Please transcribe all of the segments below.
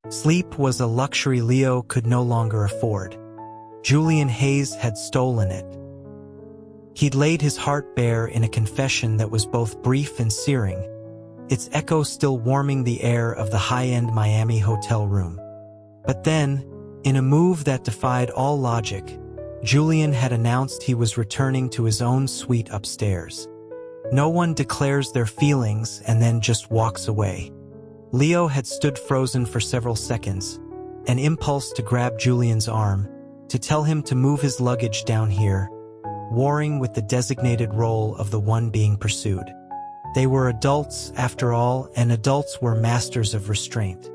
Sleep was a luxury Leo could no longer afford. Julian Hayes had stolen it. He'd laid his heart bare in a confession that was both brief and searing, its echo still warming the air of the high-end Miami hotel room. But then, in a move that defied all logic, Julian had announced he was returning to his own suite upstairs. No one declares their feelings and then just walks away. Leo had stood frozen for several seconds, an impulse to grab Julian's arm, to tell him to move his luggage down here, warring with the designated role of the one being pursued. They were adults, after all, and adults were masters of restraint.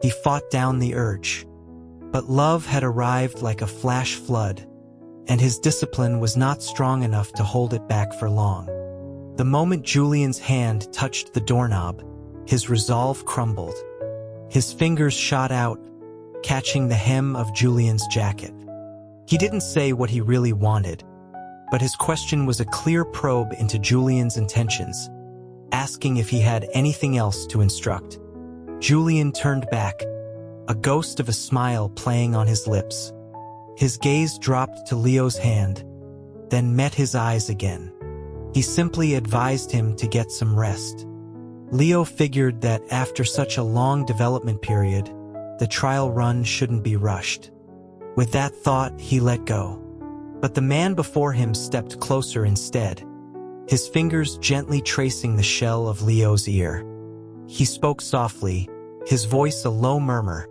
He fought down the urge. But love had arrived like a flash flood, and his discipline was not strong enough to hold it back for long. The moment Julian's hand touched the doorknob, his resolve crumbled. His fingers shot out, catching the hem of Julian's jacket. He didn't say what he really wanted, but his question was a clear probe into Julian's intentions, asking if he had anything else to instruct. Julian turned back, a ghost of a smile playing on his lips. His gaze dropped to Leo's hand, then met his eyes again. He simply advised him to get some rest. Leo figured that after such a long development period, the trial run shouldn't be rushed. With that thought, he let go. But the man before him stepped closer instead, his fingers gently tracing the shell of Leo's ear. He spoke softly, his voice a low murmur,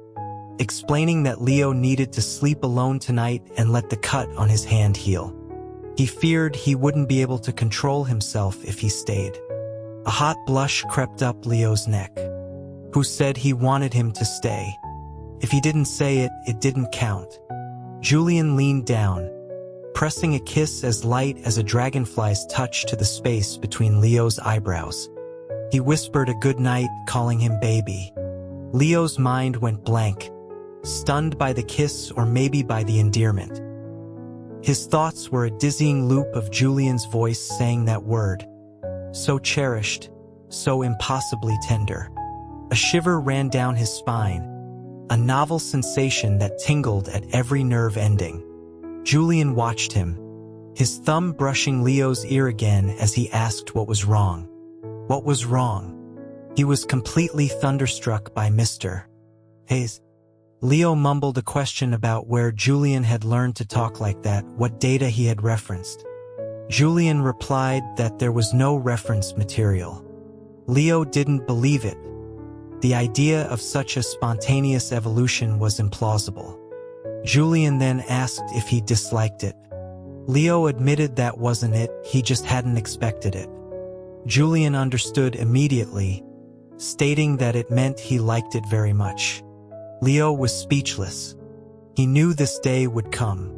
explaining that Leo needed to sleep alone tonight and let the cut on his hand heal. He feared he wouldn't be able to control himself if he stayed. A hot blush crept up Leo's neck. Who said he wanted him to stay? If he didn't say it, it didn't count. Julian leaned down, pressing a kiss as light as a dragonfly's touch to the space between Leo's eyebrows. He whispered a good night, calling him baby. Leo's mind went blank, stunned by the kiss or maybe by the endearment. His thoughts were a dizzying loop of Julian's voice saying that word. So cherished, so impossibly tender. A shiver ran down his spine, a novel sensation that tingled at every nerve ending. Julian watched him, his thumb brushing Leo's ear again as he asked what was wrong. What was wrong? He was completely thunderstruck by Mr. Hayes. Leo mumbled a question about where Julian had learned to talk like that, what data he had referenced. Julian replied that there was no reference material. Leo didn't believe it. The idea of such a spontaneous evolution was implausible. Julian then asked if he disliked it. Leo admitted that wasn't it, he just hadn't expected it. Julian understood immediately, stating that it meant he liked it very much. Leo was speechless. He knew this day would come.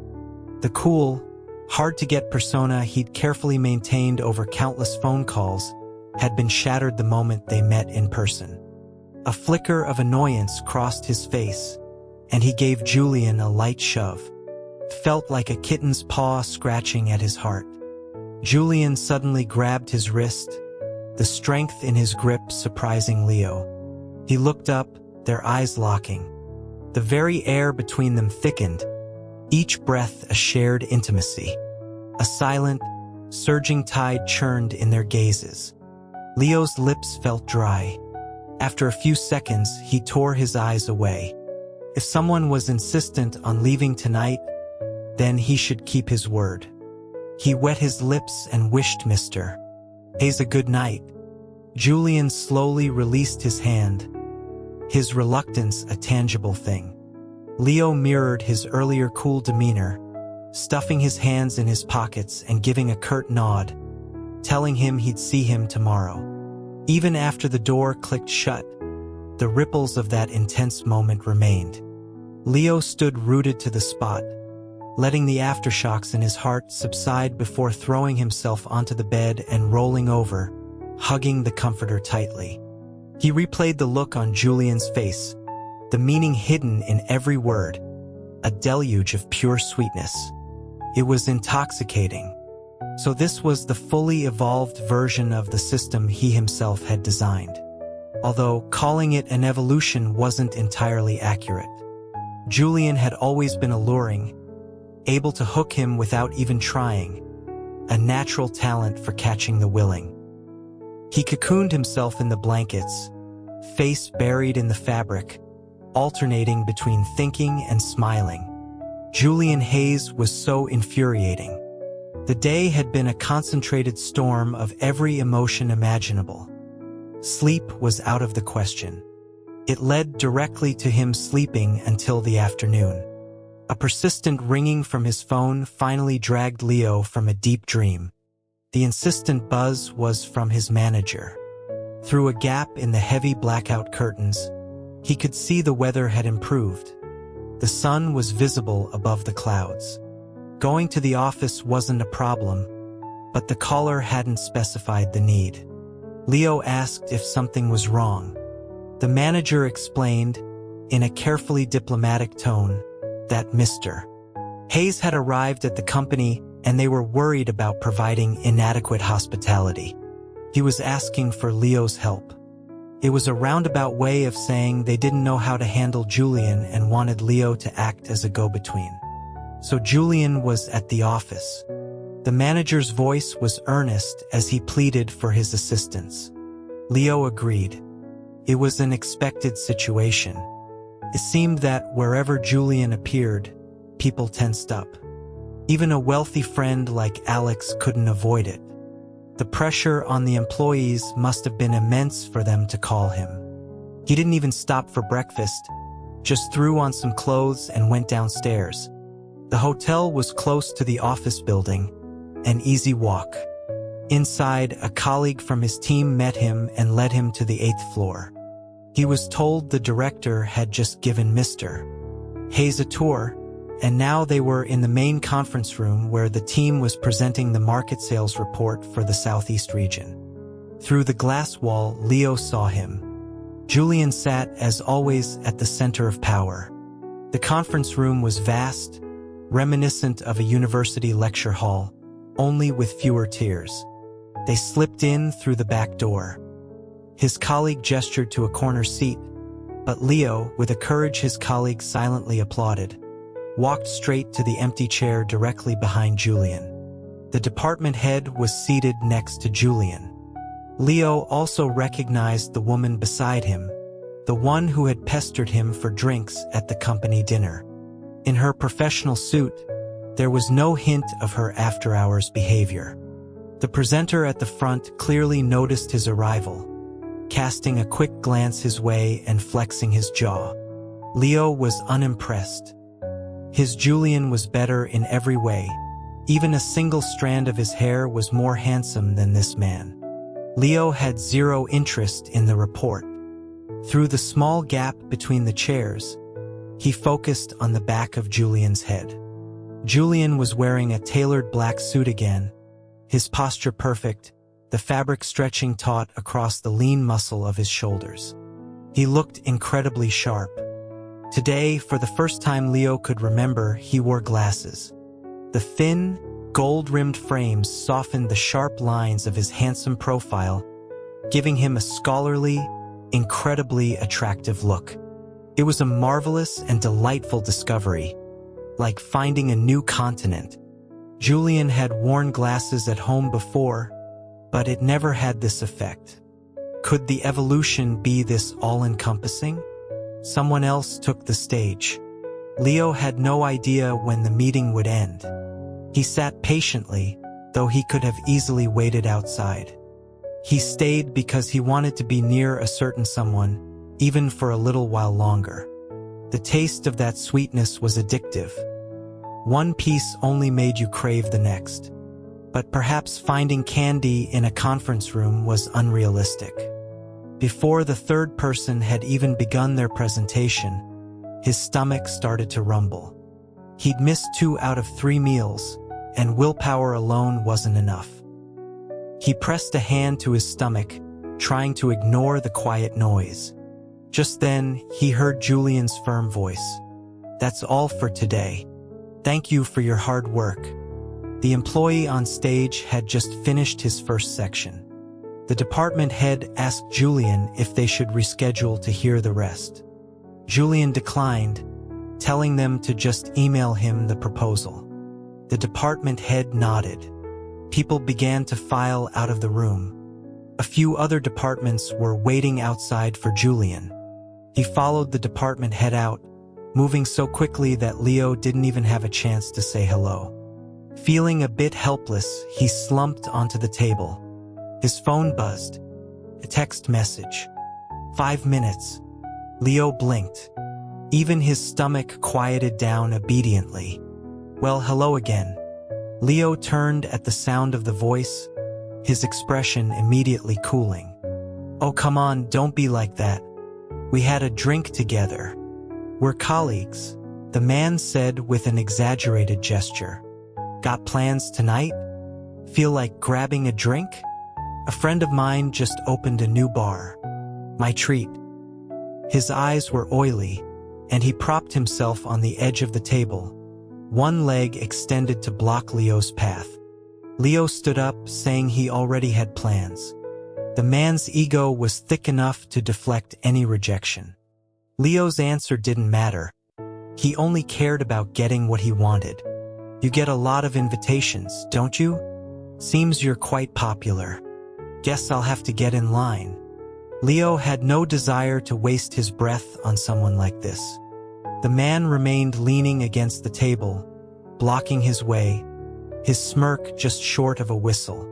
The cool, hard-to-get persona he'd carefully maintained over countless phone calls had been shattered the moment they met in person. A flicker of annoyance crossed his face, and he gave Julian a light shove. It felt like a kitten's paw scratching at his heart. Julian suddenly grabbed his wrist, the strength in his grip surprising Leo. He looked up, their eyes locking. The very air between them thickened, each breath a shared intimacy. A silent, surging tide churned in their gazes. Leo's lips felt dry. After a few seconds, he tore his eyes away. If someone was insistent on leaving tonight, then he should keep his word. He wet his lips and wished Mr. Hayes a good night. Julian slowly released his hand, his reluctance a tangible thing. Leo mirrored his earlier cool demeanor, stuffing his hands in his pockets and giving a curt nod, telling him he'd see him tomorrow. Even after the door clicked shut, the ripples of that intense moment remained. Leo stood rooted to the spot, letting the aftershocks in his heart subside before throwing himself onto the bed and rolling over, hugging the comforter tightly. He replayed the look on Julian's face, the meaning hidden in every word, a deluge of pure sweetness. It was intoxicating. So this was the fully evolved version of the system he himself had designed. although calling it an evolution wasn't entirely accurate. Julian had always been alluring, able to hook him without even trying, a natural talent for catching the willing. He cocooned himself in the blankets, face buried in the fabric, alternating between thinking and smiling. Julian Hayes was so infuriating. The day had been a concentrated storm of every emotion imaginable. Sleep was out of the question. It led directly to him sleeping until the afternoon. A persistent ringing from his phone finally dragged Leo from a deep dream. The insistent buzz was from his manager. Through a gap in the heavy blackout curtains, he could see the weather had improved. The sun was visible above the clouds. Going to the office wasn't a problem, but the caller hadn't specified the need. Leo asked if something was wrong. The manager explained, in a carefully diplomatic tone, that Mr. Hayes had arrived at the company and they were worried about providing inadequate hospitality. He was asking for Leo's help. It was a roundabout way of saying they didn't know how to handle Julian and wanted Leo to act as a go-between. So Julian was at the office. The manager's voice was earnest as he pleaded for his assistance. Leo agreed. It was an expected situation. It seemed that wherever Julian appeared, people tensed up. Even a wealthy friend like Alex couldn't avoid it. The pressure on the employees must have been immense for them to call him. He didn't even stop for breakfast, just threw on some clothes and went downstairs. The hotel was close to the office building, an easy walk. Inside, a colleague from his team met him and led him to the 8th floor. He was told the director had just given Mr. Hayes a tour, and now they were in the main conference room where the team was presenting the market sales report for the Southeast region. Through the glass wall, Leo saw him. Julian sat, as always, at the center of power. The conference room was vast, reminiscent of a university lecture hall, only with fewer tiers. They slipped in through the back door. His colleague gestured to a corner seat, but Leo, with a courage his colleague silently applauded, walked straight to the empty chair directly behind Julian. The department head was seated next to Julian. Leo also recognized the woman beside him, the one who had pestered him for drinks at the company dinner. In her professional suit, there was no hint of her after-hours behavior. The presenter at the front clearly noticed his arrival, casting a quick glance his way and flexing his jaw. Leo was unimpressed. His Julian was better in every way. Even a single strand of his hair was more handsome than this man. Leo had zero interest in the report. Through the small gap between the chairs, he focused on the back of Julian's head. Julian was wearing a tailored black suit again, his posture perfect, the fabric stretching taut across the lean muscle of his shoulders. He looked incredibly sharp. Today, for the first time Leo could remember, he wore glasses. The thin, gold-rimmed frames softened the sharp lines of his handsome profile, giving him a scholarly, incredibly attractive look. It was a marvelous and delightful discovery, like finding a new continent. Julian had worn glasses at home before, but it never had this effect. Could the evolution be this all-encompassing? Someone else took the stage. Leo had no idea when the meeting would end. He sat patiently, though he could have easily waited outside. He stayed because he wanted to be near a certain someone, even for a little while longer. The taste of that sweetness was addictive. One piece only made you crave the next. But perhaps finding candy in a conference room was unrealistic. Before the third person had even begun their presentation, his stomach started to rumble. He'd missed 2 out of 3 meals, and willpower alone wasn't enough. He pressed a hand to his stomach, trying to ignore the quiet noise. Just then, he heard Julian's firm voice. "That's all for today. Thank you for your hard work." The employee on stage had just finished his first section. The department head asked Julian if they should reschedule to hear the rest. Julian declined, telling them to just email him the proposal. The department head nodded. People began to file out of the room. A few other departments were waiting outside for Julian. He followed the department head out, moving so quickly that Leo didn't even have a chance to say hello. Feeling a bit helpless, he slumped onto the table. His phone buzzed. A text message. 5 minutes. Leo blinked. Even his stomach quieted down obediently. Well, hello again. Leo turned at the sound of the voice, his expression immediately cooling. Oh, come on, don't be like that. We had a drink together. We're colleagues, the man said with an exaggerated gesture. Got plans tonight? Feel like grabbing a drink? A friend of mine just opened a new bar. My treat. His eyes were oily, and he propped himself on the edge of the table, one leg extended to block Leo's path. Leo stood up, saying he already had plans. The man's ego was thick enough to deflect any rejection. Leo's answer didn't matter. He only cared about getting what he wanted. You get a lot of invitations, don't you? Seems you're quite popular. Guess I'll have to get in line. Leo had no desire to waste his breath on someone like this. The man remained leaning against the table, blocking his way, his smirk just short of a whistle.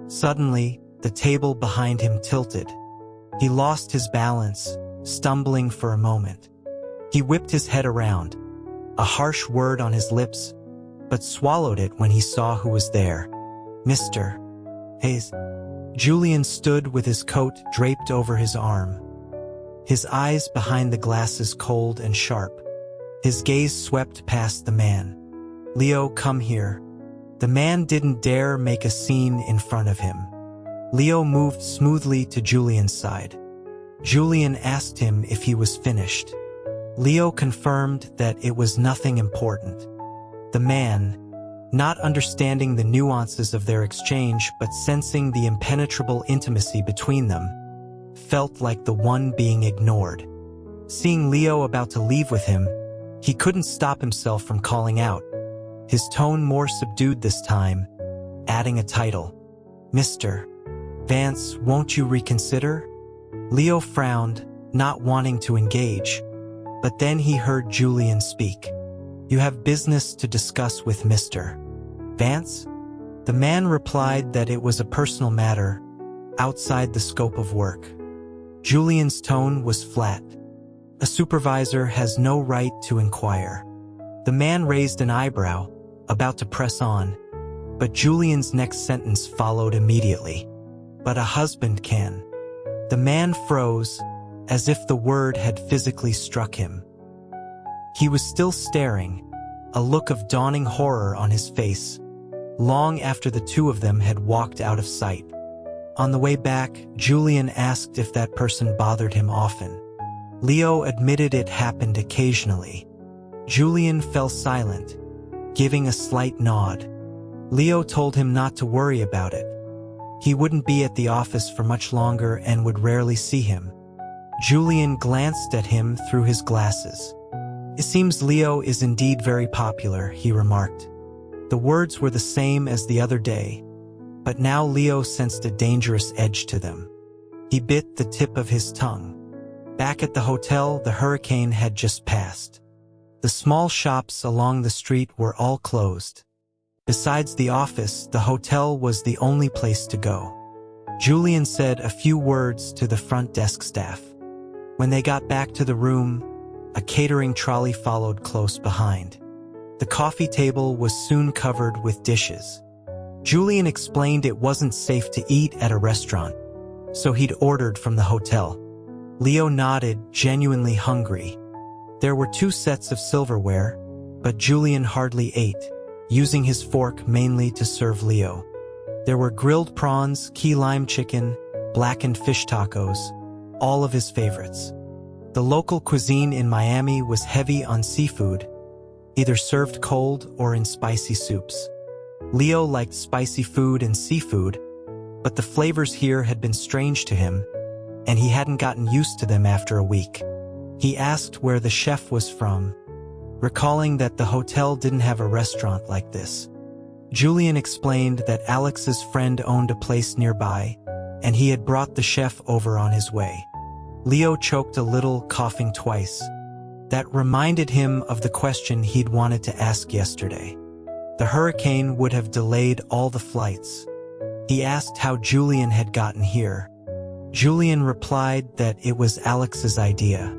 Suddenly, the table behind him tilted. He lost his balance, stumbling for a moment. He whipped his head around, a harsh word on his lips, but swallowed it when he saw who was there. Mr. Hayes. Julian stood with his coat draped over his arm, his eyes behind the glasses cold and sharp. His gaze swept past the man. Leo, come here. The man didn't dare make a scene in front of him. Leo moved smoothly to Julian's side. Julian asked him if he was finished. Leo confirmed that it was nothing important. The man, not understanding the nuances of their exchange but sensing the impenetrable intimacy between them, felt like the one being ignored. Seeing Leo about to leave with him, he couldn't stop himself from calling out, his tone more subdued this time, adding a title. Mr. Vance, won't you reconsider? Leo frowned, not wanting to engage, but then he heard Julian speak. You have business to discuss with Mr. Vance? The man replied that it was a personal matter, outside the scope of work. Julian's tone was flat. A supervisor has no right to inquire. The man raised an eyebrow, about to press on, but Julian's next sentence followed immediately. But a husband can. The man froze, as if the word had physically struck him. He was still staring, a look of dawning horror on his face, long after the two of them had walked out of sight. On the way back, Julian asked if that person bothered him often. Leo admitted it happened occasionally. Julian fell silent, giving a slight nod. Leo told him not to worry about it. He wouldn't be at the office for much longer and would rarely see him. Julian glanced at him through his glasses. It seems Leo is indeed very popular, he remarked. The words were the same as the other day, but now Leo sensed a dangerous edge to them. He bit the tip of his tongue. Back at the hotel, the hurricane had just passed. The small shops along the street were all closed. Besides the office, the hotel was the only place to go. Julian said a few words to the front desk staff. When they got back to the room, a catering trolley followed close behind. The coffee table was soon covered with dishes. Julian explained it wasn't safe to eat at a restaurant, so he'd ordered from the hotel. Leo nodded, genuinely hungry. There were 2 sets of silverware, but Julian hardly ate, using his fork mainly to serve Leo. There were grilled prawns, key lime chicken, blackened fish tacos, all of his favorites. The local cuisine in Miami was heavy on seafood, either served cold or in spicy soups. Leo liked spicy food and seafood, but the flavors here had been strange to him, and he hadn't gotten used to them after a week. He asked where the chef was from, recalling that the hotel didn't have a restaurant like this. Julian explained that Alex's friend owned a place nearby, and he had brought the chef over on his way. Leo choked a little, coughing twice. That reminded him of the question he'd wanted to ask yesterday. The hurricane would have delayed all the flights. He asked how Julian had gotten here. Julian replied that it was Alex's idea.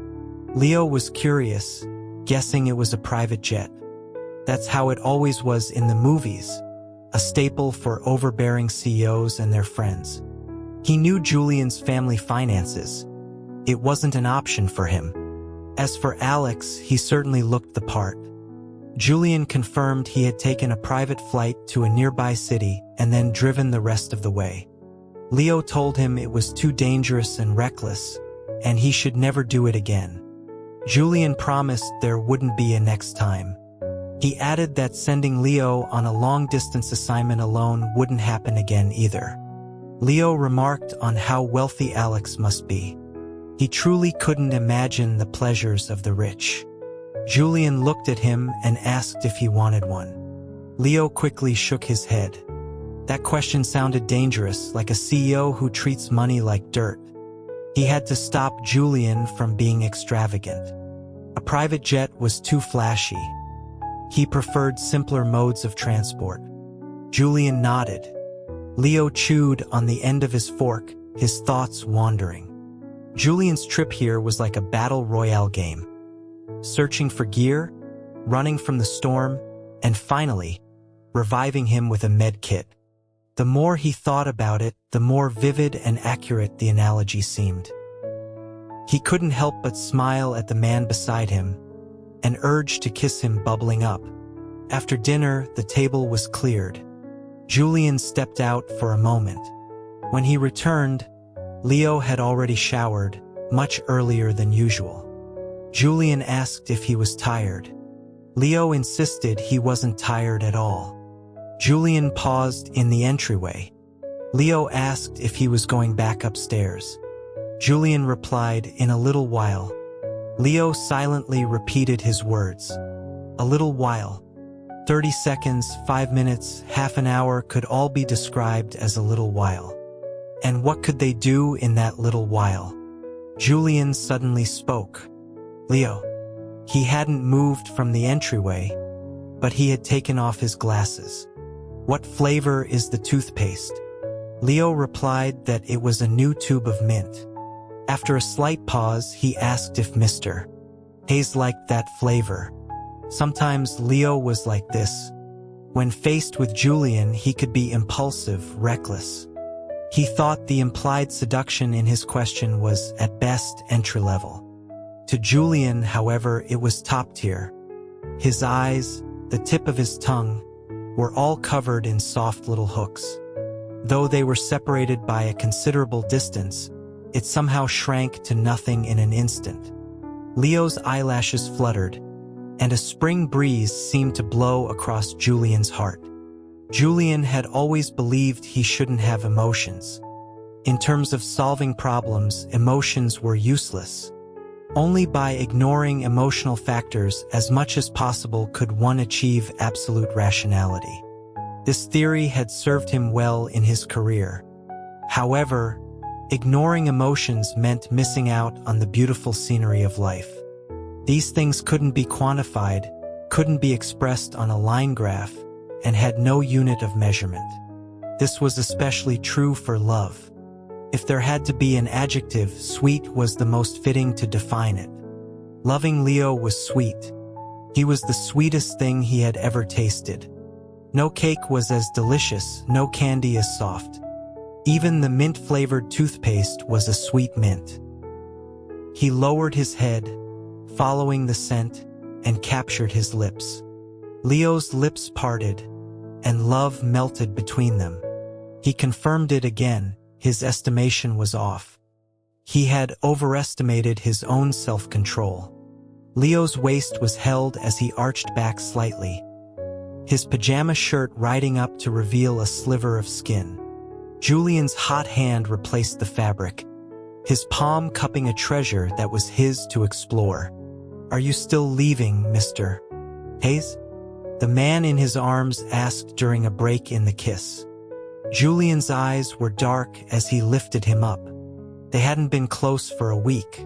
Leo was curious, guessing it was a private jet. That's how it always was in the movies, a staple for overbearing CEOs and their friends. He knew Julian's family finances. It wasn't an option for him. As for Alex, he certainly looked the part. Julian confirmed he had taken a private flight to a nearby city and then driven the rest of the way. Leo told him it was too dangerous and reckless, and he should never do it again. Julian promised there wouldn't be a next time. He added that sending Leo on a long-distance assignment alone wouldn't happen again either. Leo remarked on how wealthy Alex must be. He truly couldn't imagine the pleasures of the rich. Julian looked at him and asked if he wanted one. Leo quickly shook his head. That question sounded dangerous, like a CEO who treats money like dirt. He had to stop Julian from being extravagant. A private jet was too flashy. He preferred simpler modes of transport. Julian nodded. Leo chewed on the end of his fork, his thoughts wandering. Julian's trip here was like a battle royale game. Searching for gear, running from the storm, and finally, reviving him with a med kit. The more he thought about it, the more vivid and accurate the analogy seemed. He couldn't help but smile at the man beside him, an urge to kiss him bubbling up. After dinner, the table was cleared. Julian stepped out for a moment. When he returned, Leo had already showered, much earlier than usual. Julian asked if he was tired. Leo insisted he wasn't tired at all. Julian paused in the entryway. Leo asked if he was going back upstairs. Julian replied, "In a little while." Leo silently repeated his words. A little while. 30 seconds, 5 minutes, half an hour could all be described as a little while. And what could they do in that little while? Julian suddenly spoke. Leo. He hadn't moved from the entryway, but he had taken off his glasses. What flavor is the toothpaste? Leo replied that it was a new tube of mint. After a slight pause, he asked if Mr. Hayes liked that flavor. Sometimes Leo was like this. When faced with Julian, he could be impulsive, reckless. He thought the implied seduction in his question was, at best, entry-level. To Julian, however, it was top-tier. His eyes, the tip of his tongue, were all covered in soft little hooks. Though they were separated by a considerable distance, it somehow shrank to nothing in an instant. Leo's eyelashes fluttered, and a spring breeze seemed to blow across Julian's heart. Julian had always believed he shouldn't have emotions. In terms of solving problems, emotions were useless. Only by ignoring emotional factors as much as possible could one achieve absolute rationality. This theory had served him well in his career. However, ignoring emotions meant missing out on the beautiful scenery of life. These things couldn't be quantified, couldn't be expressed on a line graph, and had no unit of measurement. This was especially true for love. If there had to be an adjective, sweet was the most fitting to define it. Loving Leo was sweet. He was the sweetest thing he had ever tasted. No cake was as delicious, no candy as soft. Even the mint-flavored toothpaste was a sweet mint. He lowered his head, following the scent, and captured his lips. Leo's lips parted, and love melted between them. He confirmed it again. His estimation was off. He had overestimated his own self-control. Leo's waist was held as he arched back slightly, his pajama shirt riding up to reveal a sliver of skin. Julian's hot hand replaced the fabric, his palm cupping a treasure that was his to explore. "Are you still leaving, Mr. Hayes?" the man in his arms asked during a break in the kiss. Julian's eyes were dark as he lifted him up. They hadn't been close for a week.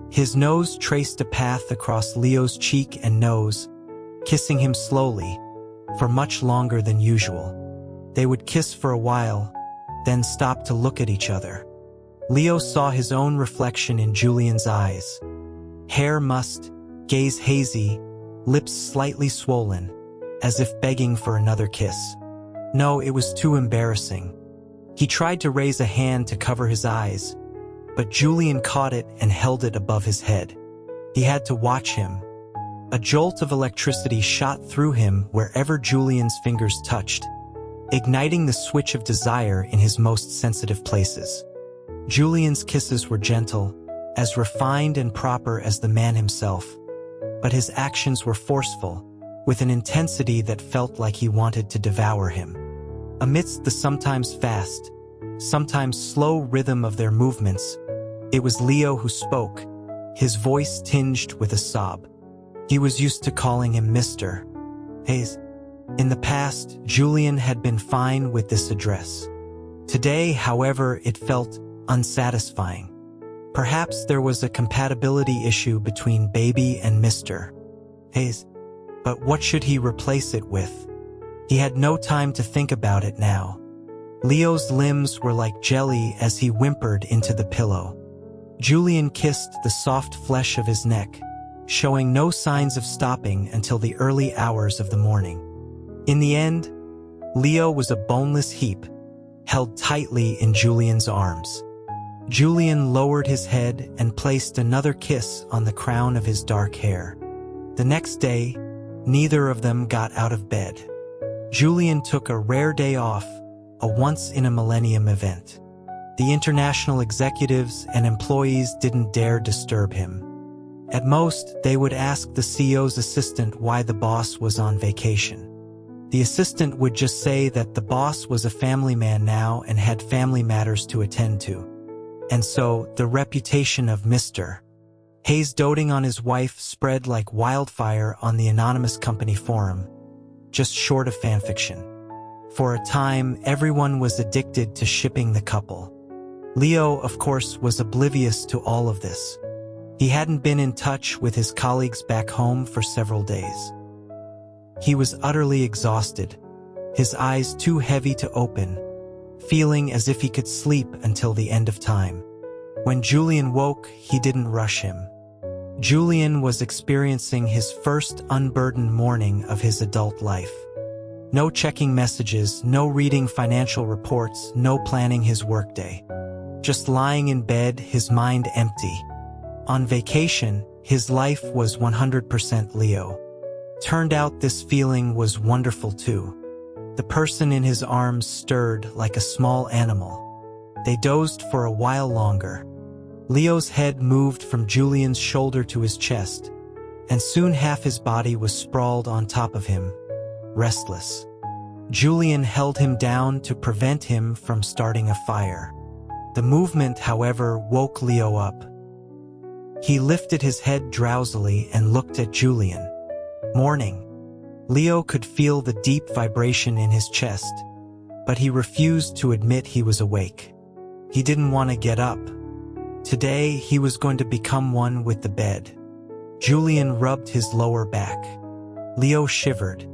His nose traced a path across Leo's cheek and nose, kissing him slowly, for much longer than usual. They would kiss for a while, then stop to look at each other. Leo saw his own reflection in Julian's eyes. Hair mussed, gaze hazy, lips slightly swollen, as if begging for another kiss. No, it was too embarrassing. He tried to raise a hand to cover his eyes, but Julian caught it and held it above his head. He had to watch him. A jolt of electricity shot through him wherever Julian's fingers touched, igniting the switch of desire in his most sensitive places. Julian's kisses were gentle, as refined and proper as the man himself, but his actions were forceful, with an intensity that felt like he wanted to devour him. Amidst the sometimes fast, sometimes slow rhythm of their movements, it was Leo who spoke, his voice tinged with a sob. He was used to calling him Mr. Hayes. In the past, Julian had been fine with this address. Today, however, it felt unsatisfying. Perhaps there was a compatibility issue between baby and Mr. Hayes, but what should he replace it with? He had no time to think about it now. Leo's limbs were like jelly as he whimpered into the pillow. Julian kissed the soft flesh of his neck, showing no signs of stopping until the early hours of the morning. In the end, Leo was a boneless heap, held tightly in Julian's arms. Julian lowered his head and placed another kiss on the crown of his dark hair. The next day, neither of them got out of bed. Julian took a rare day off, a once-in-a-millennium event. The international executives and employees didn't dare disturb him. At most, they would ask the CEO's assistant why the boss was on vacation. The assistant would just say that the boss was a family man now and had family matters to attend to. And so, the reputation of Mr. Hayes doting on his wife spread like wildfire on the anonymous company forum, just short of fanfiction. For a time, everyone was addicted to shipping the couple. Leo, of course, was oblivious to all of this. He hadn't been in touch with his colleagues back home for several days. He was utterly exhausted, his eyes too heavy to open, feeling as if he could sleep until the end of time. When Julian woke, he didn't rush him. Julian was experiencing his first unburdened morning of his adult life. No checking messages, no reading financial reports, no planning his workday. Just lying in bed, his mind empty. On vacation, his life was 100% Leo. Turned out this feeling was wonderful too. The person in his arms stirred like a small animal. They dozed for a while longer. Leo's head moved from Julian's shoulder to his chest, and soon half his body was sprawled on top of him, restless. Julian held him down to prevent him from starting a fire. The movement, however, woke Leo up. He lifted his head drowsily and looked at Julian. Morning. Leo could feel the deep vibration in his chest, but he refused to admit he was awake. He didn't want to get up. Today, he was going to become one with the bed. Julian rubbed his lower back. Leo shivered.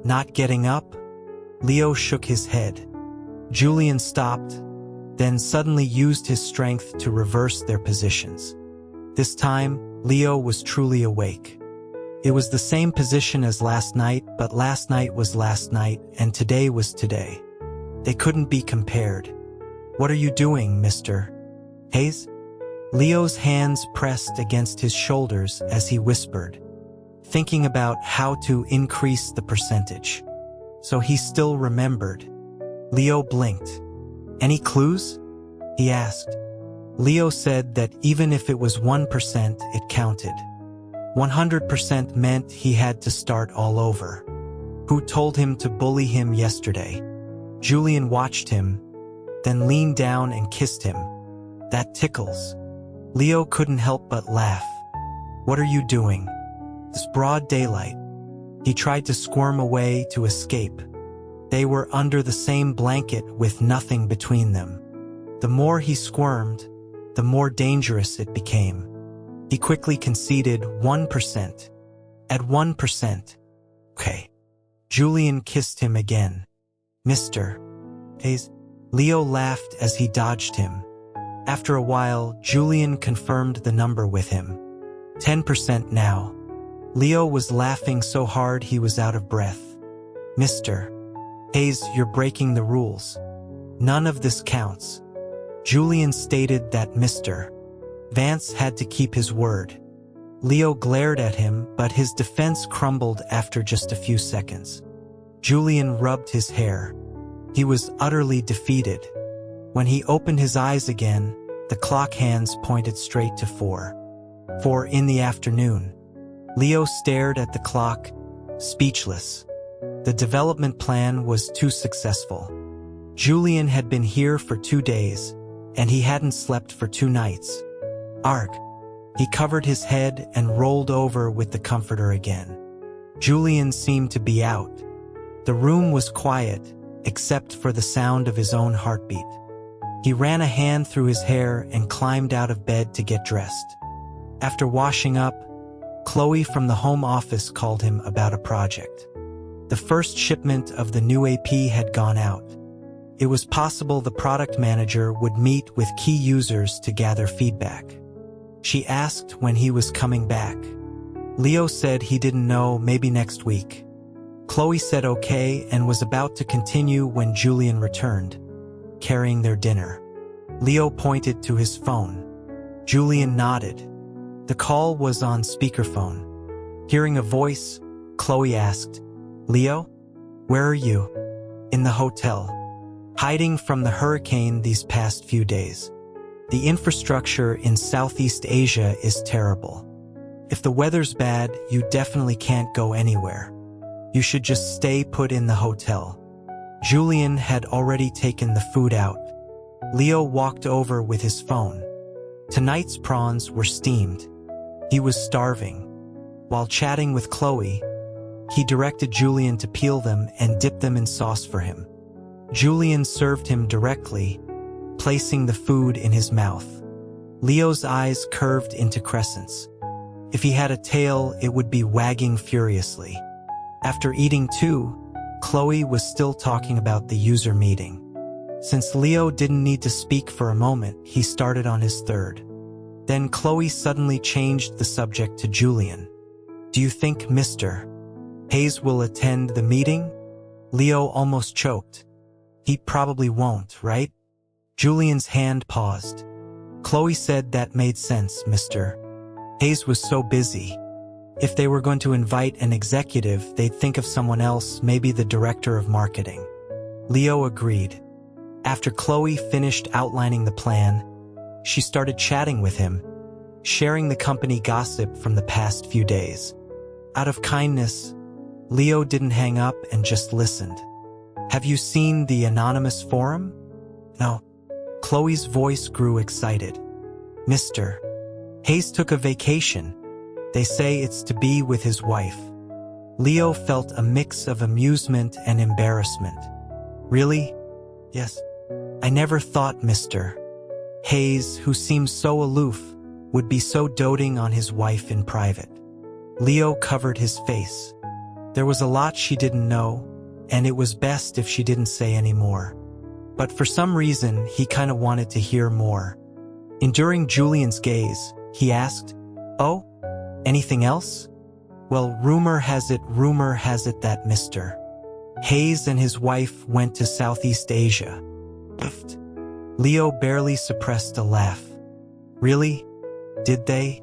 Not getting up? Leo shook his head. Julian stopped, then suddenly used his strength to reverse their positions. This time, Leo was truly awake. It was the same position as last night, but last night was last night, and today was today. They couldn't be compared. What are you doing, Mr. Hayes? Leo's hands pressed against his shoulders as he whispered, thinking about how to increase the percentage. So he still remembered. Leo blinked. Any clues? He asked. Leo said that even if it was 1%, it counted. 100% meant he had to start all over. Who told him to bully him yesterday? Julian watched him, then leaned down and kissed him. "That tickles." Leo couldn't help but laugh. "What are you doing? It's broad daylight." He tried to squirm away to escape. They were under the same blanket with nothing between them. The more he squirmed, the more dangerous it became. He quickly conceded 1%. At 1%. "Okay." Julian kissed him again. "Mr. Hayes." Leo laughed as he dodged him. After a while, Julian confirmed the number with him. 10% now. Leo was laughing so hard he was out of breath. "Mr. Hayes, you're breaking the rules. None of this counts." Julian stated that Mr. Vance had to keep his word. Leo glared at him, but his defense crumbled after just a few seconds. Julian rubbed his hair. He was utterly defeated. When he opened his eyes again, the clock hands pointed straight to 4 in the afternoon. Leo stared at the clock, speechless. The development plan was too successful. Julian had been here for 2 days, and he hadn't slept for 2 nights. Arg. He covered his head and rolled over with the comforter again. Julian seemed to be out. The room was quiet, except for the sound of his own heartbeat. He ran a hand through his hair and climbed out of bed to get dressed. After washing up, Chloe from the home office called him about a project. The first shipment of the new AP had gone out. It was possible the product manager would meet with key users to gather feedback. She asked when he was coming back. Leo said he didn't know, maybe next week. Chloe said okay and was about to continue when Julian returned, carrying their dinner. Leo pointed to his phone. Julian nodded. The call was on speakerphone. Hearing a voice, Chloe asked, "Leo? Where are you?" "In the hotel. Hiding from the hurricane these past few days. The infrastructure in Southeast Asia is terrible. If the weather's bad, you definitely can't go anywhere. You should just stay put in the hotel." Julian had already taken the food out. Leo walked over with his phone. Tonight's prawns were steamed. He was starving. While chatting with Chloe, he directed Julian to peel them and dip them in sauce for him. Julian served him directly, placing the food in his mouth. Leo's eyes curved into crescents. If he had a tail, it would be wagging furiously. After eating too, Chloe was still talking about the user meeting. Since Leo didn't need to speak for a moment, he started on his third. Then Chloe suddenly changed the subject to Julian. "Do you think Mr. Hayes will attend the meeting?" Leo almost choked. "He probably won't, right?" Julian's hand paused. Chloe said that made sense, Mr. Hayes was so busy. If they were going to invite an executive, they'd think of someone else, maybe the director of marketing. Leo agreed. After Chloe finished outlining the plan, she started chatting with him, sharing the company gossip from the past few days. Out of kindness, Leo didn't hang up and just listened. "Have you seen the anonymous forum?" "No." Chloe's voice grew excited. "Mr. Hayes took a vacation. They say it's to be with his wife." Leo felt a mix of amusement and embarrassment. "Really?" "Yes. I never thought Mr. Hayes, who seems so aloof, would be so doting on his wife in private." Leo covered his face. There was a lot she didn't know, and it was best if she didn't say any more. But for some reason, he kind of wanted to hear more. Enduring Julian's gaze, he asked, "Oh, anything else?" "Well, rumor has it that Mr. Hayes and his wife went to Southeast Asia." Leo barely suppressed a laugh. "Really? Did they?"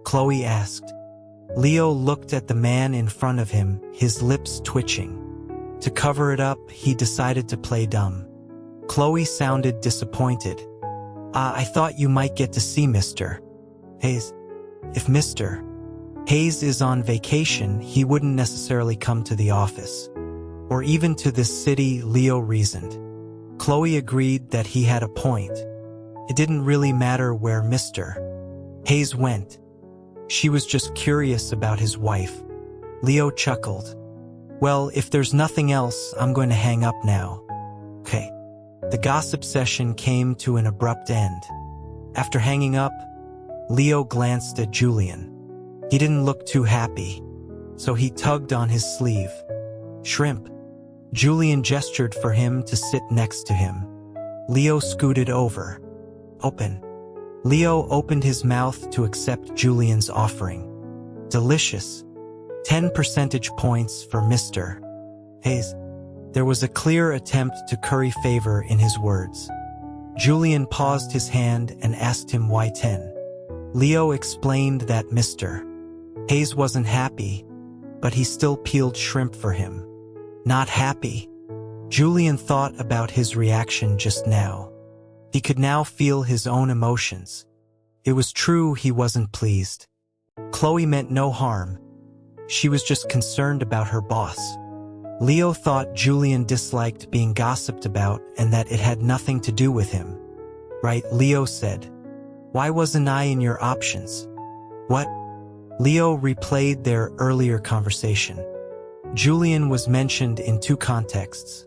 Chloe asked. Leo looked at the man in front of him, his lips twitching. To cover it up, he decided to play dumb. Chloe sounded disappointed. I thought you might get to see Mr. Hayes. If Mr. Hayes is on vacation, he wouldn't necessarily come to the office. Or even to this city," Leo reasoned. Chloe agreed that he had a point. It didn't really matter where Mr. Hayes went. She was just curious about his wife. Leo chuckled. Well, if there's nothing else, I'm going to hang up now. Okay. The gossip session came to an abrupt end. After hanging up, Leo glanced at Julian. He didn't look too happy, so he tugged on his sleeve. Shrimp. Julian gestured for him to sit next to him. Leo scooted over. Open. Leo opened his mouth to accept Julian's offering. Delicious. 10 percentage points for Mr. Hayes. There was a clear attempt to curry favor in his words. Julian paused his hand and asked him why 10. Leo explained that Mr. Hayes wasn't happy, but he still peeled shrimp for him. Not happy. Julian thought about his reaction just now. He could now feel his own emotions. It was true he wasn't pleased. Chloe meant no harm. She was just concerned about her boss. Leo thought Julian disliked being gossiped about and that it had nothing to do with him. Right, Leo said. Why wasn't I in your options? What? Leo replayed their earlier conversation. Julian was mentioned in two contexts: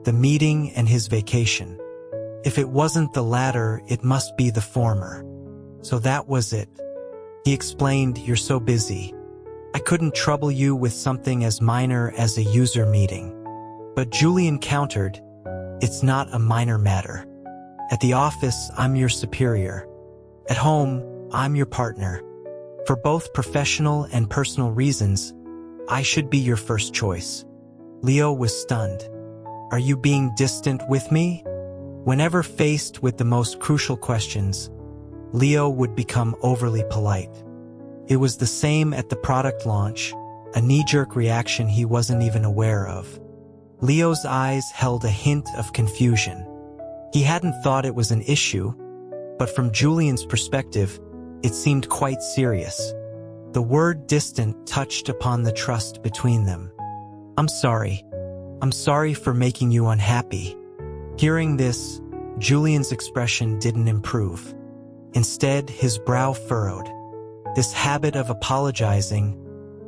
the meeting and his vacation. If it wasn't the latter, it must be the former. So that was it. He explained, you're so busy. I couldn't trouble you with something as minor as a user meeting. But Julian countered, it's not a minor matter. At the office, I'm your superior. At home, I'm your partner. For both professional and personal reasons, I should be your first choice. Leo was stunned. Are you being distant with me? Whenever faced with the most crucial questions, Leo would become overly polite. It was the same at the product launch, a knee-jerk reaction he wasn't even aware of. Leo's eyes held a hint of confusion. He hadn't thought it was an issue, but from Julian's perspective, it seemed quite serious. The word distant touched upon the trust between them. I'm sorry. I'm sorry for making you unhappy. Hearing this, Julian's expression didn't improve. Instead, his brow furrowed. This habit of apologizing,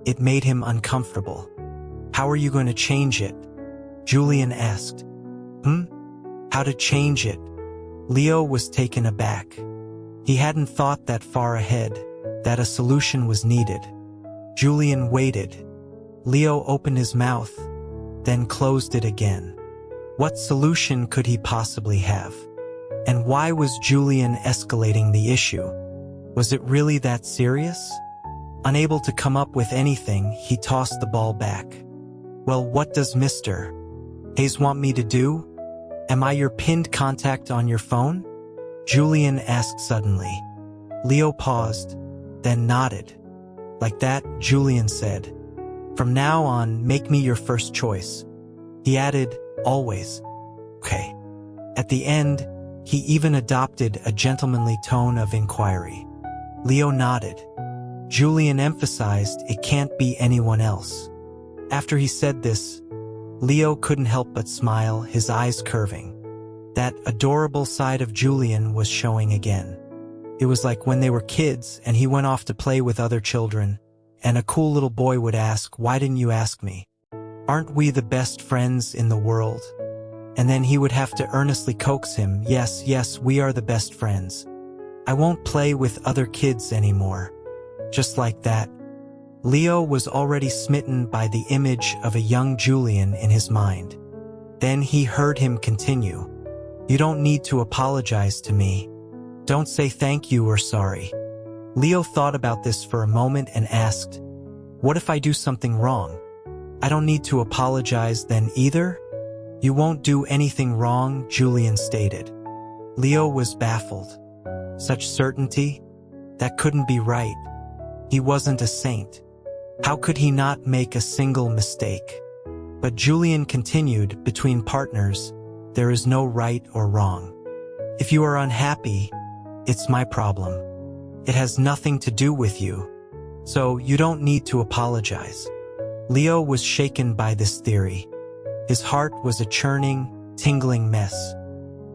it made him uncomfortable. How are you going to change it? Julian asked. How to change it? Leo was taken aback. He hadn't thought that far ahead, that a solution was needed. Julian waited. Leo opened his mouth, then closed it again. What solution could he possibly have? And why was Julian escalating the issue? Was it really that serious? Unable to come up with anything, he tossed the ball back. Well, what does Mr. Hayes want me to do? Am I your pinned contact on your phone? Julian asked suddenly. Leo paused, then nodded. Like that, Julian said. From now on, make me your first choice. He added, always. Okay. At the end, he even adopted a gentlemanly tone of inquiry. Leo nodded. Julian emphasized it can't be anyone else. After he said this, Leo couldn't help but smile, his eyes curving. That adorable side of Julian was showing again. It was like when they were kids and he went off to play with other children, and a cool little boy would ask, why didn't you ask me? Aren't we the best friends in the world? And then he would have to earnestly coax him, yes, we are the best friends. I won't play with other kids anymore. Just like that. Leo was already smitten by the image of a young Julian in his mind. Then he heard him continue. You don't need to apologize to me. Don't say thank you or sorry. Leo thought about this for a moment and asked, what if I do something wrong? I don't need to apologize then either? You won't do anything wrong, Julian stated. Leo was baffled. Such certainty? That couldn't be right. He wasn't a saint. How could he not make a single mistake? But Julian continued, between partners, there is no right or wrong. If you are unhappy, it's my problem. It has nothing to do with you. So you don't need to apologize. Leo was shaken by this theory. His heart was a churning, tingling mess.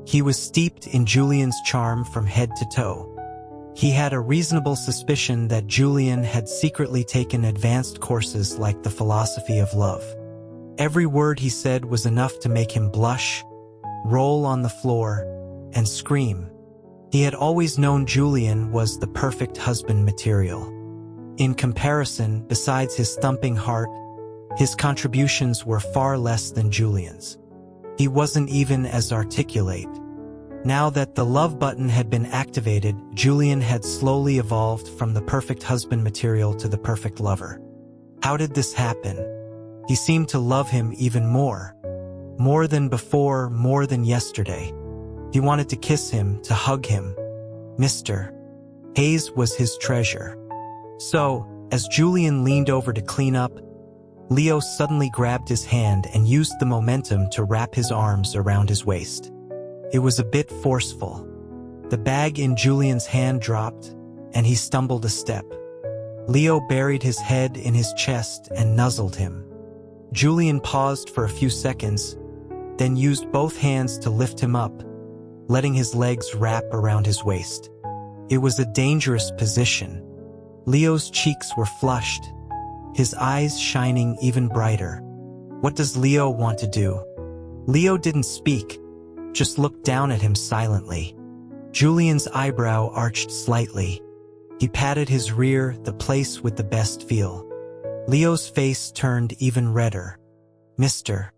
He was steeped in Julian's charm from head to toe. He had a reasonable suspicion that Julian had secretly taken advanced courses like the philosophy of love. Every word he said was enough to make him blush, roll on the floor, and scream. He had always known Julian was the perfect husband material. In comparison, besides his thumping heart, his contributions were far less than Julian's. He wasn't even as articulate. Now that the love button had been activated, Julian had slowly evolved from the perfect husband material to the perfect lover. How did this happen? He seemed to love him even more. More than before, more than yesterday. He wanted to kiss him, to hug him. Mr. Hayes was his treasure. So, as Julian leaned over to clean up, Leo suddenly grabbed his hand and used the momentum to wrap his arms around his waist. It was a bit forceful. The bag in Julian's hand dropped, and he stumbled a step. Leo buried his head in his chest and nuzzled him. Julian paused for a few seconds, then used both hands to lift him up, letting his legs wrap around his waist. It was a dangerous position. Leo's cheeks were flushed, his eyes shining even brighter. What does Leo want to do? Leo didn't speak, just looked down at him silently. Julian's eyebrow arched slightly. He patted his rear, the place with the best feel. Leo's face turned even redder. Mr.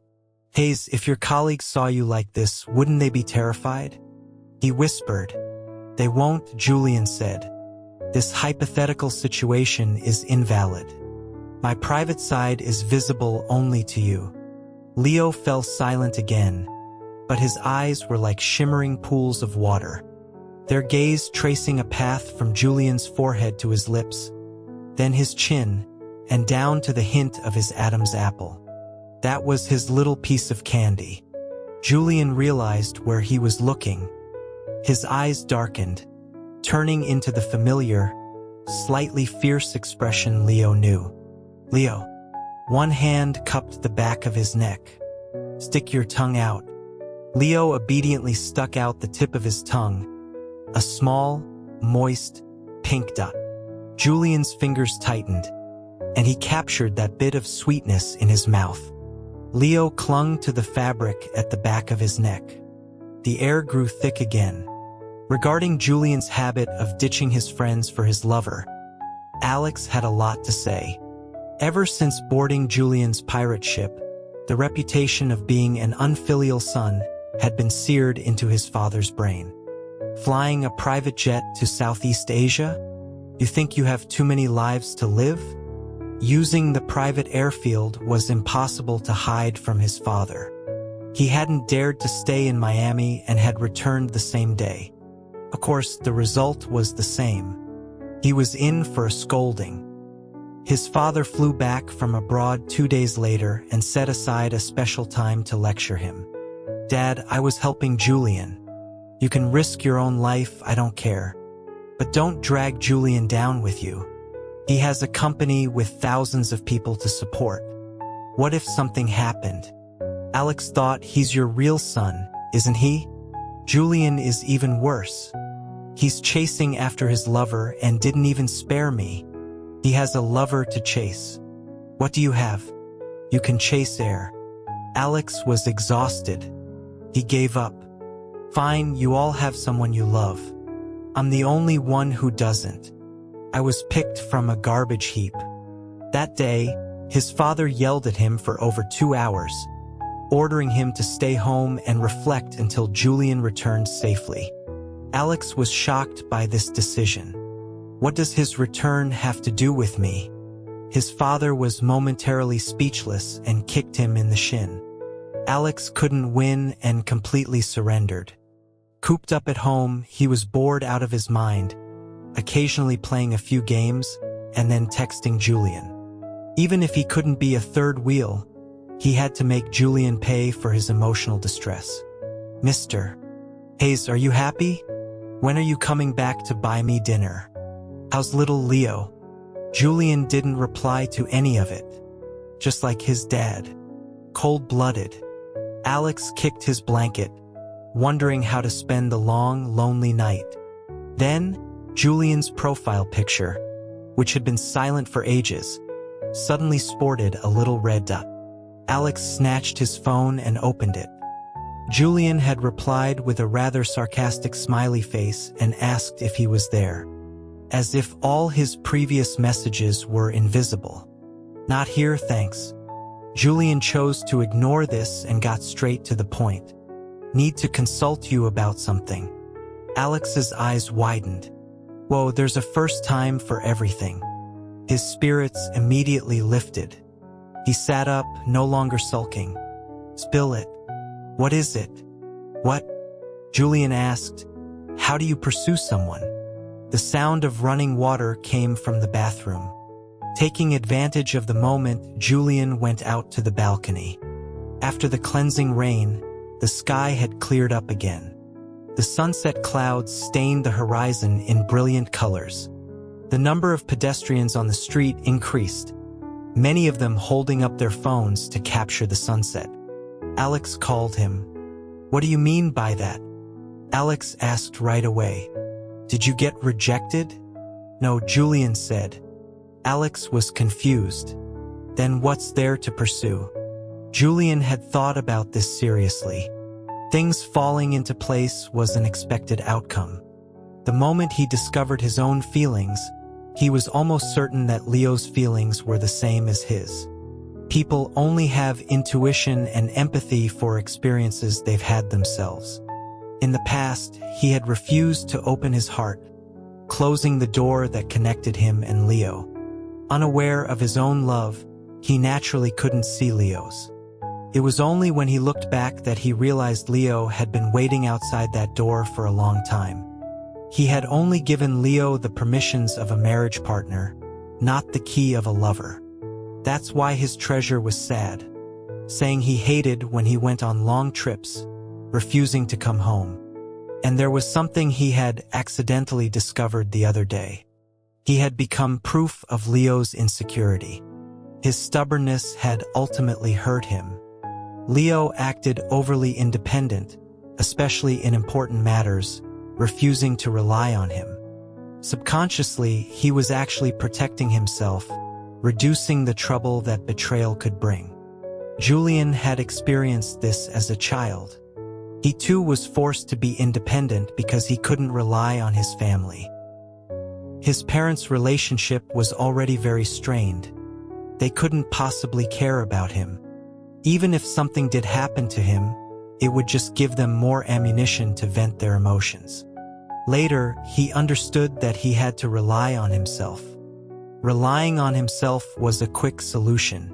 Hayes, if your colleagues saw you like this, wouldn't they be terrified? He whispered. They won't, Julian said. This hypothetical situation is invalid. My private side is visible only to you. Leo fell silent again, but his eyes were like shimmering pools of water, their gaze tracing a path from Julian's forehead to his lips, then his chin, and down to the hint of his Adam's apple. That was his little piece of candy. Julian realized where he was looking. His eyes darkened, turning into the familiar, slightly fierce expression Leo knew. Leo. One hand cupped the back of his neck. Stick your tongue out. Leo obediently stuck out the tip of his tongue, a small, moist, pink dot. Julian's fingers tightened, and he captured that bit of sweetness in his mouth. Leo clung to the fabric at the back of his neck. The air grew thick again. Regarding Julian's habit of ditching his friends for his lover, Alex had a lot to say. Ever since boarding Julian's pirate ship, the reputation of being an unfilial son had been seared into his father's brain. Flying a private jet to Southeast Asia? You think you have too many lives to live? Using the private airfield was impossible to hide from his father. He hadn't dared to stay in Miami and had returned the same day. Of course, the result was the same. He was in for a scolding. His father flew back from abroad 2 days later and set aside a special time to lecture him. Dad, I was helping Julian. You can risk your own life, I don't care. But don't drag Julian down with you. He has a company with thousands of people to support. What if something happened? Alex thought, he's your real son, isn't he? Julian is even worse. He's chasing after his lover and didn't even spare me. He has a lover to chase. What do you have? You can chase air. Alex was exhausted. He gave up. Fine, you all have someone you love. I'm the only one who doesn't. I was picked from a garbage heap. That day, his father yelled at him for over 2 hours, ordering him to stay home and reflect until Julian returned safely. Alex was shocked by this decision. What does his return have to do with me? His father was momentarily speechless and kicked him in the shin. Alex couldn't win and completely surrendered. Cooped up at home, he was bored out of his mind, occasionally playing a few games and then texting Julian. Even if he couldn't be a third wheel, he had to make Julian pay for his emotional distress. Mr. Hayes, are you happy? When are you coming back to buy me dinner? How's little Leo? Julian didn't reply to any of it. Just like his dad. Cold-blooded. Alex kicked his blanket, wondering how to spend the long, lonely night. Then, Julian's profile picture, which had been silent for ages, suddenly sported a little red dot. Alex snatched his phone and opened it. Julian had replied with a rather sarcastic smiley face and asked if he was there, as if all his previous messages were invisible. "Not here, thanks." Julian chose to ignore this and got straight to the point. "Need to consult you about something." Alex's eyes widened. Whoa, there's a first time for everything. His spirits immediately lifted. He sat up, no longer sulking. "Spill it. What is it?" "What?" Julian asked. "How do you pursue someone?" The sound of running water came from the bathroom. Taking advantage of the moment, Julian went out to the balcony. After the cleansing rain, the sky had cleared up again. The sunset clouds stained the horizon in brilliant colors. The number of pedestrians on the street increased, many of them holding up their phones to capture the sunset. Alex called him. "What do you mean by that?" Alex asked right away. "Did you get rejected?" "No," Julian said. Alex was confused. "Then what's there to pursue?" Julian had thought about this seriously. Things falling into place was an expected outcome. The moment he discovered his own feelings, he was almost certain that Leo's feelings were the same as his. People only have intuition and empathy for experiences they've had themselves. In the past, he had refused to open his heart, closing the door that connected him and Leo. Unaware of his own love, he naturally couldn't see Leo's. It was only when he looked back that he realized Leo had been waiting outside that door for a long time. He had only given Leo the permissions of a marriage partner, not the key of a lover. That's why his treasure was sad, saying he hated when he went on long trips, refusing to come home. And there was something he had accidentally discovered the other day. He had become proof of Leo's insecurity. His stubbornness had ultimately hurt him. Leo acted overly independent, especially in important matters, refusing to rely on him. Subconsciously, he was actually protecting himself, reducing the trouble that betrayal could bring. Julian had experienced this as a child. He too was forced to be independent because he couldn't rely on his family. His parents' relationship was already very strained. They couldn't possibly care about him. Even if something did happen to him, it would just give them more ammunition to vent their emotions. Later, he understood that he had to rely on himself. Relying on himself was a quick solution.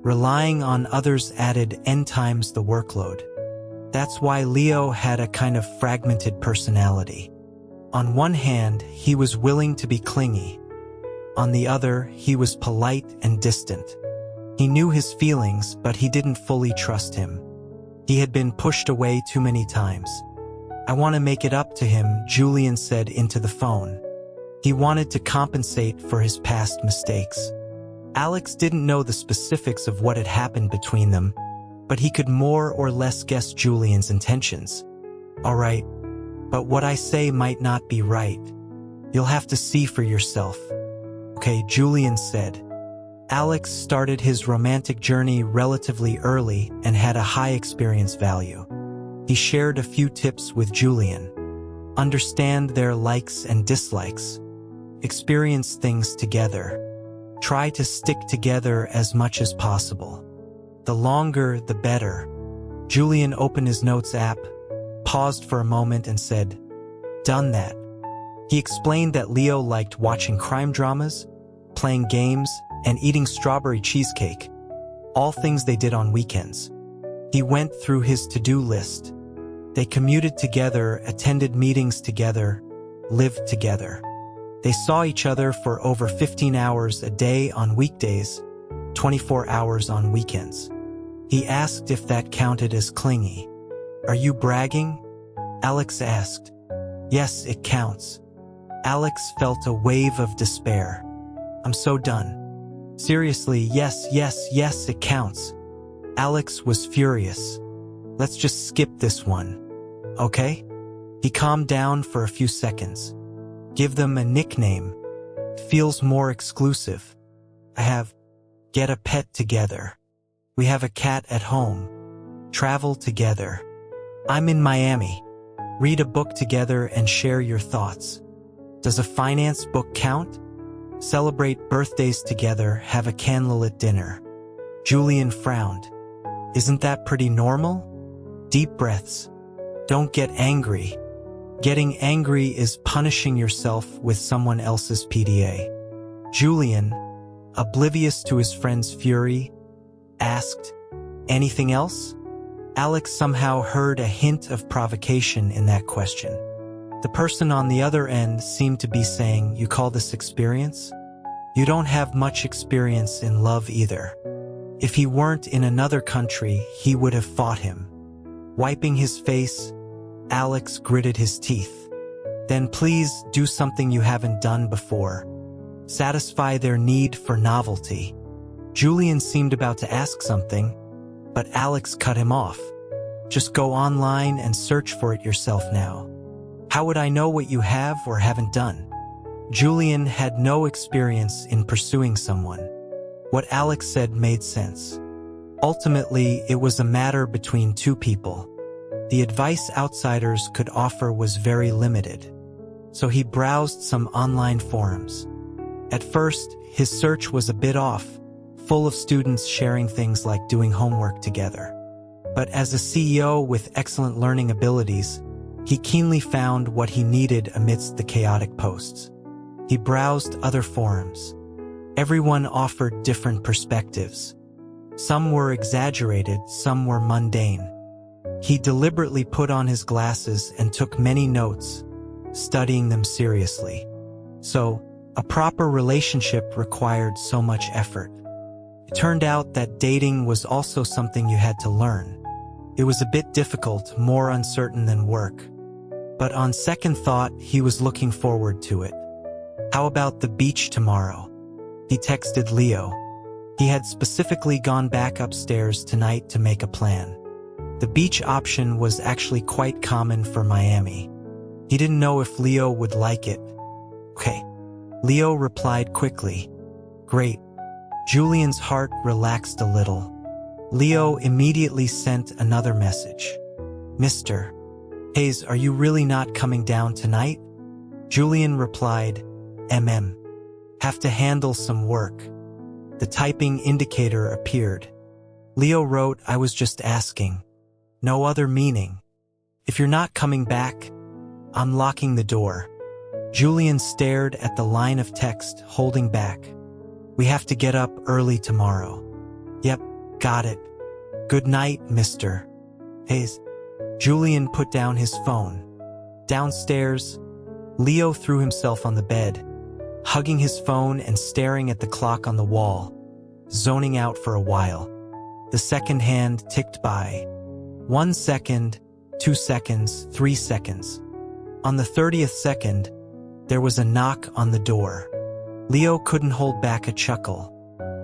Relying on others added n times the workload. That's why Leo had a kind of fragmented personality. On one hand, he was willing to be clingy. On the other, he was polite and distant. He knew his feelings, but he didn't fully trust him. He had been pushed away too many times. "I want to make it up to him," Julian said into the phone. He wanted to compensate for his past mistakes. Alex didn't know the specifics of what had happened between them, but he could more or less guess Julian's intentions. "All right, but what I say might not be right. You'll have to see for yourself." "Okay," Julian said. Alex started his romantic journey relatively early and had a high experience value. He shared a few tips with Julian. Understand their likes and dislikes. Experience things together. Try to stick together as much as possible. The longer, the better. Julian opened his notes app, paused for a moment and said, "Done that." He explained that Leo liked watching crime dramas, playing games, and eating strawberry cheesecake, all things they did on weekends. He went through his to-do list. They commuted together, attended meetings together, lived together. They saw each other for over 15 hours a day on weekdays, 24 hours on weekends. He asked if that counted as clingy. "Are you bragging?" Alex asked. "Yes, it counts." Alex felt a wave of despair. "I'm so done." "Seriously, yes, it counts." Alex was furious. "Let's just skip this one." okay? He calmed down for a few seconds. Give them a nickname. Feels more exclusive. Get a pet together. We have a cat at home. Travel together. I'm in Miami. Read a book together and share your thoughts. Does a finance book count? Celebrate birthdays together, have a candlelit dinner. Julian frowned. Isn't that pretty normal? Deep breaths. Don't get angry. Getting angry is punishing yourself with someone else's PDA. Julian, oblivious to his friend's fury, asked, anything else? Alex somehow heard a hint of provocation in that question. The person on the other end seemed to be saying, you call this experience? You don't have much experience in love either. If he weren't in another country, he would have fought him. Wiping his face, Alex gritted his teeth. Then please do something you haven't done before. Satisfy their need for novelty. Julian seemed about to ask something, but Alex cut him off. Just go online and search for it yourself now. How would I know what you have or haven't done? Julian had no experience in pursuing someone. What Alex said made sense. Ultimately, it was a matter between two people. The advice outsiders could offer was very limited. So he browsed some online forums. At first, his search was a bit off, full of students sharing things like doing homework together. But as a CEO with excellent learning abilities, he keenly found what he needed amidst the chaotic posts. He browsed other forums. Everyone offered different perspectives. Some were exaggerated, some were mundane. He deliberately put on his glasses and took many notes, studying them seriously. So, a proper relationship required so much effort. It turned out that dating was also something you had to learn. It was a bit difficult, more uncertain than work. But on second thought, he was looking forward to it. How about the beach tomorrow? He texted Leo. He had specifically gone back upstairs tonight to make a plan. The beach option was actually quite common for Miami. He didn't know if Leo would like it. Okay. Leo replied quickly. Great. Julian's heart relaxed a little. Leo immediately sent another message. Mr. Hayes, are you really not coming down tonight? Julian replied, Have to handle some work. The typing indicator appeared. Leo wrote, I was just asking. No other meaning. If you're not coming back, I'm locking the door. Julian stared at the line of text, holding back. We have to get up early tomorrow. Yep, got it. Good night, Mr. Hayes. Julian put down his phone. Downstairs, Leo threw himself on the bed, hugging his phone and staring at the clock on the wall, zoning out for a while. The second hand ticked by. 1 second, 2 seconds, 3 seconds. On the 30th second, there was a knock on the door. Leo couldn't hold back a chuckle.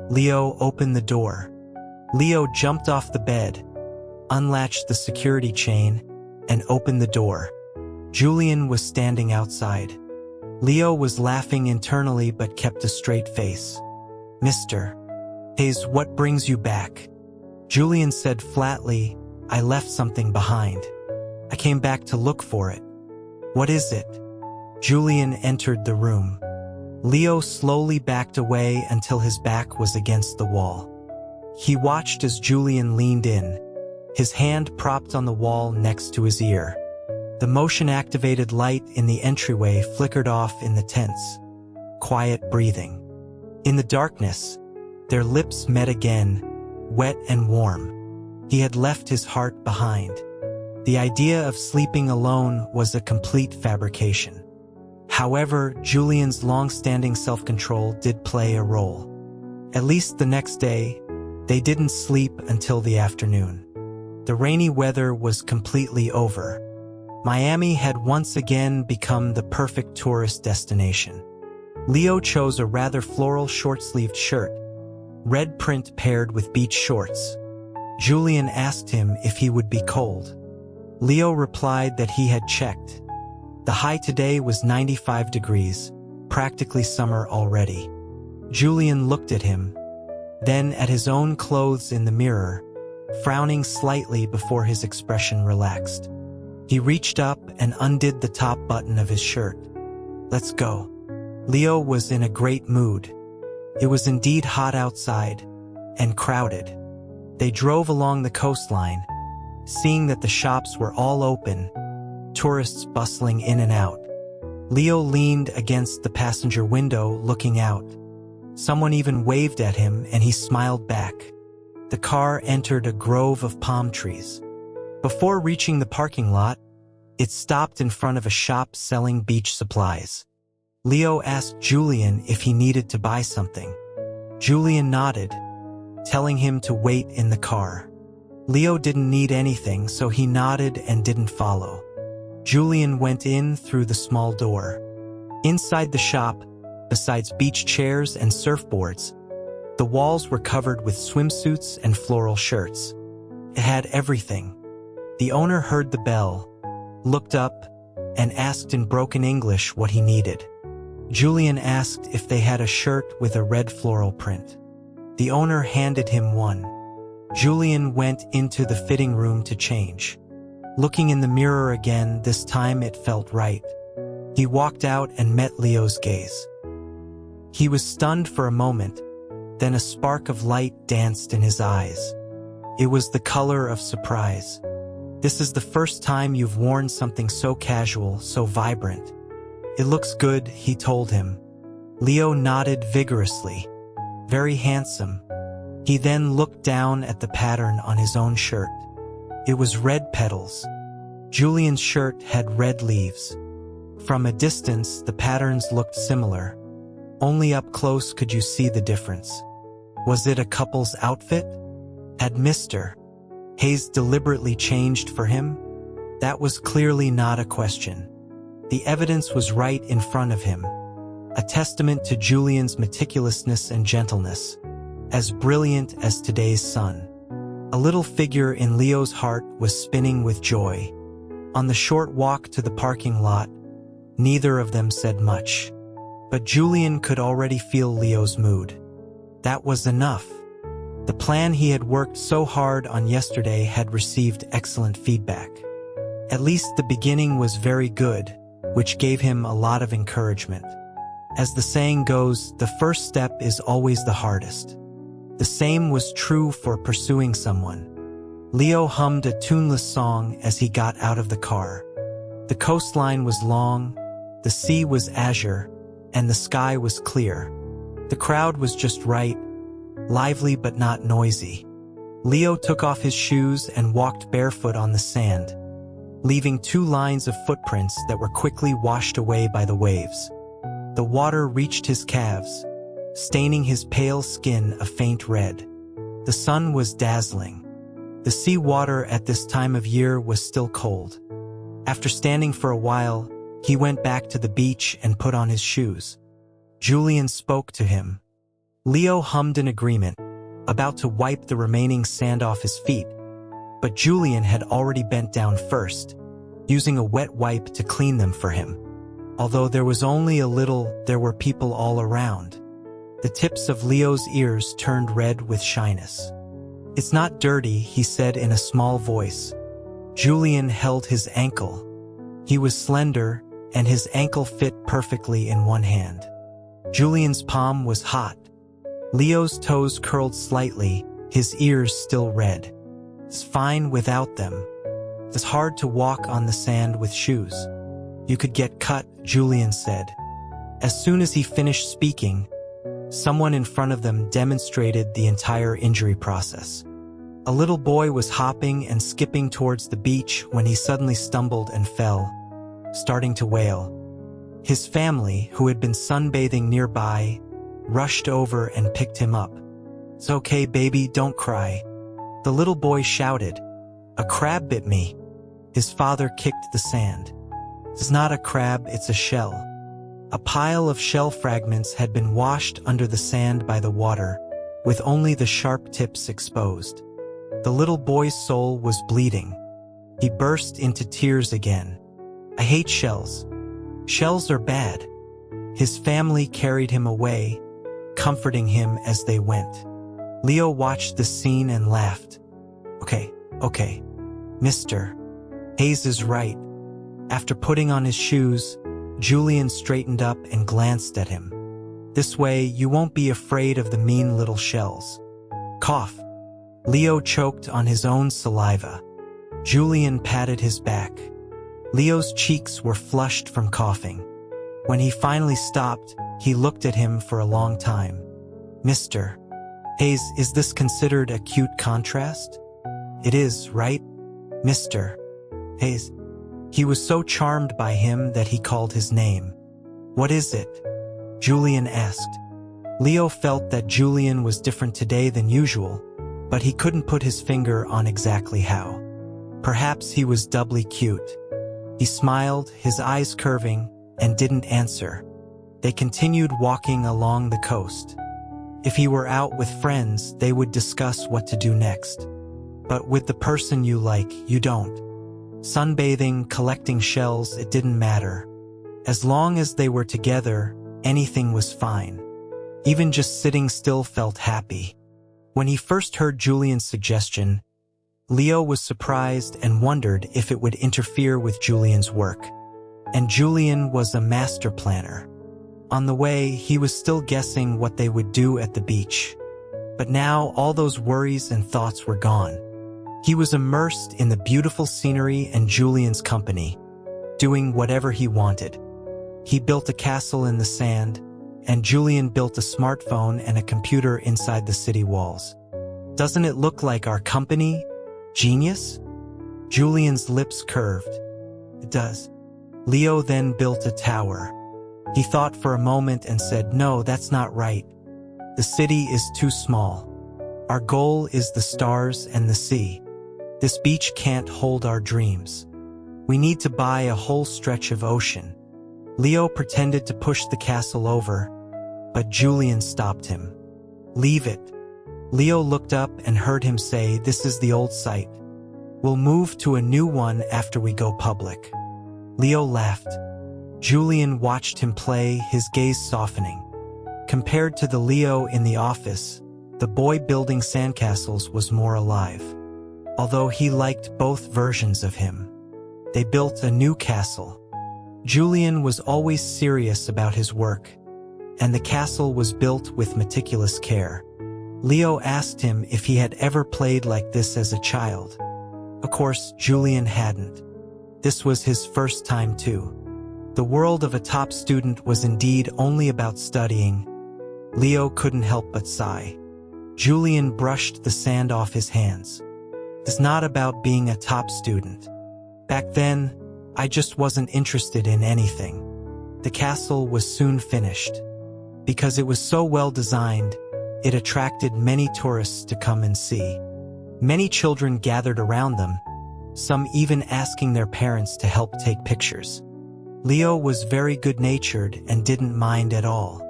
Leo opened the door. Leo jumped off the bed, unlatched the security chain, and opened the door. Julian was standing outside. Leo was laughing internally but kept a straight face. Mr. Hayes, what brings you back? Julian said flatly, I left something behind. I came back to look for it. What is it? Julian entered the room. Leo slowly backed away until his back was against the wall. He watched as Julian leaned in, his hand propped on the wall next to his ear. The motion-activated light in the entryway flickered off in the tense, quiet breathing. In the darkness, their lips met again, wet and warm. He had left his heart behind. The idea of sleeping alone was a complete fabrication. However, Julian's long-standing self-control did play a role. At least the next day, they didn't sleep until the afternoon. The rainy weather was completely over. Miami had once again become the perfect tourist destination. Leo chose a rather floral short-sleeved shirt, red print paired with beach shorts. Julian asked him if he would be cold. Leo replied that he had checked. The high today was 95 degrees, practically summer already. Julian looked at him, then at his own clothes in the mirror, frowning slightly before his expression relaxed. He reached up and undid the top button of his shirt. "Let's go." Leo was in a great mood. It was indeed hot outside, and crowded. They drove along the coastline, seeing that the shops were all open, tourists bustling in and out. Leo leaned against the passenger window, looking out. Someone even waved at him, and he smiled back. The car entered a grove of palm trees. Before reaching the parking lot, it stopped in front of a shop selling beach supplies. Leo asked Julian if he needed to buy something. Julian nodded, telling him to wait in the car. Leo didn't need anything, so he nodded and didn't follow. Julian went in through the small door. Inside the shop, besides beach chairs and surfboards, the walls were covered with swimsuits and floral shirts. It had everything. The owner heard the bell, looked up, and asked in broken English what he needed. Julian asked if they had a shirt with a red floral print. The owner handed him one. Julian went into the fitting room to change. Looking in the mirror again, this time it felt right. He walked out and met Leo's gaze. He was stunned for a moment, then a spark of light danced in his eyes. It was the color of surprise. "This is the first time you've worn something so casual, so vibrant." "It looks good," he told him. Leo nodded vigorously. "Very handsome." He then looked down at the pattern on his own shirt. It was red petals. Julian's shirt had red leaves. From a distance, the patterns looked similar. Only up close could you see the difference. Was it a couple's outfit? Had Mr. Hayes deliberately changed for him? That was clearly not a question. The evidence was right in front of him. A testament to Julian's meticulousness and gentleness. As brilliant as today's sun. A little figure in Leo's heart was spinning with joy. On the short walk to the parking lot, neither of them said much. But Julian could already feel Leo's mood. That was enough. The plan he had worked so hard on yesterday had received excellent feedback. At least the beginning was very good, which gave him a lot of encouragement. As the saying goes, the first step is always the hardest. The same was true for pursuing someone. Leo hummed a tuneless song as he got out of the car. The coastline was long, the sea was azure, and the sky was clear. The crowd was just right, lively but not noisy. Leo took off his shoes and walked barefoot on the sand, leaving 2 lines of footprints that were quickly washed away by the waves. The water reached his calves, staining his pale skin a faint red. The sun was dazzling. The sea water at this time of year was still cold. After standing for a while, he went back to the beach and put on his shoes. Julian spoke to him. Leo hummed in agreement, about to wipe the remaining sand off his feet, but Julian had already bent down first, using a wet wipe to clean them for him. Although there was only a little, there were people all around. The tips of Leo's ears turned red with shyness. "It's not dirty," he said in a small voice. Julian held his ankle. He was slender, and his ankle fit perfectly in one hand. Julian's palm was hot. Leo's toes curled slightly, his ears still red. "It's fine without them. It's hard to walk on the sand with shoes. You could get cut," Julian said. As soon as he finished speaking, someone in front of them demonstrated the entire injury process. A little boy was hopping and skipping towards the beach when he suddenly stumbled and fell, starting to wail. His family, who had been sunbathing nearby, rushed over and picked him up. "It's okay, baby, don't cry." The little boy shouted, "A crab bit me." His father kicked the sand. "It's not a crab, it's a shell." A pile of shell fragments had been washed under the sand by the water, with only the sharp tips exposed. The little boy's soul was bleeding. He burst into tears again. I hate shells. Shells are bad. His family carried him away, comforting him as they went. Leo watched the scene and laughed. Okay, Mr. Hayes is right. After putting on his shoes, Julian straightened up and glanced at him. This way, you won't be afraid of the mean little shells. Cough. Leo choked on his own saliva. Julian patted his back. Leo's cheeks were flushed from coughing. When he finally stopped, he looked at him for a long time. Mr. Hayes, is this considered a cute contrast? It is, right? Mr. Hayes. He was so charmed by him that he called his name. What is it? Julian asked. Leo felt that Julian was different today than usual, but he couldn't put his finger on exactly how. Perhaps he was doubly cute. He smiled, his eyes curving, and didn't answer. They continued walking along the coast. If he were out with friends, they would discuss what to do next. But with the person you like, you don't. Sunbathing, collecting shells, it didn't matter. As long as they were together, anything was fine. Even just sitting still felt happy. When he first heard Julian's suggestion, Leo was surprised and wondered if it would interfere with Julian's work. And Julian was a master planner. On the way, he was still guessing what they would do at the beach. But now all those worries and thoughts were gone. He was immersed in the beautiful scenery and Julian's company, doing whatever he wanted. He built a castle in the sand, and Julian built a smartphone and a computer inside the city walls. Doesn't it look like our company? Genius? Julian's lips curved. It does. Leo then built a tower. He thought for a moment and said, no, that's not right. The city is too small. Our goal is the stars and the sea. This beach can't hold our dreams. We need to buy a whole stretch of ocean. Leo pretended to push the castle over, but Julian stopped him. Leave it. Leo looked up and heard him say, this is the old site. We'll move to a new one after we go public. Leo laughed. Julian watched him play, his gaze softening. Compared to the Leo in the office, the boy building sandcastles was more alive. Although he liked both versions of him. They built a new castle. Julian was always serious about his work, and the castle was built with meticulous care. Leo asked him if he had ever played like this as a child. Of course, Julian hadn't. This was his first time too. The world of a top student was indeed only about studying. Leo couldn't help but sigh. Julian brushed the sand off his hands. It's not about being a top student. Back then, I just wasn't interested in anything. The castle was soon finished. Because it was so well designed, it attracted many tourists to come and see. Many children gathered around them, some even asking their parents to help take pictures. Leo was very good-natured and didn't mind at all.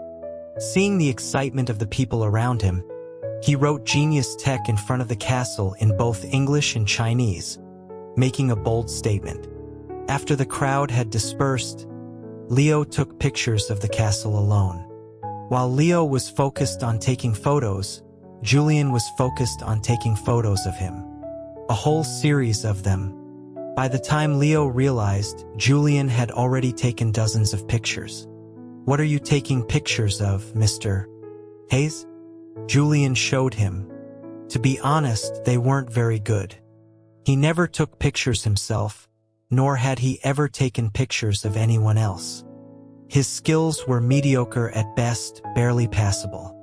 Seeing the excitement of the people around him, he wrote Genius Tech in front of the castle in both English and Chinese, making a bold statement. After the crowd had dispersed, Leo took pictures of the castle alone. While Leo was focused on taking photos, Julian was focused on taking photos of him. A whole series of them. By the time Leo realized, Julian had already taken dozens of pictures. What are you taking pictures of, Mr. Hayes? Julian showed him. To be honest, they weren't very good. He never took pictures himself, nor had he ever taken pictures of anyone else. His skills were mediocre at best, barely passable.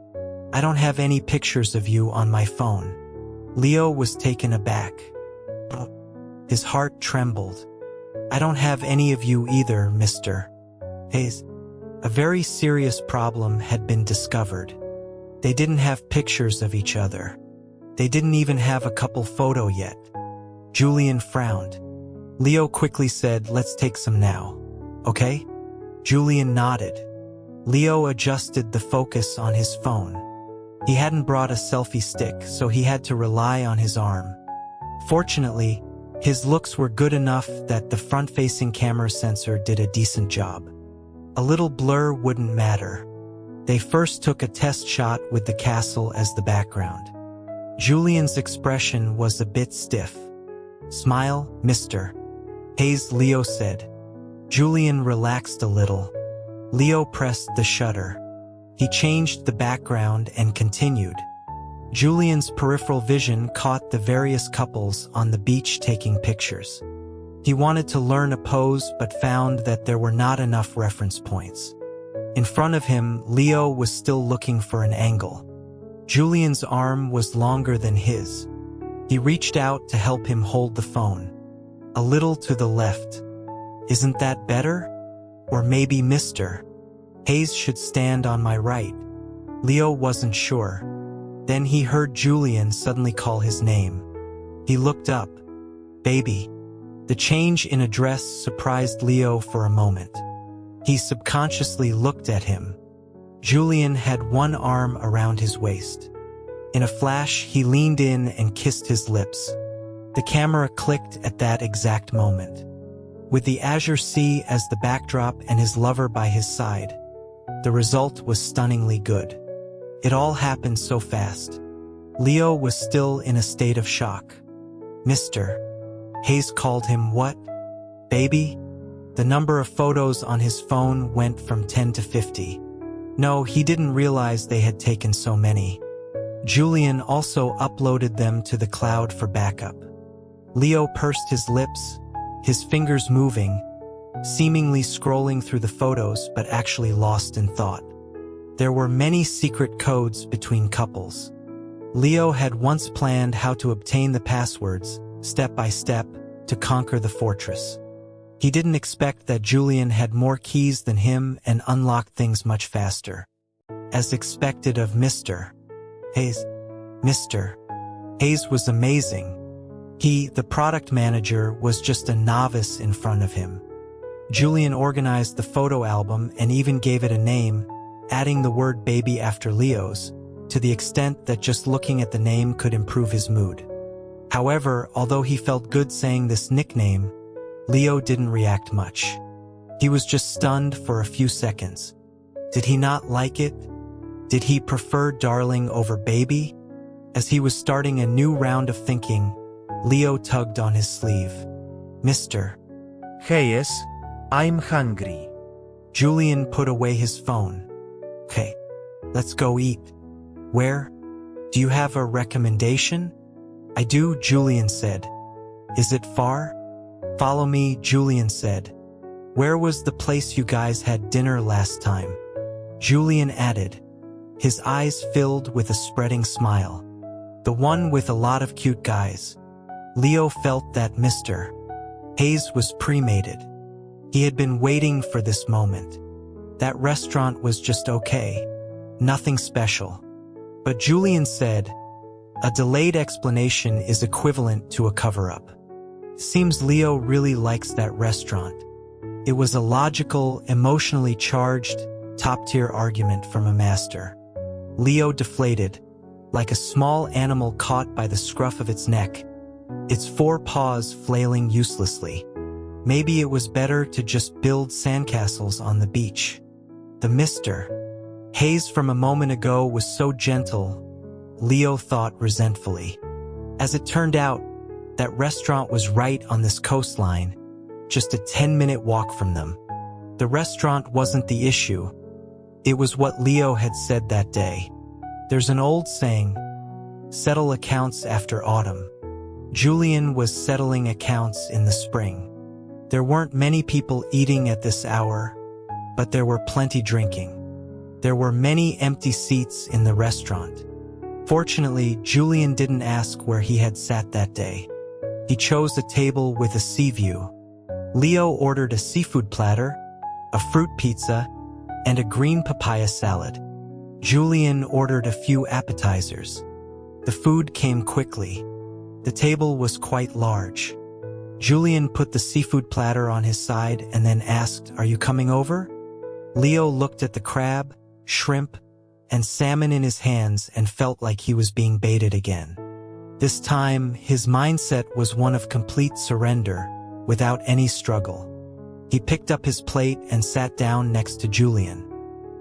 I don't have any pictures of you on my phone. Leo was taken aback. His heart trembled. I don't have any of you either, Mr. Hayes. A very serious problem had been discovered. They didn't have pictures of each other. They didn't even have a couple photo yet. Julian frowned. Leo quickly said, let's take some now. Okay? Julian nodded. Leo adjusted the focus on his phone. He hadn't brought a selfie stick, so he had to rely on his arm. Fortunately, His looks were good enough that the front-facing camera sensor did a decent job. A little blur wouldn't matter. They first took a test shot with the castle as the background. Julian's expression was a bit stiff. "Smile, Mr. Hayes," Leo said. Julian relaxed a little. Leo pressed the shutter. He changed the background and continued. Julian's peripheral vision caught the various couples on the beach taking pictures. He wanted to learn a pose but found that there were not enough reference points. In front of him, Leo was still looking for an angle. Julian's arm was longer than his. He reached out to help him hold the phone. "A little to the left. Isn't that better? Or maybe Mr. Hayes should stand on my right." Leo wasn't sure. Then he heard Julian suddenly call his name. He looked up. "Baby." The change in address surprised Leo for a moment. He subconsciously looked at him. Julian had one arm around his waist. In a flash, he leaned in and kissed his lips. The camera clicked at that exact moment. With the azure sea as the backdrop and his lover by his side, the result was stunningly good. It all happened so fast. Leo was still in a state of shock. "Mr. Hayes called him what? Baby?" The number of photos on his phone went from 10 to 50. No, he didn't realize they had taken so many. Julian also uploaded them to the cloud for backup. Leo pursed his lips, his fingers moving, seemingly scrolling through the photos but actually lost in thought. There were many secret codes between couples. Leo had once planned how to obtain the passwords, step by step, to conquer the fortress. He didn't expect that Julian had more keys than him and unlocked things much faster. As expected of Mr. Hayes. Mr. Hayes was amazing. He, the product manager, was just a novice in front of him. Julian organized the photo album and even gave it a name, adding the word baby after Leo's, to the extent that just looking at the name could improve his mood. However, although he felt good saying this nickname, Leo didn't react much. He was just stunned for a few seconds. Did he not like it? Did he prefer darling over baby? As he was starting a new round of thinking, Leo tugged on his sleeve. "Mr. Hayes, I'm hungry." Julian put away his phone. "Okay, let's go eat." "Where? Do you have a recommendation?" "I do," Julian said. "Is it far?" "Follow me," Julian said. "Where was the place you guys had dinner last time?" Julian added. His eyes filled with a spreading smile. "The one with a lot of cute guys." Leo felt that Mr. Hayes was premated. He had been waiting for this moment. That restaurant was just okay. Nothing special. But Julian said, "A delayed explanation is equivalent to a cover-up." Seems Leo really likes that restaurant. It was a logical, emotionally charged, top-tier argument from a master. Leo deflated, like a small animal caught by the scruff of its neck, its four paws flailing uselessly. Maybe it was better to just build sandcastles on the beach. The Mr. Hayes from a moment ago was so gentle, Leo thought resentfully. As it turned out, that restaurant was right on this coastline, just a 10-minute walk from them. The restaurant wasn't the issue. It was what Leo had said that day. There's an old saying, settle accounts after autumn. Julian was settling accounts in the spring. There weren't many people eating at this hour, but there were plenty drinking. There were many empty seats in the restaurant. Fortunately, Julian didn't ask where he had sat that day. He chose a table with a sea view. Leo ordered a seafood platter, a fruit pizza, and a green papaya salad. Julian ordered a few appetizers. The food came quickly. The table was quite large. Julian put the seafood platter on his side and then asked, "Are you coming over?" Leo looked at the crab, shrimp, and salmon in his hands and felt like he was being baited again. This time, his mindset was one of complete surrender, without any struggle. He picked up his plate and sat down next to Julian.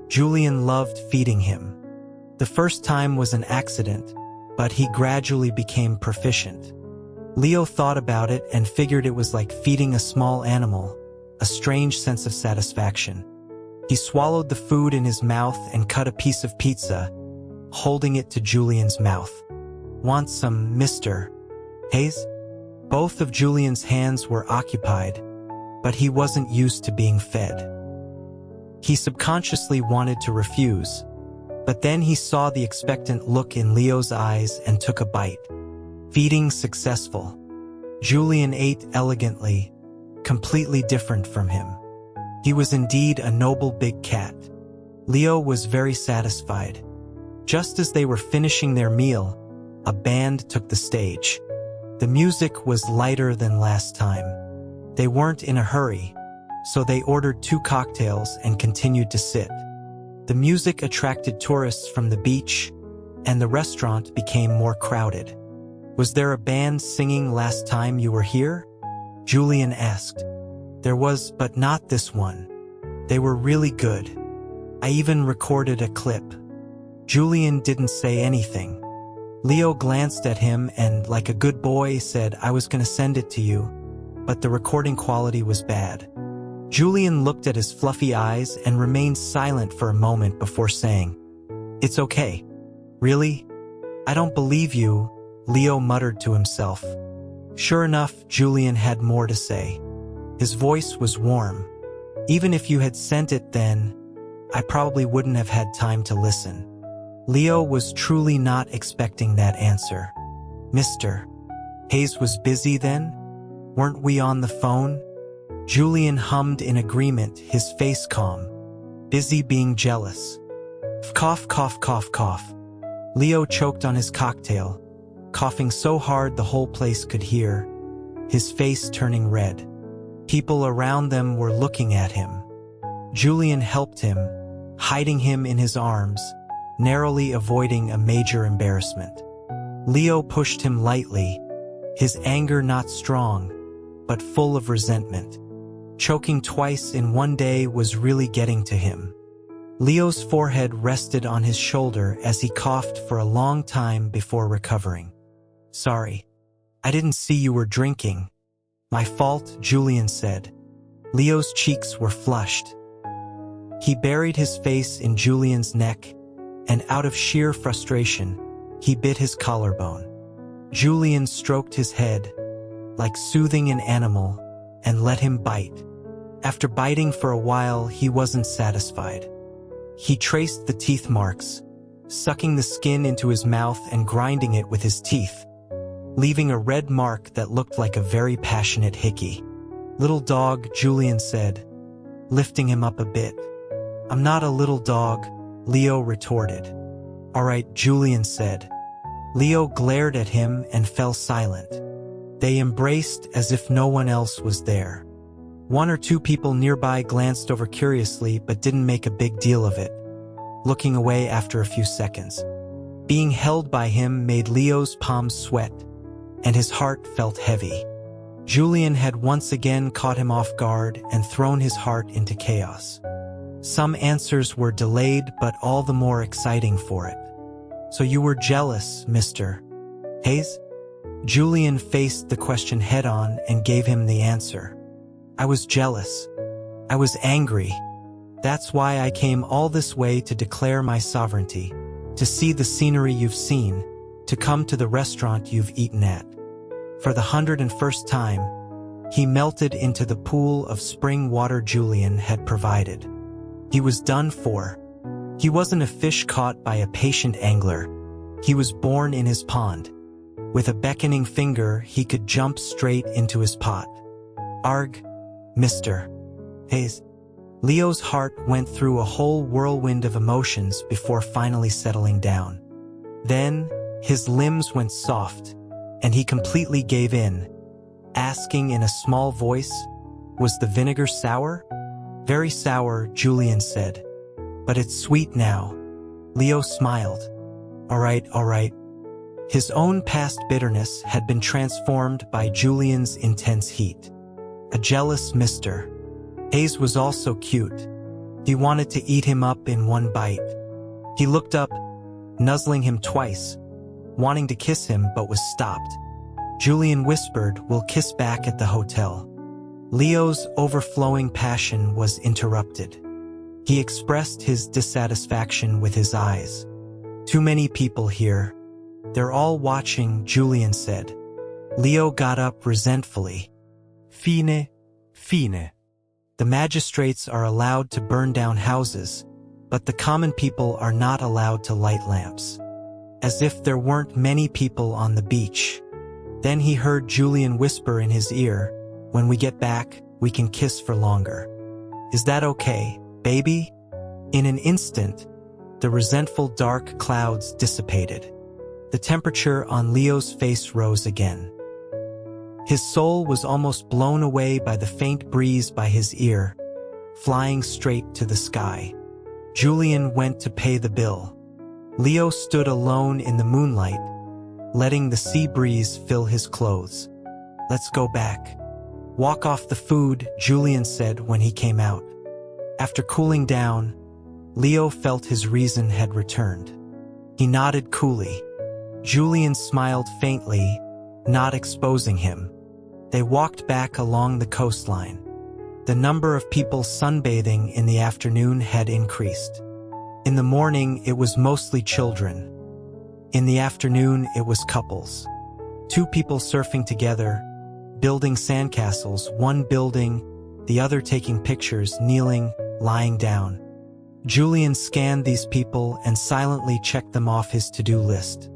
Julian loved feeding him. The first time was an accident, but he gradually became proficient. Leo thought about it and figured it was like feeding a small animal, a strange sense of satisfaction. He swallowed the food in his mouth and cut a piece of pizza, holding it to Julian's mouth. "Want some, Mr. Hayes?" Both of Julian's hands were occupied, but he wasn't used to being fed. He subconsciously wanted to refuse, but then he saw the expectant look in Leo's eyes and took a bite. Feeding successful. Julian ate elegantly, completely different from him. He was indeed a noble big cat. Leo was very satisfied. Just as they were finishing their meal, a band took the stage. The music was lighter than last time. They weren't in a hurry, so they ordered 2 cocktails and continued to sit. The music attracted tourists from the beach, and the restaurant became more crowded. "Was there a band singing last time you were here?" Julian asked. "There was, but not this one. They were really good. I even recorded a clip." Julian didn't say anything. Leo glanced at him and, like a good boy, said, "I was gonna send it to you, but the recording quality was bad." Julian looked at his fluffy eyes and remained silent for a moment before saying, "It's okay." "Really? I don't believe you," Leo muttered to himself. Sure enough, Julian had more to say. His voice was warm. "Even if you had sent it then, I probably wouldn't have had time to listen." Leo was truly not expecting that answer. "Mr. Hayes was busy then? Weren't we on the phone?" Julian hummed in agreement, his face calm. "Busy being jealous." Cough, cough, cough, cough. Leo choked on his cocktail, coughing so hard the whole place could hear, his face turning red. People around them were looking at him. Julian helped him, hiding him in his arms, narrowly avoiding a major embarrassment. Leo pushed him lightly, his anger not strong, but full of resentment. Choking twice in one day was really getting to him. Leo's forehead rested on his shoulder as he coughed for a long time before recovering. "Sorry. I didn't see you were drinking." "My fault," Julian said. Leo's cheeks were flushed. He buried his face in Julian's neck, and out of sheer frustration, he bit his collarbone. Julian stroked his head, like soothing an animal, and let him bite. After biting for a while, he wasn't satisfied. He traced the teeth marks, sucking the skin into his mouth and grinding it with his teeth, leaving a red mark that looked like a very passionate hickey. "Little dog," Julian said, lifting him up a bit. "I'm not a little dog," Leo retorted. "All right," Julian said. Leo glared at him and fell silent. They embraced as if no one else was there. 1 or 2 people nearby glanced over curiously but didn't make a big deal of it, looking away after a few seconds. Being held by him made Leo's palms sweat, and his heart felt heavy. Julian had once again caught him off guard and thrown his heart into chaos. Some answers were delayed but all the more exciting for it. "So you were jealous, Mr. Hayes?" Julian faced the question head-on and gave him the answer. "I was jealous. I was angry. That's why I came all this way to declare my sovereignty, to see the scenery you've seen, to come to the restaurant you've eaten at." For the 101st time, he melted into the pool of spring water Julian had provided. He was done for. He wasn't a fish caught by a patient angler. He was born in his pond. With a beckoning finger, he could jump straight into his pot. "Arg, Mr. Hayes." Leo's heart went through a whole whirlwind of emotions before finally settling down. Then, his limbs went soft, and he completely gave in, asking in a small voice, "Was the vinegar sour?" "Very sour," Julian said. "But it's sweet now." Leo smiled. All right. His own past bitterness had been transformed by Julian's intense heat. A jealous mister. Hayes was also cute. He wanted to eat him up in one bite. He looked up, nuzzling him twice, wanting to kiss him but was stopped. Julian whispered, "We'll kiss back at the hotel." Leo's overflowing passion was interrupted. He expressed his dissatisfaction with his eyes. "Too many people here. They're all watching," Julian said. Leo got up resentfully. "Fine, fine. The magistrates are allowed to burn down houses, but the common people are not allowed to light lamps." As if there weren't many people on the beach. Then he heard Julian whisper in his ear, "When we get back, we can kiss for longer. Is that okay, baby?" In an instant, the resentful dark clouds dissipated. The temperature on Leo's face rose again. His soul was almost blown away by the faint breeze by his ear, flying straight to the sky. Julian went to pay the bill. Leo stood alone in the moonlight, letting the sea breeze fill his clothes. "Let's go back. Walk off the food," Julian said when he came out. After cooling down, Leo felt his reason had returned. He nodded coolly. Julian smiled faintly, not exposing him. They walked back along the coastline. The number of people sunbathing in the afternoon had increased. In the morning, it was mostly children. In the afternoon, it was couples. Two people surfing together, building sandcastles, one building, the other taking pictures, kneeling, lying down. Julian scanned these people and silently checked them off his to-do list.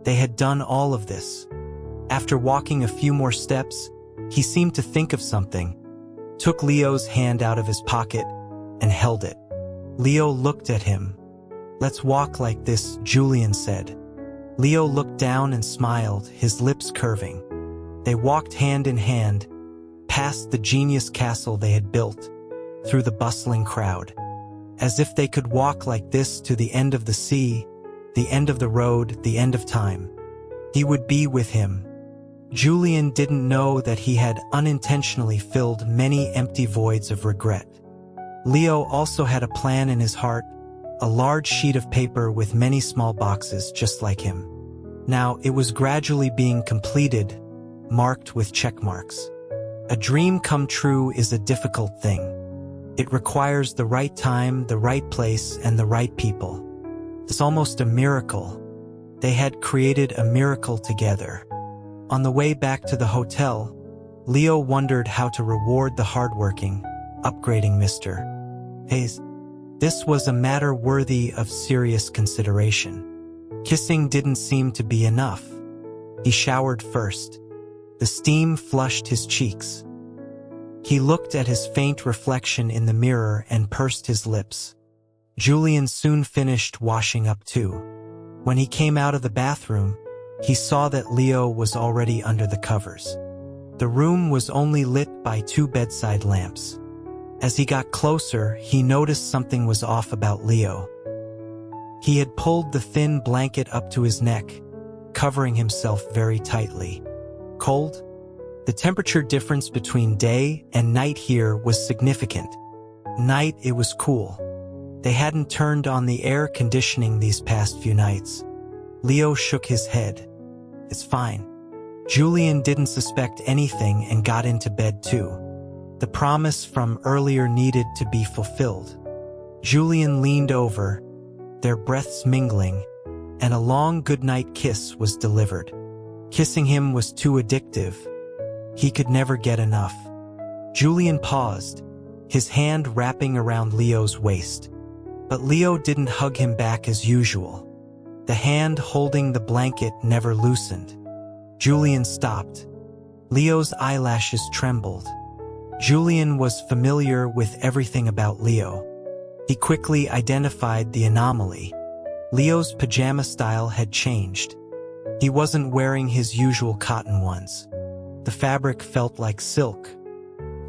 They had done all of this. After walking a few more steps, he seemed to think of something, took Leo's hand out of his pocket, and held it. Leo looked at him. "Let's walk like this," Julian said. Leo looked down and smiled, his lips curving. They walked hand in hand, past the genius castle they had built, through the bustling crowd. As if they could walk like this to the end of the sea, the end of the road, the end of time. He would be with him. Julian didn't know that he had unintentionally filled many empty voids of regret. Leo also had a plan in his heart, a large sheet of paper with many small boxes just like him. Now it was gradually being completed, marked with check marks. A dream come true is a difficult thing. It requires the right time, the right place, and the right people. It's almost a miracle. They had created a miracle together. On the way back to the hotel, Leo wondered how to reward the hardworking, upgrading Mr. Hayes. This was a matter worthy of serious consideration. Kissing didn't seem to be enough. He showered first. The steam flushed his cheeks. He looked at his faint reflection in the mirror and pursed his lips. Julian soon finished washing up too. When he came out of the bathroom, he saw that Leo was already under the covers. The room was only lit by 2 bedside lamps. As he got closer, he noticed something was off about Leo. He had pulled the thin blanket up to his neck, covering himself very tightly. Cold? The temperature difference between day and night here was significant. Night, it was cool. They hadn't turned on the air conditioning these past few nights. Leo shook his head. "It's fine." Julian didn't suspect anything and got into bed too. The promise from earlier needed to be fulfilled. Julian leaned over, their breaths mingling, and a long goodnight kiss was delivered. Kissing him was too addictive. He could never get enough. Julian paused, his hand wrapping around Leo's waist. But Leo didn't hug him back as usual. The hand holding the blanket never loosened. Julian stopped. Leo's eyelashes trembled. Julian was familiar with everything about Leo. He quickly identified the anomaly. Leo's pajama style had changed. He wasn't wearing his usual cotton ones. The fabric felt like silk.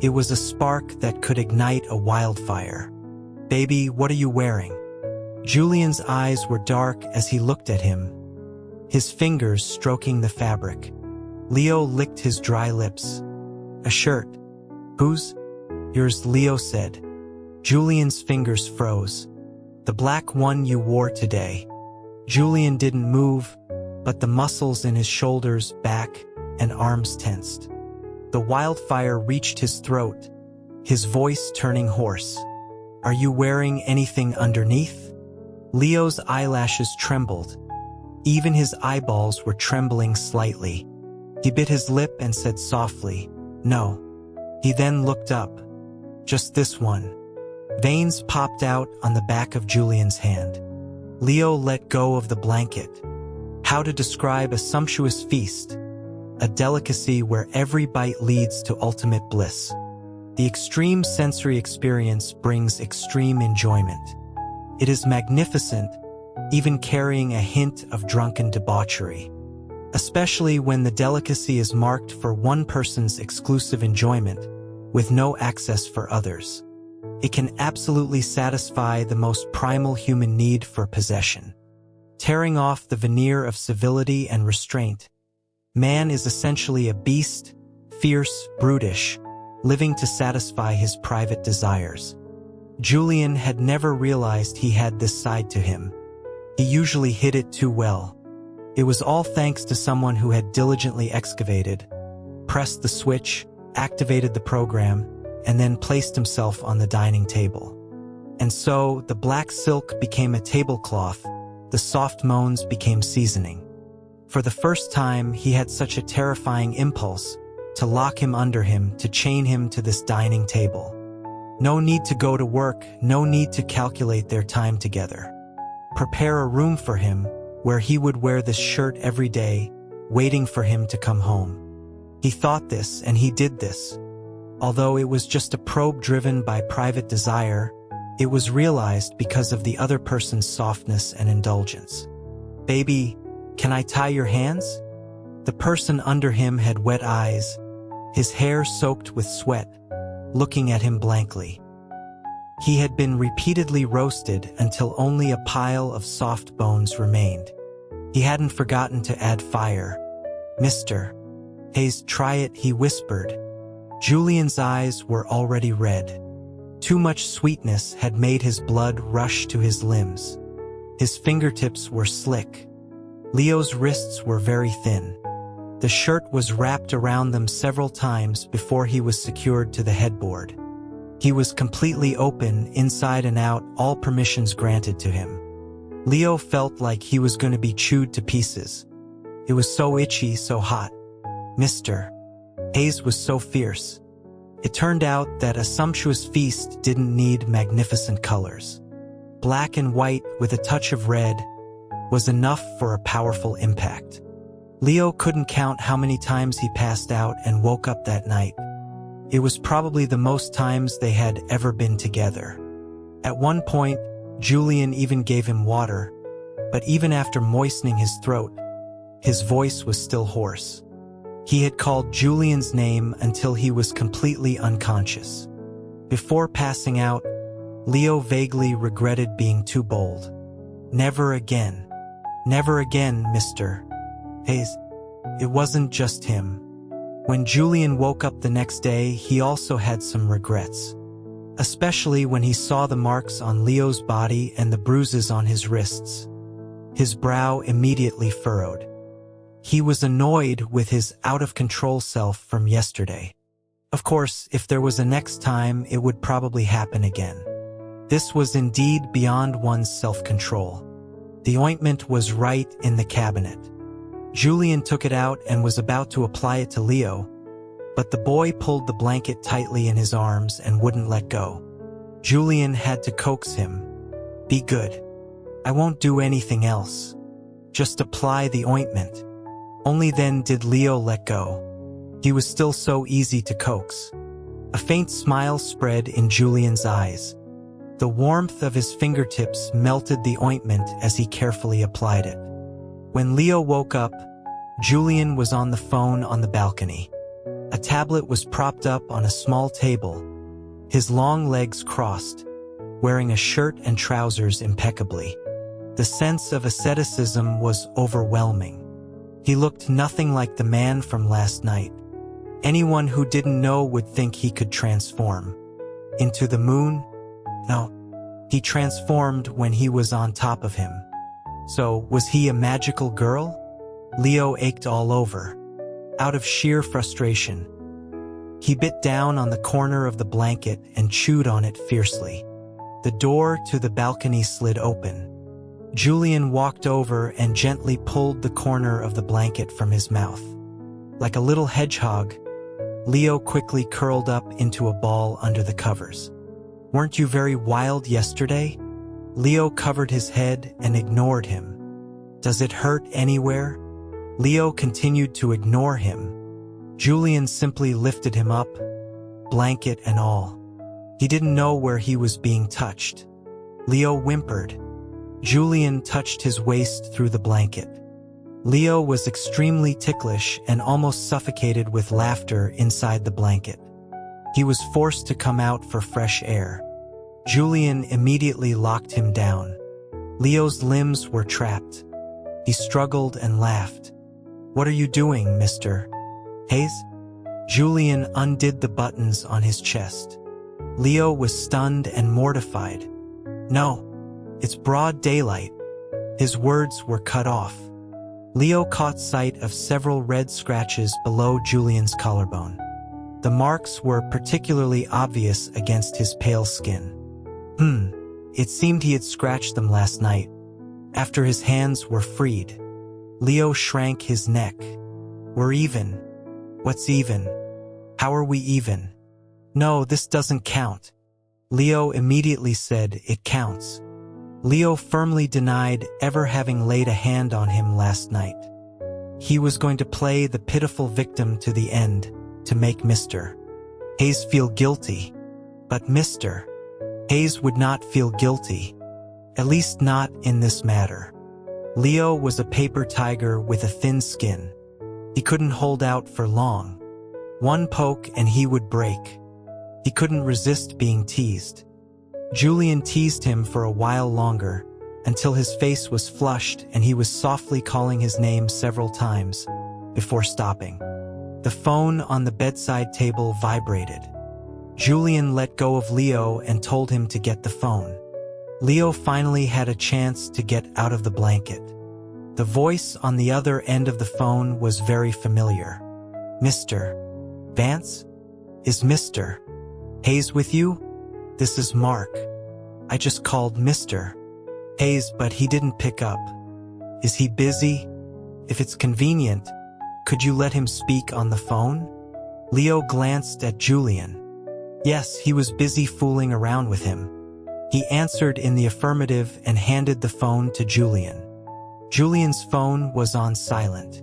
It was a spark that could ignite a wildfire. "Baby, what are you wearing?" Julian's eyes were dark as he looked at him. his fingers stroking the fabric. Leo licked his dry lips. A shirt. Whose? Yours, Leo said. Julian's fingers froze. The black one you wore today. Julian didn't move, but the muscles in his shoulders, back, and arms tensed. The wildfire reached his throat, his voice turning hoarse. Are you wearing anything underneath? Leo's eyelashes trembled. Even his eyeballs were trembling slightly. He bit his lip and said softly, no. He then looked up. Just this one. Veins popped out on the back of Julian's hand. Leo let go of the blanket. How to describe a sumptuous feast, a delicacy where every bite leads to ultimate bliss. The extreme sensory experience brings extreme enjoyment. It is magnificent, even carrying a hint of drunken debauchery. Especially when the delicacy is marked for one person's exclusive enjoyment, with no access for others. It can absolutely satisfy the most primal human need for possession. Tearing off the veneer of civility and restraint, man is essentially a beast, fierce, brutish, living to satisfy his private desires. Julian had never realized he had this side to him. He usually hid it too well. It was all thanks to someone who had diligently excavated, pressed the switch, activated the program, and then placed himself on the dining table. And so, the black silk became a tablecloth, the soft moans became seasoning. For the first time, he had such a terrifying impulse to lock him under him, to chain him to this dining table. No need to go to work, no need to calculate their time together. Prepare a room for him, where he would wear this shirt every day, waiting for him to come home. He thought this, and he did this. Although it was just a probe driven by private desire, it was realized because of the other person's softness and indulgence. Baby, can I tie your hands? The person under him had wet eyes, his hair soaked with sweat, looking at him blankly. He had been repeatedly roasted until only a pile of soft bones remained. He hadn't forgotten to add fire. Mr. Hayes, try it, he whispered. Julian's eyes were already red. Too much sweetness had made his blood rush to his limbs. His fingertips were slick. Leo's wrists were very thin. The shirt was wrapped around them several times before he was secured to the headboard. He was completely open, inside and out, all permissions granted to him. Leo felt like he was going to be chewed to pieces. It was so itchy, so hot. Mr. Hayes was so fierce. It turned out that a sumptuous feast didn't need magnificent colors. Black and white with a touch of red was enough for a powerful impact. Leo couldn't count how many times he passed out and woke up that night. It was probably the most times they had ever been together. At one point, Julian even gave him water, but even after moistening his throat, his voice was still hoarse. He had called Julian's name until he was completely unconscious. Before passing out, Leo vaguely regretted being too bold. Never again. Never again, Mr. Hayes. It wasn't just him. When Julian woke up the next day, he also had some regrets. Especially when he saw the marks on Leo's body and the bruises on his wrists. His brow immediately furrowed. He was annoyed with his out-of-control self from yesterday. Of course, if there was a next time, it would probably happen again. This was indeed beyond one's self-control. The ointment was right in the cabinet. Julian took it out and was about to apply it to Leo, but the boy pulled the blanket tightly in his arms and wouldn't let go. Julian had to coax him. Be good. I won't do anything else. Just apply the ointment. Only then did Leo let go. He was still so easy to coax. A faint smile spread in Julian's eyes. The warmth of his fingertips melted the ointment as he carefully applied it. When Leo woke up, Julian was on the phone on the balcony. A tablet was propped up on a small table, his long legs crossed, wearing a shirt and trousers impeccably. The sense of asceticism was overwhelming. He looked nothing like the man from last night. Anyone who didn't know would think he could transform. Into the moon? No. He transformed when he was on top of him. So, was he a magical girl? Leo ached all over. Out of sheer frustration. He bit down on the corner of the blanket and chewed on it fiercely. The door to the balcony slid open. Julian walked over and gently pulled the corner of the blanket from his mouth. Like a little hedgehog, Leo quickly curled up into a ball under the covers. "Weren't you very wild yesterday?" Leo covered his head and ignored him. "Does it hurt anywhere?" Leo continued to ignore him. Julian simply lifted him up, blanket and all. He didn't know where he was being touched. Leo whimpered. Julian touched his waist through the blanket. Leo was extremely ticklish and almost suffocated with laughter inside the blanket. He was forced to come out for fresh air. Julian immediately locked him down. Leo's limbs were trapped. He struggled and laughed. "What are you doing, mister? Hayes?" Julian undid the buttons on his chest. Leo was stunned and mortified. "No, it's broad daylight." His words were cut off. Leo caught sight of several red scratches below Julian's collarbone. The marks were particularly obvious against his pale skin. It seemed he had scratched them last night, after his hands were freed. Leo shrank his neck. "We're even." "What's even? How are we even?" "No, this doesn't count." Leo immediately said, "It counts." Leo firmly denied ever having laid a hand on him last night. He was going to play the pitiful victim to the end, to make Mr. Hayes feel guilty. But Mr. Hayes would not feel guilty. At least not in this matter. Leo was a paper tiger with a thin skin. He couldn't hold out for long. One poke and he would break. He couldn't resist being teased. Julian teased him for a while longer, until his face was flushed and he was softly calling his name several times, before stopping. The phone on the bedside table vibrated. Julian let go of Leo and told him to get the phone. Leo finally had a chance to get out of the blanket. The voice on the other end of the phone was very familiar. "Mr. Vance? Is Mr. Hayes with you? This is Mark. I just called Mr. Hayes, but he didn't pick up. Is he busy? If it's convenient, could you let him speak on the phone?" Leo glanced at Julian. Yes, he was busy fooling around with him. He answered in the affirmative and handed the phone to Julian. Julian's phone was on silent.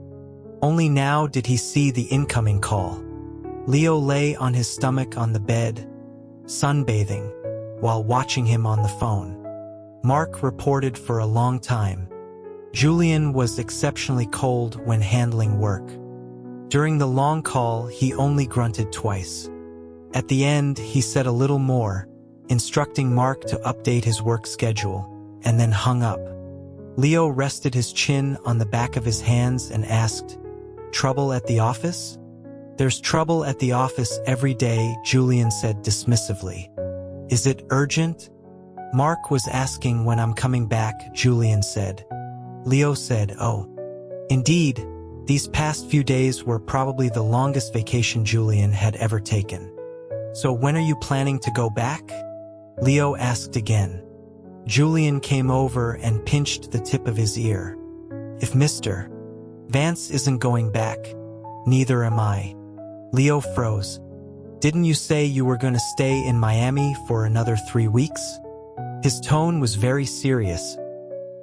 Only now did he see the incoming call. Leo lay on his stomach on the bed, sunbathing, while watching him on the phone. Mark reported for a long time. Julian was exceptionally cold when handling work. During the long call, he only grunted twice. At the end, he said a little more, instructing Mark to update his work schedule, and then hung up. Leo rested his chin on the back of his hands and asked, "Trouble at the office?" "There's trouble at the office every day," Julian said dismissively. "Is it urgent?" "Mark was asking when I'm coming back," Julian said. Leo said, "Oh. Indeed, these past few days were probably the longest vacation Julian had ever taken. So when are you planning to go back?" Leo asked again. Julian came over and pinched the tip of his ear. "If Mr. Vance isn't going back, neither am I." Leo froze. "Didn't you say you were going to stay in Miami for another 3 weeks?" His tone was very serious,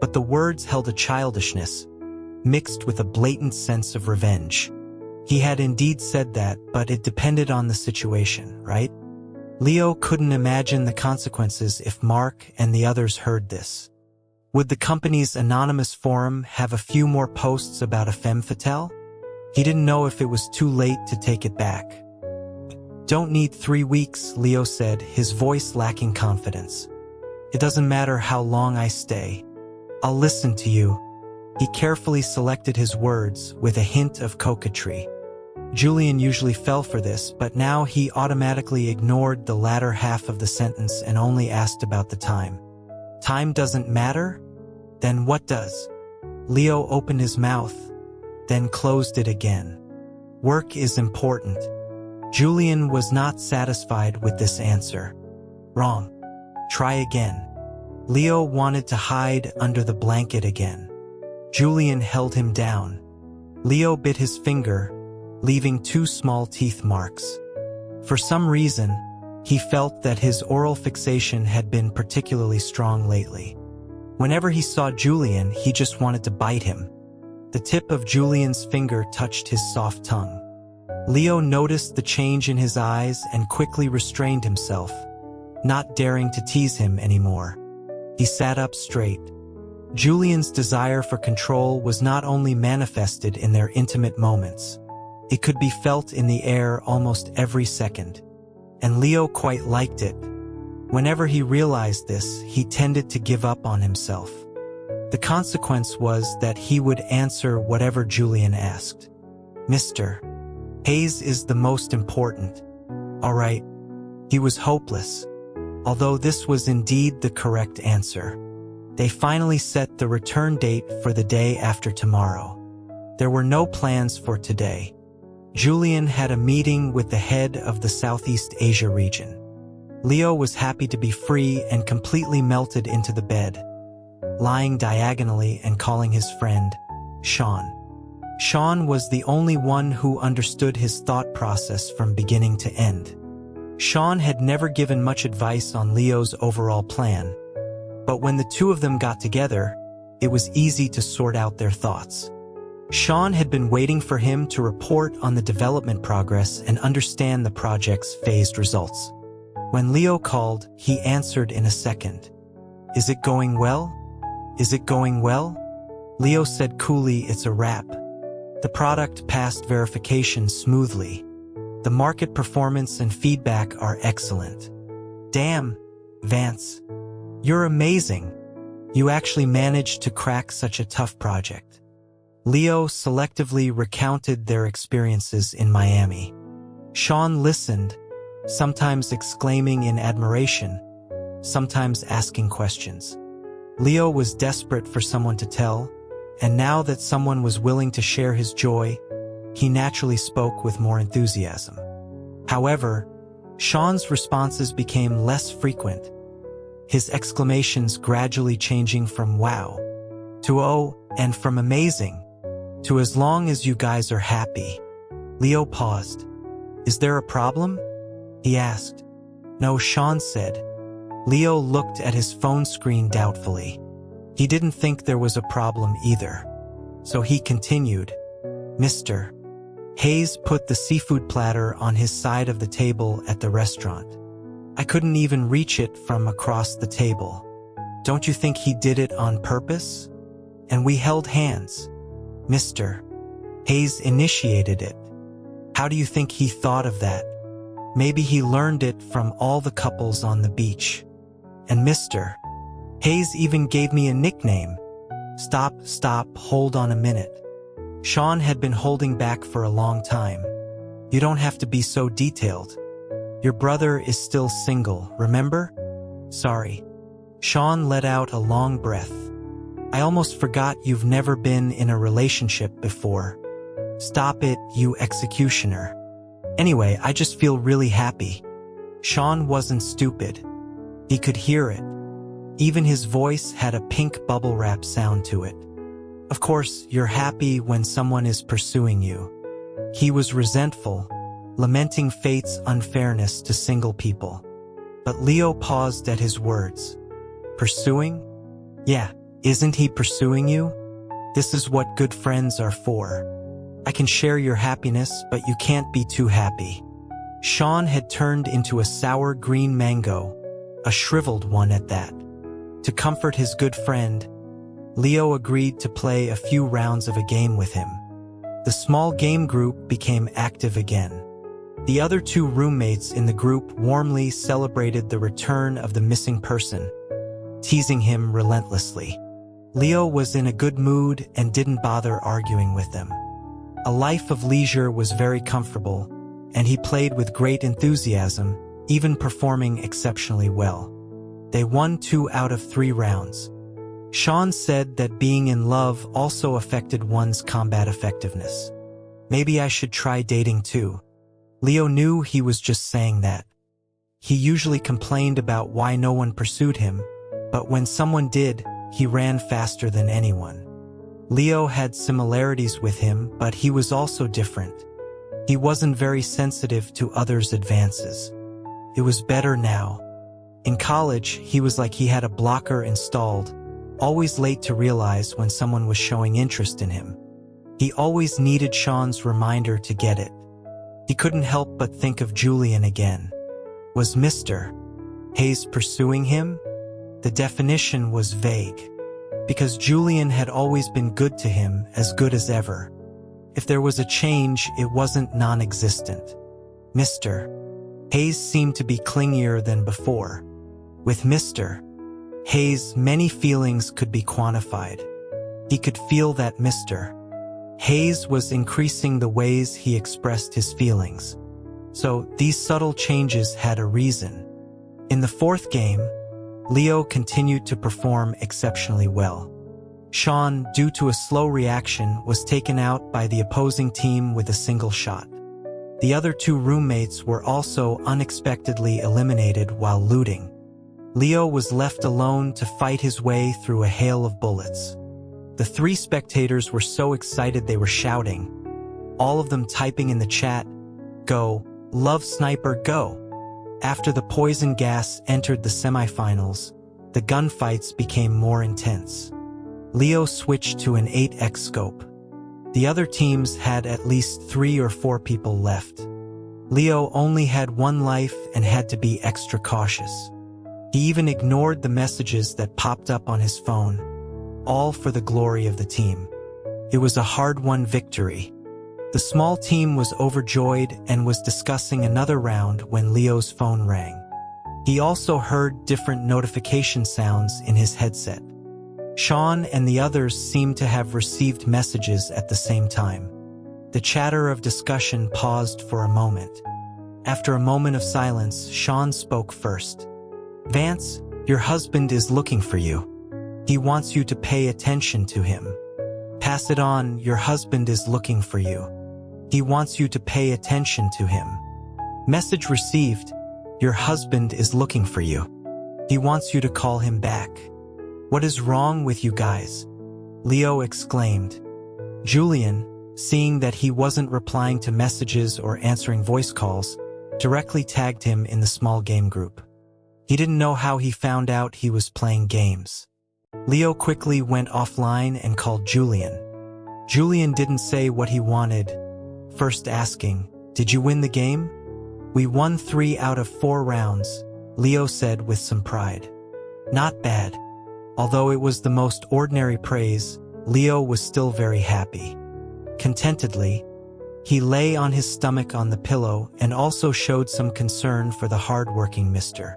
but the words held a childishness, mixed with a blatant sense of revenge. He had indeed said that, but it depended on the situation, right? Leo couldn't imagine the consequences if Mark and the others heard this. Would the company's anonymous forum have a few more posts about a femme fatale? He didn't know if it was too late to take it back. "Don't need 3 weeks," Leo said, his voice lacking confidence. "It doesn't matter how long I stay. I'll listen to you. He carefully selected his words with a hint of coquetry. Julian usually fell for this, but now he automatically ignored the latter half of the sentence and only asked about the time. Time doesn't matter? Then what does? Leo opened his mouth, then closed it again. Work is important. Julian was not satisfied with this answer. Wrong. Try again. Leo wanted to hide under the blanket again. Julian held him down. Leo bit his finger, leaving 2 small teeth marks. For some reason, he felt that his oral fixation had been particularly strong lately. Whenever he saw Julian, he just wanted to bite him. The tip of Julian's finger touched his soft tongue. Leo noticed the change in his eyes and quickly restrained himself, not daring to tease him anymore. He sat up straight. Julian's desire for control was not only manifested in their intimate moments. It could be felt in the air almost every second. And Leo quite liked it. Whenever he realized this, he tended to give up on himself. The consequence was that he would answer whatever Julian asked. Mr. Hayes is the most important. All right. He was hopeless. Although this was indeed the correct answer. They finally set the return date for the day after tomorrow. There were no plans for today. Julian had a meeting with the head of the Southeast Asia region. Leo was happy to be free and completely melted into the bed, lying diagonally and calling his friend, Sean. Sean was the only one who understood his thought process from beginning to end. Sean had never given much advice on Leo's overall plan, but when the two of them got together, it was easy to sort out their thoughts. Sean had been waiting for him to report on the development progress and understand the project's phased results. When Leo called, he answered in a second. Is it going well? Is it going well? Leo said coolly, it's a wrap. The product passed verification smoothly. The market performance and feedback are excellent. Damn, Vance. You're amazing. You actually managed to crack such a tough project. Leo selectively recounted their experiences in Miami. Sean listened, sometimes exclaiming in admiration, sometimes asking questions. Leo was desperate for someone to tell, and now that someone was willing to share his joy, he naturally spoke with more enthusiasm. However, Sean's responses became less frequent, his exclamations gradually changing from wow to oh, and from amazing to as long as you guys are happy. Leo paused. Is there a problem? He asked. No, Sean said. Leo looked at his phone screen doubtfully. He didn't think there was a problem either. So he continued. Mr. Hayes put the seafood platter on his side of the table at the restaurant. I couldn't even reach it from across the table. Don't you think he did it on purpose? And we held hands. Mr. Hayes initiated it. How do you think he thought of that? Maybe he learned it from all the couples on the beach. And Mr. Hayes even gave me a nickname. Stop, hold on a minute. Sean had been holding back for a long time. You don't have to be so detailed. Your brother is still single, remember? Sorry. Sean let out a long breath. I almost forgot you've never been in a relationship before. Stop it, you executioner. Anyway, I just feel really happy. Sean wasn't stupid. He could hear it. Even his voice had a pink bubble wrap sound to it. Of course, you're happy when someone is pursuing you. He was resentful, lamenting fate's unfairness to single people. But Leo paused at his words. Pursuing? Yeah, isn't he pursuing you? This is what good friends are for. I can share your happiness, but you can't be too happy. Sean had turned into a sour green mango, a shriveled one at that. To comfort his good friend, Leo agreed to play a few rounds of a game with him. The small game group became active again. The other 2 roommates in the group warmly celebrated the return of the missing person, teasing him relentlessly. Leo was in a good mood and didn't bother arguing with them. A life of leisure was very comfortable, and he played with great enthusiasm, even performing exceptionally well. They won 2 out of 3 rounds. Sean said that being in love also affected one's combat effectiveness. Maybe I should try dating too. Leo knew he was just saying that. He usually complained about why no one pursued him, but when someone did, he ran faster than anyone. Leo had similarities with him, but he was also different. He wasn't very sensitive to others' advances. It was better now. In college, he was like he had a blocker installed, always late to realize when someone was showing interest in him. He always needed Sean's reminder to get it. He couldn't help but think of Julian again. Was Mr. Hayes pursuing him? The definition was vague, because Julian had always been good to him, as good as ever. If there was a change, it wasn't non-existent. Mr. Hayes seemed to be clingier than before. With Mr. Hayes, many feelings could be quantified. He could feel that Mr. Hayes was increasing the ways he expressed his feelings. So these subtle changes had a reason. In the 4th game, Leo continued to perform exceptionally well. Sean, due to a slow reaction, was taken out by the opposing team with a single shot. The other 2 roommates were also unexpectedly eliminated while looting. Leo was left alone to fight his way through a hail of bullets. The 3 spectators were so excited they were shouting, all of them typing in the chat, "Go, love sniper, go!" After the poison gas entered the semifinals, the gunfights became more intense. Leo switched to an 8x scope. The other teams had at least 3 or 4 people left. Leo only had 1 life and had to be extra cautious. He even ignored the messages that popped up on his phone, all for the glory of the team. It was a hard-won victory. The small team was overjoyed and was discussing another round when Leo's phone rang. He also heard different notification sounds in his headset. Sean and the others seemed to have received messages at the same time. The chatter of discussion paused for a moment. After a moment of silence, Sean spoke first. "Vance, your husband is looking for you. He wants you to pay attention to him. Pass it on, your husband is looking for you. He wants you to pay attention to him." Message received, "Your husband is looking for you. He wants you to call him back." "What is wrong with you guys?" Leo exclaimed. Julian, seeing that he wasn't replying to messages or answering voice calls, directly tagged him in the small game group. He didn't know how he found out he was playing games. Leo quickly went offline and called Julian. Julian didn't say what he wanted, first asking, "Did you win the game?" "We won 3 out of 4 rounds," Leo said with some pride. Not bad. Although it was the most ordinary praise, Leo was still very happy. Contentedly, he lay on his stomach on the pillow and also showed some concern for the hard-working Mr.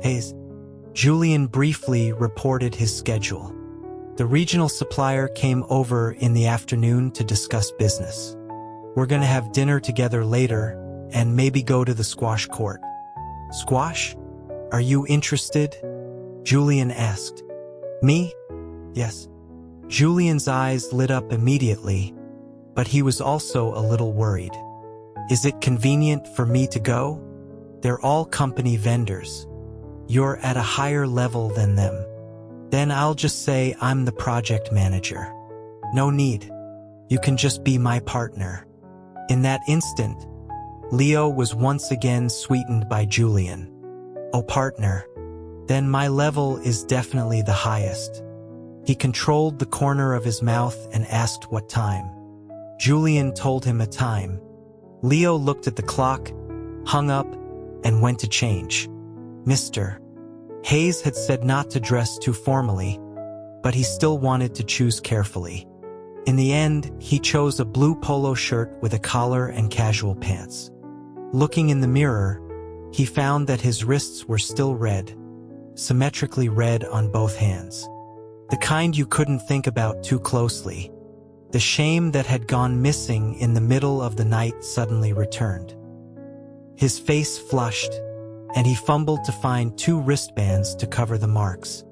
Hayes. Julian briefly reported his schedule. The regional supplier came over in the afternoon to discuss business. "We're gonna have dinner together later and maybe go to the squash court." "Squash? Are you interested?" Julian asked. "Me? Yes." Julian's eyes lit up immediately, but he was also a little worried. "Is it convenient for me to go? They're all company vendors. You're at a higher level than them. Then I'll just say I'm the project manager." "No need. You can just be my partner." In that instant, Leo was once again sweetened by Julian. "Oh, partner. Then my level is definitely the highest." He controlled the corner of his mouth and asked what time. Julian told him a time. Leo looked at the clock, hung up, and went to change. Mr. Hayes had said not to dress too formally, but he still wanted to choose carefully. In the end, he chose a blue polo shirt with a collar and casual pants. Looking in the mirror, he found that his wrists were still red, symmetrically red on both hands. The kind you couldn't think about too closely. The shame that had gone missing in the middle of the night suddenly returned. His face flushed, and he fumbled to find 2 wristbands to cover the marks.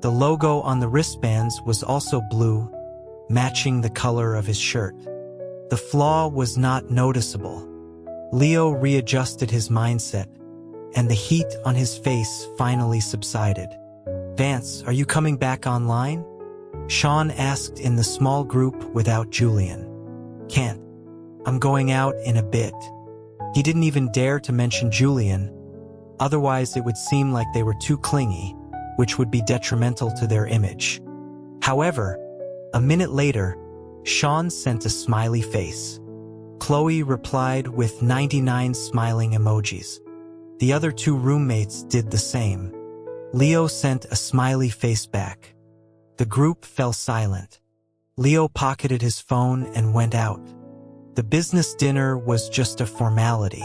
The logo on the wristbands was also blue, matching the color of his shirt. The flaw was not noticeable. Leo readjusted his mindset, and the heat on his face finally subsided. "Vance, are you coming back online?" Sean asked in the small group without Julian. "Can't. I'm going out in a bit." He didn't even dare to mention Julian, otherwise it would seem like they were too clingy, which would be detrimental to their image. However, a minute later, Sean sent a smiley face. Chloe replied with 99 smiling emojis. The other 2 roommates did the same. Leo sent a smiley face back. The group fell silent. Leo pocketed his phone and went out. The business dinner was just a formality.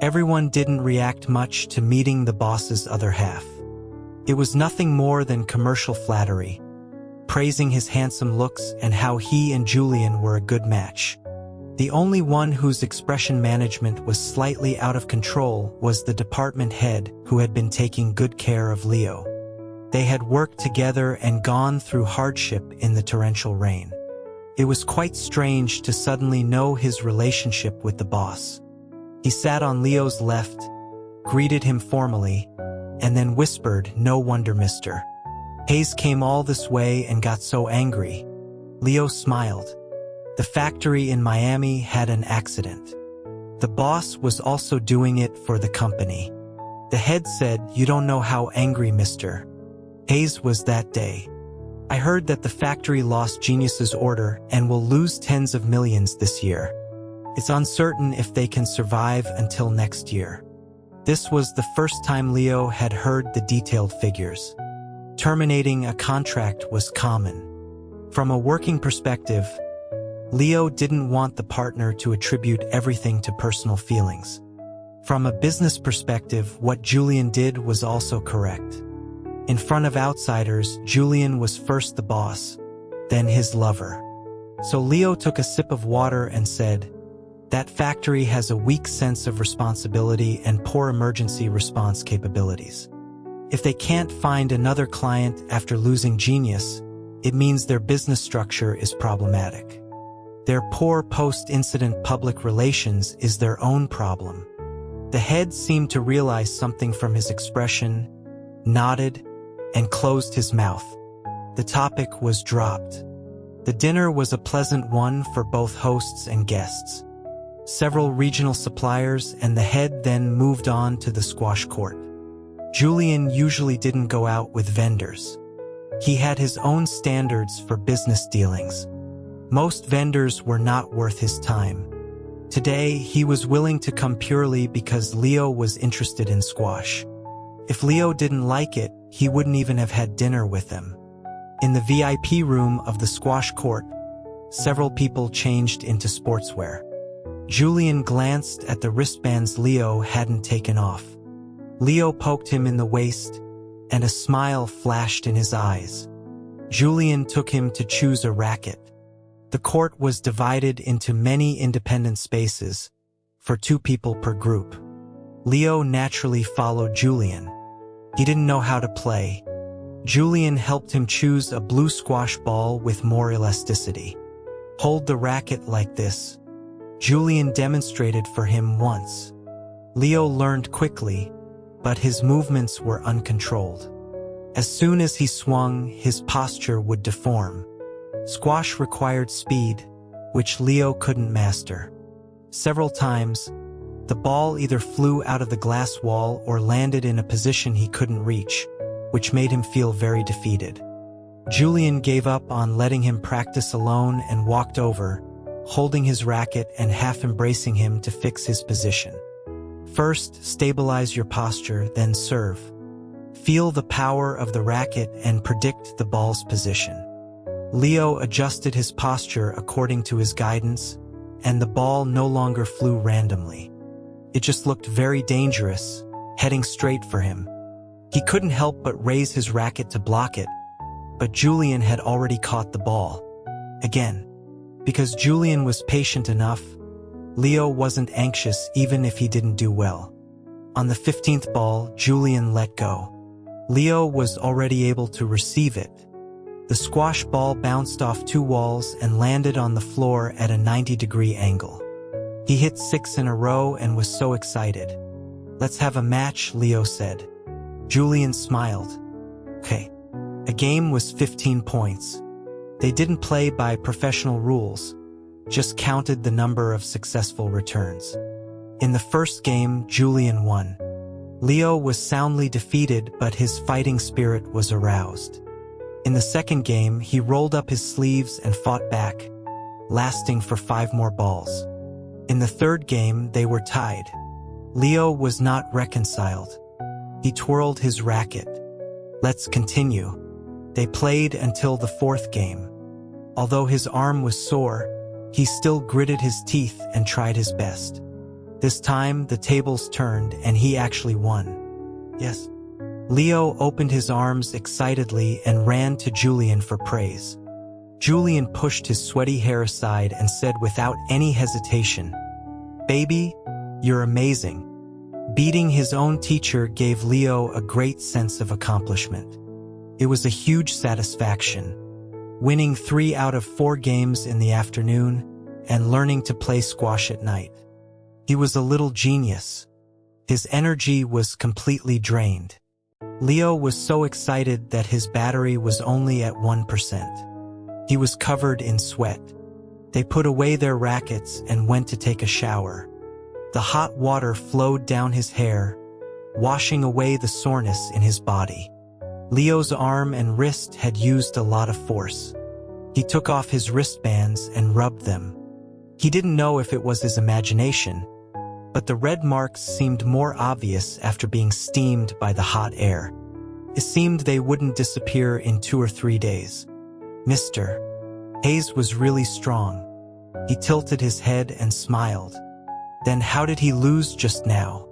Everyone didn't react much to meeting the boss's other half. It was nothing more than commercial flattery, praising his handsome looks and how he and Julian were a good match. The only one whose expression management was slightly out of control was the department head who had been taking good care of Leo. They had worked together and gone through hardship in the torrential rain. It was quite strange to suddenly know his relationship with the boss. He sat on Leo's left, greeted him formally, and then whispered, "No wonder, mister. Hayes came all this way and got so angry." Leo smiled. The factory in Miami had an accident. The boss was also doing it for the company. The head said, "You don't know how angry Mr. Hayes was that day. I heard that the factory lost Genius's order and will lose tens of millions this year. It's uncertain if they can survive until next year." This was the first time Leo had heard the detailed figures. Terminating a contract was common. From a working perspective, Leo didn't want the partner to attribute everything to personal feelings. From a business perspective, what Julian did was also correct. In front of outsiders, Julian was first the boss, then his lover. So Leo took a sip of water and said, "That factory has a weak sense of responsibility and poor emergency response capabilities. If they can't find another client after losing Genius, it means their business structure is problematic. Their poor post-incident public relations is their own problem." The head seemed to realize something from his expression, nodded, and closed his mouth. The topic was dropped. The dinner was a pleasant one for both hosts and guests. Several regional suppliers and the head then moved on to the squash court. Julian usually didn't go out with vendors. He had his own standards for business dealings. Most vendors were not worth his time. Today, he was willing to come purely because Leo was interested in squash. If Leo didn't like it, he wouldn't even have had dinner with them. In the VIP room of the squash court, several people changed into sportswear. Julian glanced at the wristbands Leo hadn't taken off. Leo poked him in the waist, and a smile flashed in his eyes. Julian took him to choose a racket. The court was divided into many independent spaces, for 2 people per group. Leo naturally followed Julian. He didn't know how to play. Julian helped him choose a blue squash ball with more elasticity. "Hold the racket like this." Julian demonstrated for him once. Leo learned quickly, but his movements were uncontrolled. As soon as he swung, his posture would deform. Squash required speed, which Leo couldn't master. Several times, the ball either flew out of the glass wall or landed in a position he couldn't reach, which made him feel very defeated. Julian gave up on letting him practice alone and walked over, holding his racket and half embracing him to fix his position. "First, stabilize your posture, then serve. Feel the power of the racket and predict the ball's position." Leo adjusted his posture according to his guidance, and the ball no longer flew randomly. It just looked very dangerous, heading straight for him. He couldn't help but raise his racket to block it, but Julian had already caught the ball. Again. Because Julian was patient enough, Leo wasn't anxious even if he didn't do well. On the 15th ball, Julian let go. Leo was already able to receive it. The squash ball bounced off 2 walls and landed on the floor at a 90-degree angle. He hit 6 in a row and was so excited. "Let's have a match," Leo said. Julian smiled. Okay. A game was 15 points. They didn't play by professional rules, just counted the number of successful returns. In the first game, Julian won. Leo was soundly defeated, but his fighting spirit was aroused. In the second game, he rolled up his sleeves and fought back, lasting for 5 more balls. In the third game, they were tied. Leo was not reconciled. He twirled his racket. "Let's continue." They played until the 4th game. Although his arm was sore, he still gritted his teeth and tried his best. This time, the tables turned and he actually won. Yes. Leo opened his arms excitedly and ran to Julian for praise. Julian pushed his sweaty hair aside and said without any hesitation, "Baby, you're amazing." Beating his own teacher gave Leo a great sense of accomplishment. It was a huge satisfaction, winning 3 out of 4 games in the afternoon and learning to play squash at night. He was a little genius. His energy was completely drained. Leo was so excited that his battery was only at 1%. He was covered in sweat. They put away their rackets and went to take a shower. The hot water flowed down his hair, washing away the soreness in his body. Leo's arm and wrist had used a lot of force. He took off his wristbands and rubbed them. He didn't know if it was his imagination, but the red marks seemed more obvious after being steamed by the hot air. It seemed they wouldn't disappear in 2 or 3 days. Mr. Hayes was really strong. He tilted his head and smiled. Then how did he lose just now?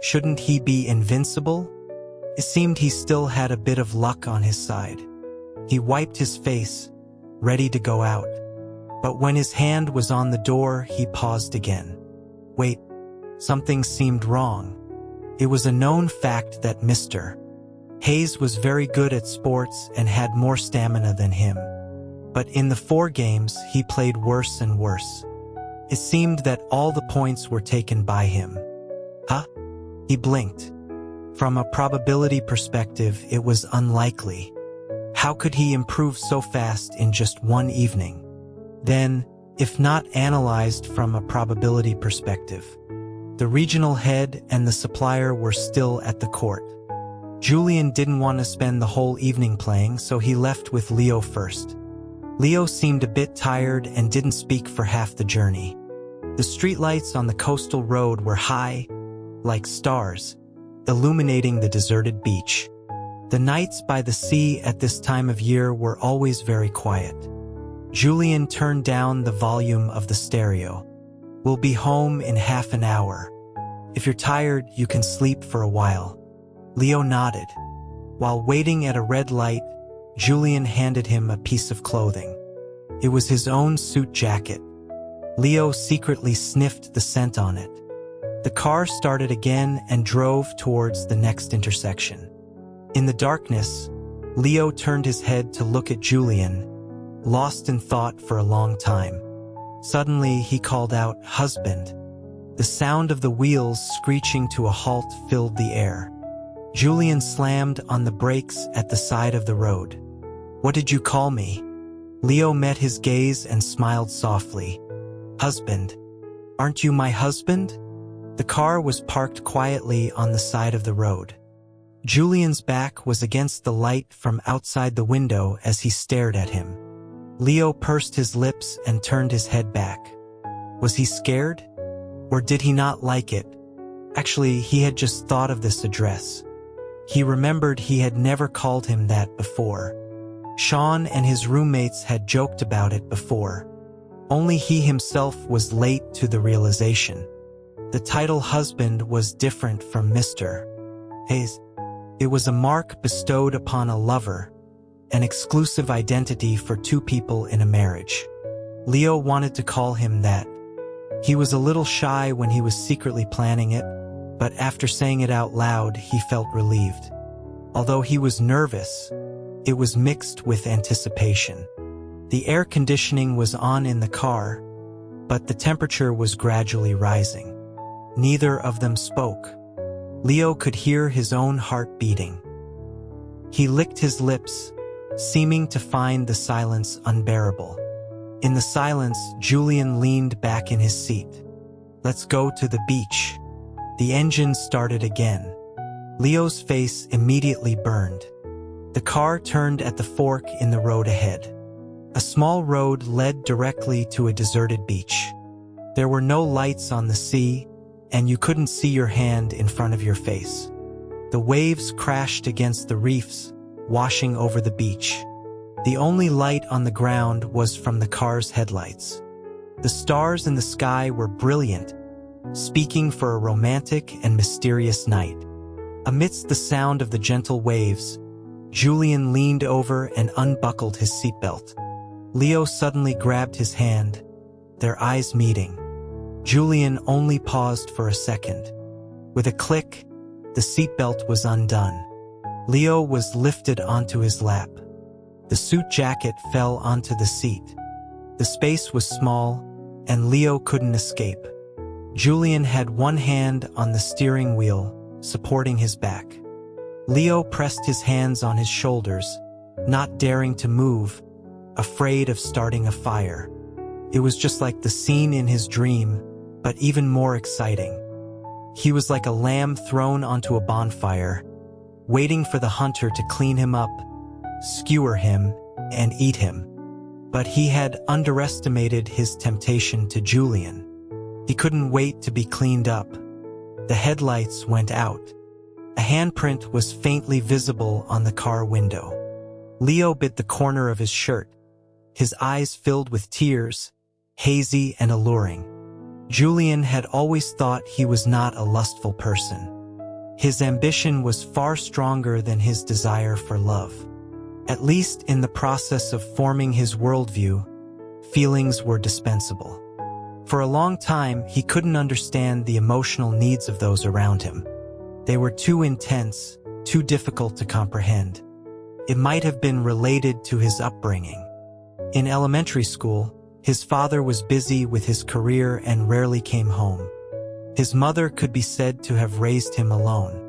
Shouldn't he be invincible? It seemed he still had a bit of luck on his side. He wiped his face, ready to go out. But when his hand was on the door, he paused again. Wait, something seemed wrong. It was a known fact that Mr. Hayes was very good at sports and had more stamina than him. But in the 4 games, he played worse and worse. It seemed that all the points were taken by him. Huh? He blinked. From a probability perspective, it was unlikely. How could he improve so fast in just 1 evening? Then, if not analyzed from a probability perspective, the regional head and the supplier were still at the court. Julian didn't want to spend the whole evening playing, so he left with Leo first. Leo seemed a bit tired and didn't speak for half the journey. The streetlights on the coastal road were high, like stars, illuminating the deserted beach. The nights by the sea at this time of year were always very quiet. Julian turned down the volume of the stereo. "We'll be home in half an hour. If you're tired, you can sleep for a while." Leo nodded. While waiting at a red light, Julian handed him a piece of clothing. It was his own suit jacket. Leo secretly sniffed the scent on it. The car started again and drove towards the next intersection. In the darkness, Leo turned his head to look at Julian, lost in thought for a long time. Suddenly, he called out, "Husband." The sound of the wheels screeching to a halt filled the air. Julian slammed on the brakes at the side of the road. "What did you call me?" Leo met his gaze and smiled softly. "Husband. Aren't you my husband?" The car was parked quietly on the side of the road. Julian's back was against the light from outside the window as he stared at him. Leo pursed his lips and turned his head back. Was he scared? Or did he not like it? Actually, he had just thought of this address. He remembered he had never called him that before. Sean and his roommates had joked about it before. Only he himself was late to the realization. The title husband was different from Mr. Hayes. It was a mark bestowed upon a lover, an exclusive identity for two people in a marriage. Leo wanted to call him that. He was a little shy when he was secretly planning it, but after saying it out loud, he felt relieved. Although he was nervous, it was mixed with anticipation. The air conditioning was on in the car, but the temperature was gradually rising. Neither of them spoke. Leo could hear his own heart beating. He licked his lips, seeming to find the silence unbearable. In the silence, Julian leaned back in his seat. "Let's go to the beach." The engine started again. Leo's face immediately burned. The car turned at the fork in the road ahead. A small road led directly to a deserted beach. There were no lights on the sea, and you couldn't see your hand in front of your face. The waves crashed against the reefs, washing over the beach. The only light on the ground was from the car's headlights. The stars in the sky were brilliant, speaking for a romantic and mysterious night. Amidst the sound of the gentle waves, Julian leaned over and unbuckled his seatbelt. Leo suddenly grabbed his hand, their eyes meeting. Julian only paused for a second. With a click, the seatbelt was undone. Leo was lifted onto his lap. The suit jacket fell onto the seat. The space was small, and Leo couldn't escape. Julian had one hand on the steering wheel, supporting his back. Leo pressed his hands on his shoulders, not daring to move, afraid of starting a fire. It was just like the scene in his dream, but even more exciting. He was like a lamb thrown onto a bonfire, waiting for the hunter to clean him up, skewer him, and eat him. But he had underestimated his temptation to Julian. He couldn't wait to be cleaned up. The headlights went out. A handprint was faintly visible on the car window. Leo bit the corner of his shirt, his eyes filled with tears, hazy and alluring. Julian had always thought he was not a lustful person. His ambition was far stronger than his desire for love. At least in the process of forming his worldview, feelings were dispensable. For a long time, he couldn't understand the emotional needs of those around him. They were too intense, too difficult to comprehend. It might have been related to his upbringing. In elementary school, his father was busy with his career and rarely came home. His mother could be said to have raised him alone.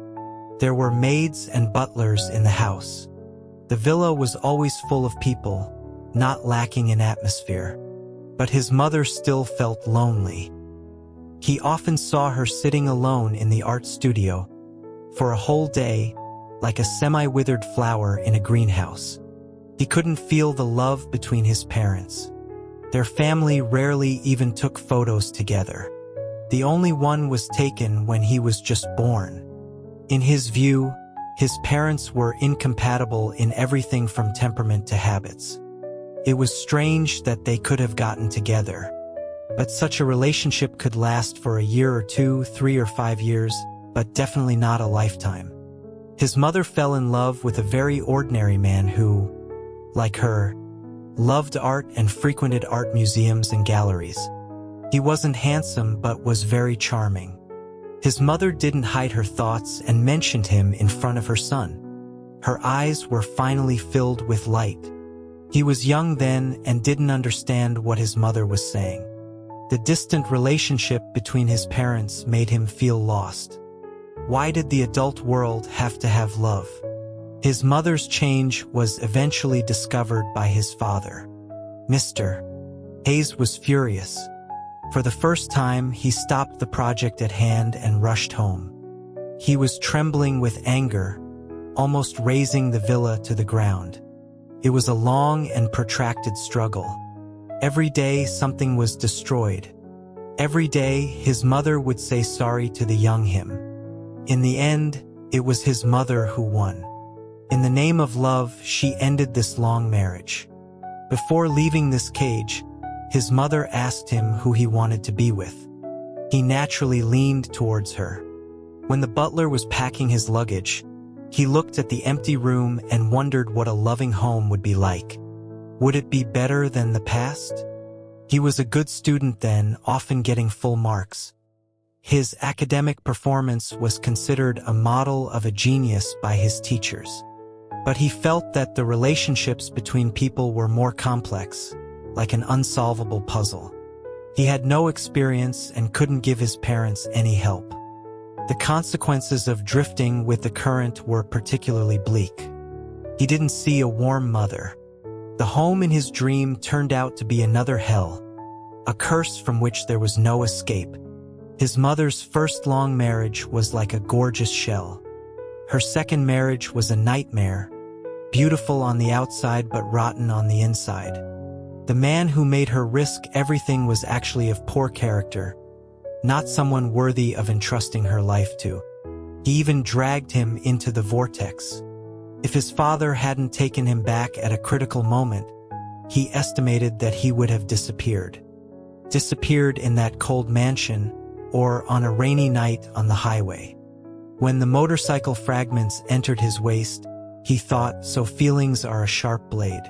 There were maids and butlers in the house. The villa was always full of people, not lacking in atmosphere. But his mother still felt lonely. He often saw her sitting alone in the art studio for a whole day, like a semi-withered flower in a greenhouse. He couldn't feel the love between his parents. Their family rarely even took photos together. The only one was taken when he was just born. In his view, his parents were incompatible in everything from temperament to habits. It was strange that they could have gotten together. But such a relationship could last for a year or two, 3 or 5 years, but definitely not a lifetime. His mother fell in love with a very ordinary man who, like her, loved art and frequented art museums and galleries. He wasn't handsome but was very charming. His mother didn't hide her thoughts and mentioned him in front of her son. Her eyes were finally filled with light. He was young then and didn't understand what his mother was saying. The distant relationship between his parents made him feel lost. Why did the adult world have to have love? His mother's change was eventually discovered by his father. Mr. Hayes was furious. For the first time, he stopped the project at hand and rushed home. He was trembling with anger, almost razing the villa to the ground. It was a long and protracted struggle. Every day something was destroyed. Every day his mother would say sorry to the young him. In the end, it was his mother who won. In the name of love, she ended this long marriage. Before leaving this cage, his mother asked him who he wanted to be with. He naturally leaned towards her. When the butler was packing his luggage, He looked at the empty room and wondered what a loving home would be like. Would it be better than the past? He was a good student then, often getting full marks. His academic performance was considered a model of a genius by his teachers. But he felt that the relationships between people were more complex, like an unsolvable puzzle. He had no experience and couldn't give his parents any help. The consequences of drifting with the current were particularly bleak. He didn't see a warm mother. The home in his dream turned out to be another hell, a curse from which there was no escape. His mother's first long marriage was like a gorgeous shell. Her second marriage was a nightmare, beautiful on the outside but rotten on the inside. The man who made her risk everything was actually of poor character, not someone worthy of entrusting her life to. He even dragged him into the vortex. If his father hadn't taken him back at a critical moment, he estimated that he would have disappeared. Disappeared in that cold mansion or on a rainy night on the highway. When the motorcycle fragments entered his waist, he thought, so feelings are a sharp blade.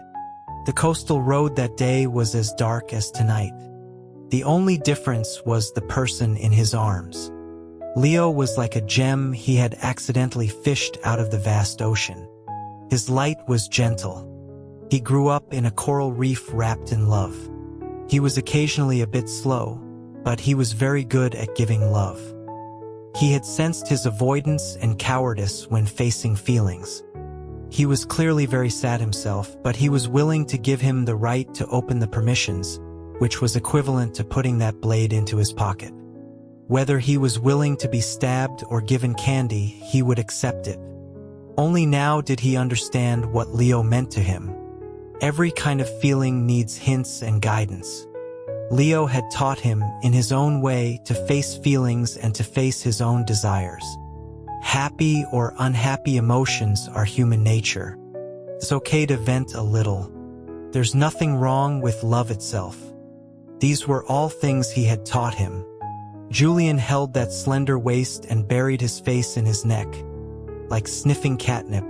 The coastal road that day was as dark as tonight. The only difference was the person in his arms. Leo was like a gem he had accidentally fished out of the vast ocean. His light was gentle. He grew up in a coral reef wrapped in love. He was occasionally a bit slow, but he was very good at giving love. He had sensed his avoidance and cowardice when facing feelings. He was clearly very sad himself, but he was willing to give him the right to open the permissions, which was equivalent to putting that blade into his pocket. Whether he was willing to be stabbed or given candy, he would accept it. Only now did he understand what Leo meant to him. Every kind of feeling needs hints and guidance. Leo had taught him, in his own way, to face feelings and to face his own desires. Happy or unhappy emotions are human nature. It's okay to vent a little. There's nothing wrong with love itself. These were all things he had taught him. Julian held that slender waist and buried his face in his neck, like sniffing catnip,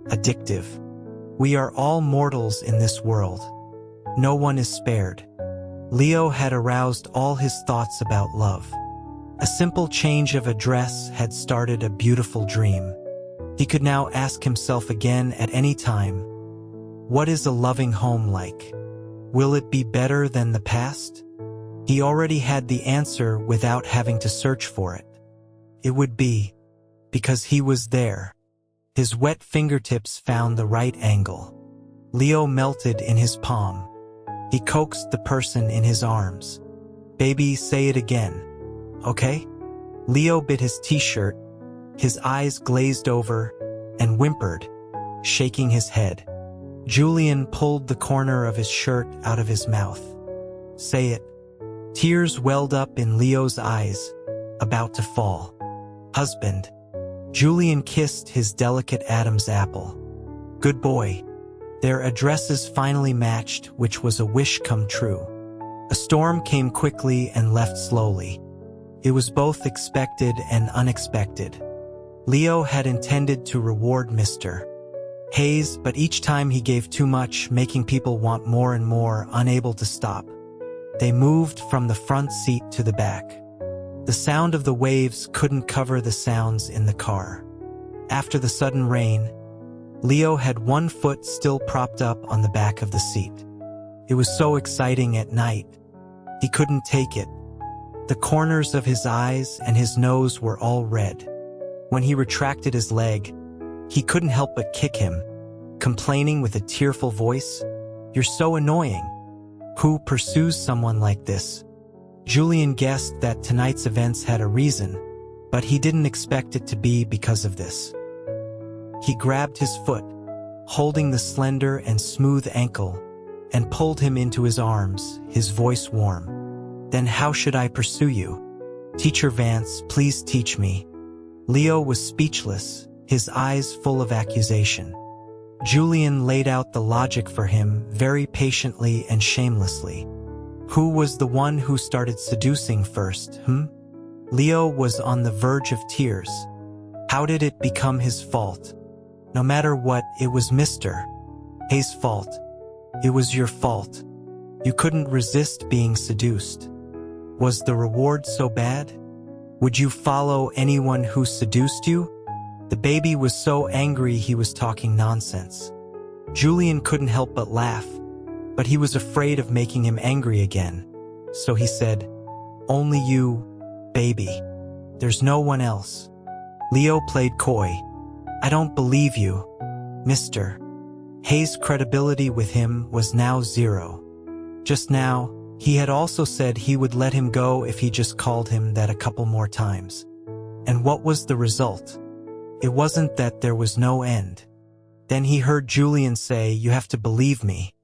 addictive. We are all mortals in this world. No one is spared. Leo had aroused all his thoughts about love. A simple change of address had started a beautiful dream. He could now ask himself again at any time, what is a loving home like? Will it be better than the past? He already had the answer without having to search for it. It would be, because he was there. His wet fingertips found the right angle. Leo melted in his palm. He coaxed the person in his arms. Baby, say it again. Okay? Leo bit his t-shirt, his eyes glazed over, and whimpered, shaking his head. Julian pulled the corner of his shirt out of his mouth. Say it. Tears welled up in Leo's eyes, about to fall. Husband. Julian kissed his delicate Adam's apple. Good boy. Their addresses finally matched, which was a wish come true. A storm came quickly and left slowly. It was both expected and unexpected. Leo had intended to reward Mr. Hayes, but each time he gave too much, making people want more and more, unable to stop. They moved from the front seat to the back. The sound of the waves couldn't cover the sounds in the car. After the sudden rain, Leo had one foot still propped up on the back of the seat. It was so exciting at night. He couldn't take it. The corners of his eyes and his nose were all red. When he retracted his leg, he couldn't help but kick him, complaining with a tearful voice, "You're so annoying. Who pursues someone like this?" Julian guessed that tonight's events had a reason, but he didn't expect it to be because of this. He grabbed his foot, holding the slender and smooth ankle, and pulled him into his arms, his voice warm. Then how should I pursue you? Teacher Vance, please teach me. Leo was speechless, his eyes full of accusation. Julian laid out the logic for him very patiently and shamelessly. Who was the one who started seducing first, Leo was on the verge of tears. How did it become his fault? No matter what, it was Mr. Hayes' fault. It was your fault. You couldn't resist being seduced. Was the reward so bad? Would you follow anyone who seduced you? The baby was so angry he was talking nonsense. Julian couldn't help but laugh, but he was afraid of making him angry again. So he said, "Only you, baby. There's no one else." Leo played coy. "I don't believe you, Mr. Hayes'." Credibility with him was now zero. Just now, he had also said he would let him go if he just called him that a couple more times. And what was the result? It wasn't that there was no end. Then he heard Julian say, "You have to believe me.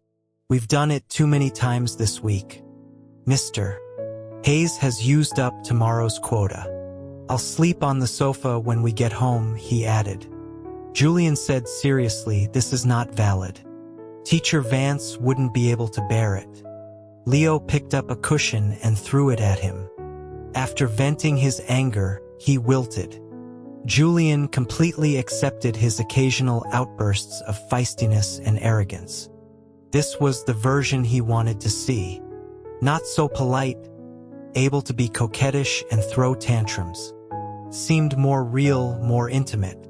We've done it too many times this week. Mr. Hayes has used up tomorrow's quota. I'll sleep on the sofa when we get home," he added. Julian said seriously, "This is not valid. Teacher Vance wouldn't be able to bear it." Leo picked up a cushion and threw it at him. After venting his anger, he wilted. Julian completely accepted his occasional outbursts of feistiness and arrogance. This was the version he wanted to see. Not so polite, able to be coquettish and throw tantrums. Seemed more real, more intimate.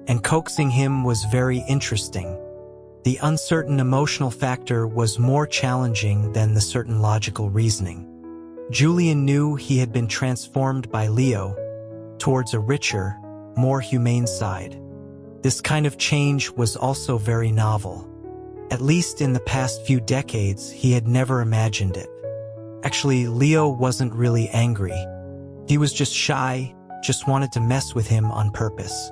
And coaxing him was very interesting. The uncertain emotional factor was more challenging than the certain logical reasoning. Julian knew he had been transformed by Leo towards a richer, more humane side. This kind of change was also very novel. At least in the past few decades, he had never imagined it. Actually, Leo wasn't really angry. He was just shy, just wanted to mess with him on purpose.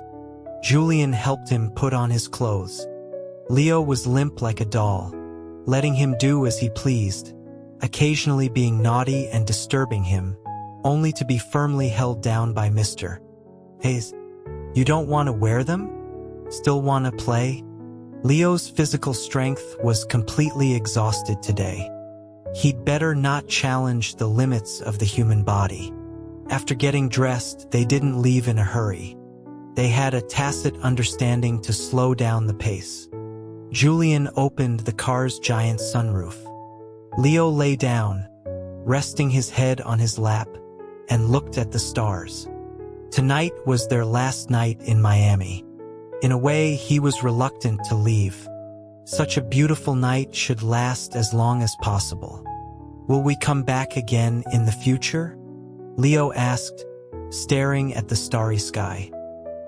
Julian helped him put on his clothes. Leo was limp like a doll, letting him do as he pleased, occasionally being naughty and disturbing him, only to be firmly held down by Mr. Hayes. "You don't want to wear them? Still want to play?" Leo's physical strength was completely exhausted today. He'd better not challenge the limits of the human body. After getting dressed, they didn't leave in a hurry. They had a tacit understanding to slow down the pace. Julian opened the car's giant sunroof. Leo lay down, resting his head on his lap, and looked at the stars. Tonight was their last night in Miami. In a way, he was reluctant to leave. Such a beautiful night should last as long as possible. "Will we come back again in the future?" Leo asked, staring at the starry sky.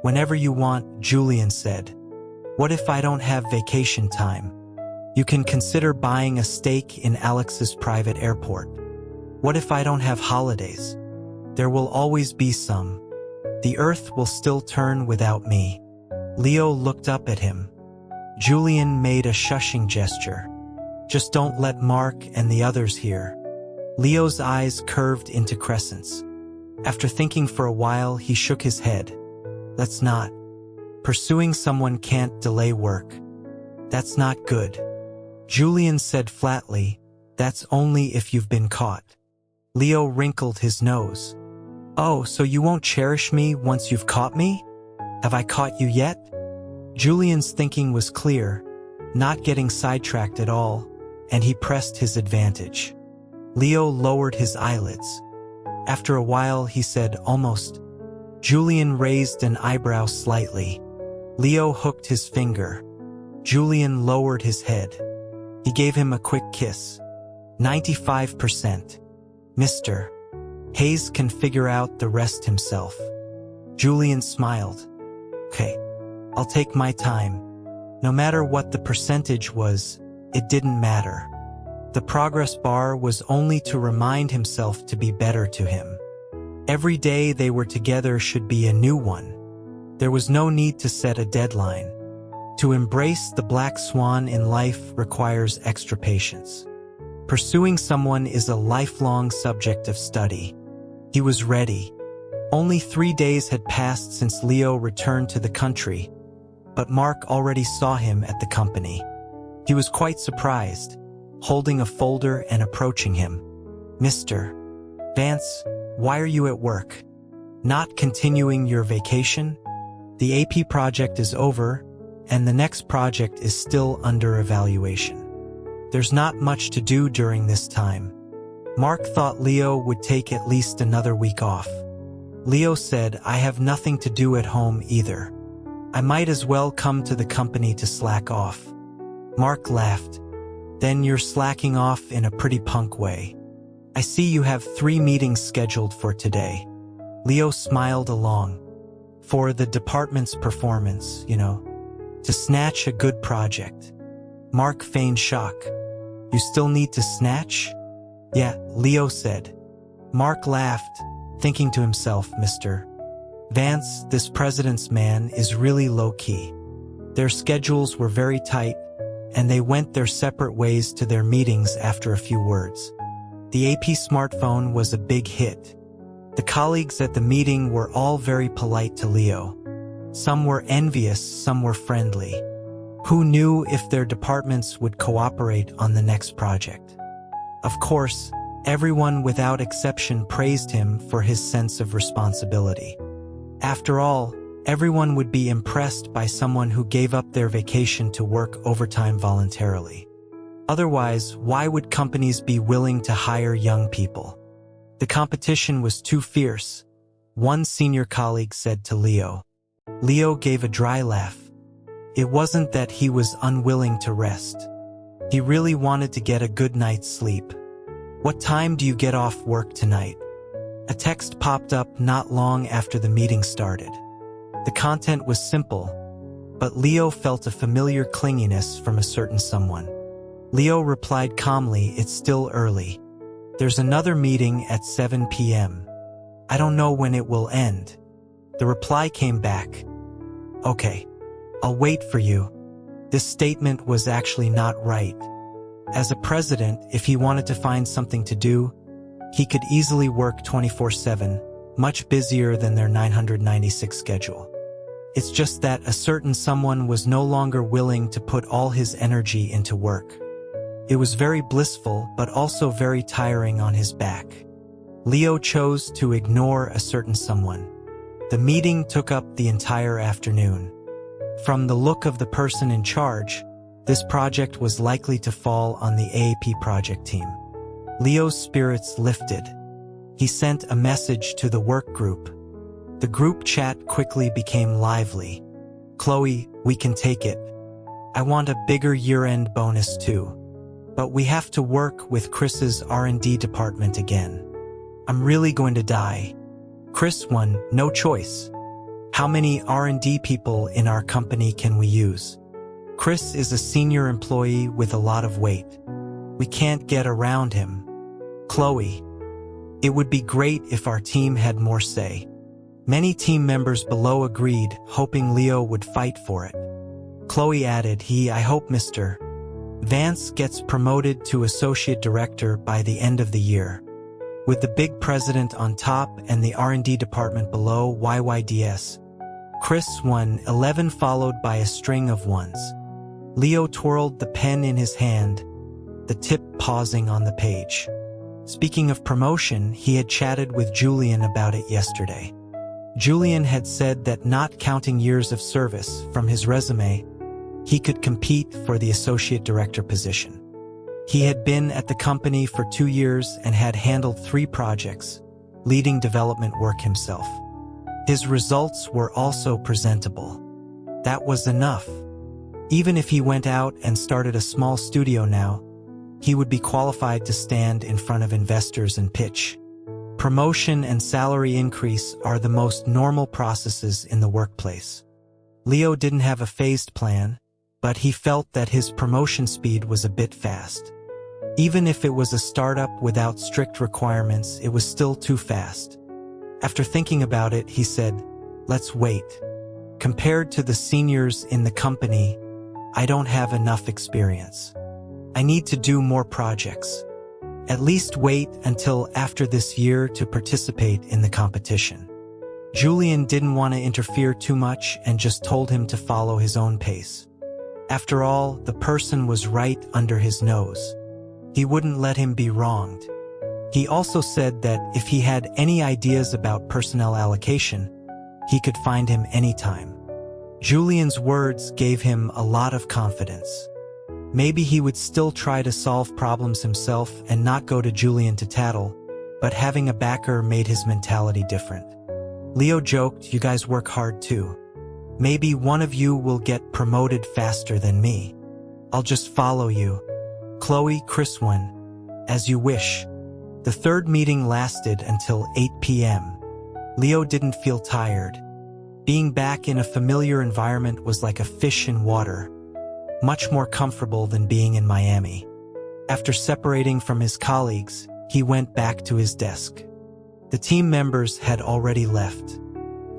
"Whenever you want," Julian said. "What if I don't have vacation time? You can consider buying a stake in Alex's private airport. What if I don't have holidays? There will always be some. The earth will still turn without me." Leo looked up at him. Julian made a shushing gesture. "Just don't let Mark and the others hear." Leo's eyes curved into crescents. After thinking for a while, he shook his head. "Let's not. Pursuing someone can't delay work. That's not good." Julian said flatly, "That's only if you've been caught." Leo wrinkled his nose. "Oh, so you won't cherish me once you've caught me? Have I caught you yet?" Julian's thinking was clear, not getting sidetracked at all, and he pressed his advantage. Leo lowered his eyelids. After a while, he said, "Almost." Julian raised an eyebrow slightly. Leo hooked his finger. Julian lowered his head. He gave him a quick kiss. 95%. Mr. Hayes can figure out the rest himself. Julian smiled. "Okay, I'll take my time." No matter what the percentage was, it didn't matter. The progress bar was only to remind himself to be better to him. Every day they were together should be a new one. There was no need to set a deadline. To embrace the black swan in life requires extra patience. Pursuing someone is a lifelong subject of study. He was ready. Only 3 days had passed since Leo returned to the country, but Mark already saw him at the company. He was quite surprised, holding a folder and approaching him. "Mr. Vance, why are you at work? Not continuing your vacation? The AP project is over, and the next project is still under evaluation. There's not much to do during this time. Mark thought Leo would take at least another week off. Leo said, I have nothing to do at home either. I might as well come to the company to slack off. Mark laughed. Then you're slacking off in a pretty punk way. I see you have 3 meetings scheduled for today. Leo smiled along. For the department's performance, to snatch a good project. Mark feigned shock. You still need to snatch? Yeah, Leo said. Mark laughed, thinking to himself, Mr. Vance, this president's man is really low-key. Their schedules were very tight, and they went their separate ways to their meetings after a few words. The AP smartphone was a big hit. The colleagues at the meeting were all very polite to Leo. Some were envious, some were friendly. Who knew if their departments would cooperate on the next project? Of course, everyone without exception praised him for his sense of responsibility. After all, everyone would be impressed by someone who gave up their vacation to work overtime voluntarily. Otherwise, why would companies be willing to hire young people? The competition was too fierce, one senior colleague said to Leo. Leo gave a dry laugh. It wasn't that he was unwilling to rest. He really wanted to get a good night's sleep. What time do you get off work tonight? A text popped up not long after the meeting started. The content was simple, but Leo felt a familiar clinginess from a certain someone. Leo replied calmly, it's still early. There's another meeting at 7 p.m. I don't know when it will end. The reply came back. Okay, I'll wait for you. This statement was actually not right. As a president, if he wanted to find something to do, he could easily work 24/7, much busier than their 996 schedule. It's just that a certain someone was no longer willing to put all his energy into work. It was very blissful, but also very tiring on his back. Leo chose to ignore a certain someone. The meeting took up the entire afternoon. From the look of the person in charge, this project was likely to fall on the AAP project team. Leo's spirits lifted. He sent a message to the work group. The group chat quickly became lively. Chloe, we can take it. I want a bigger year-end bonus too. But we have to work with Chris's R&D department again. I'm really going to die. Chris won, no choice. How many R&D people in our company can we use? Chris is a senior employee with a lot of weight. We can't get around him. Chloe, it would be great if our team had more say. Many team members below agreed, hoping Leo would fight for it. Chloe added, I hope Mr. Vance gets promoted to associate director by the end of the year. With the big president on top and the R&D department below YYDS. Chris won 11 followed by a string of ones. Leo twirled the pen in his hand, the tip pausing on the page. Speaking of promotion, he had chatted with Julian about it yesterday. Julian had said that not counting years of service from his resume, he could compete for the associate director position. He had been at the company for 2 years and had handled 3 projects, leading development work himself. His results were also presentable. That was enough. Even if he went out and started a small studio now, he would be qualified to stand in front of investors and pitch. Promotion and salary increase are the most normal processes in the workplace. Leo didn't have a phased plan, but he felt that his promotion speed was a bit fast. Even if it was a startup without strict requirements, it was still too fast. After thinking about it, he said, let's wait. Compared to the seniors in the company, I don't have enough experience. I need to do more projects. At least wait until after this year to participate in the competition. Julian didn't want to interfere too much and just told him to follow his own pace. After all, the person was right under his nose. He wouldn't let him be wronged. He also said that if he had any ideas about personnel allocation, he could find him anytime. Julian's words gave him a lot of confidence. Maybe he would still try to solve problems himself and not go to Julian to tattle, but having a backer made his mentality different. Leo joked, "You guys work hard too. Maybe one of you will get promoted faster than me. I'll just follow you. Chloe, Chris won. As you wish." The third meeting lasted until 8 p.m. Leo didn't feel tired. Being back in a familiar environment was like a fish in water, much more comfortable than being in Miami. After separating from his colleagues, he went back to his desk. The team members had already left.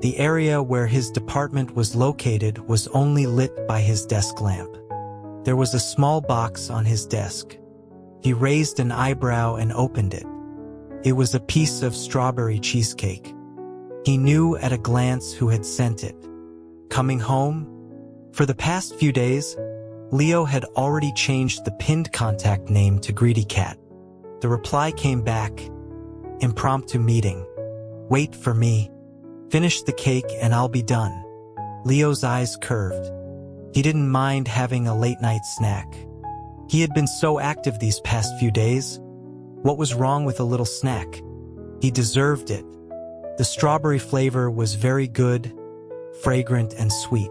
The area where his department was located was only lit by his desk lamp. There was a small box on his desk. He raised an eyebrow and opened it. It was a piece of strawberry cheesecake. He knew at a glance who had sent it. Coming home? For the past few days, Leo had already changed the pinned contact name to Greedy Cat. The reply came back. Impromptu meeting. Wait for me. Finish the cake and I'll be done. Leo's eyes curved. He didn't mind having a late-night snack. He had been so active these past few days. What was wrong with a little snack? He deserved it. The strawberry flavor was very good, fragrant and sweet.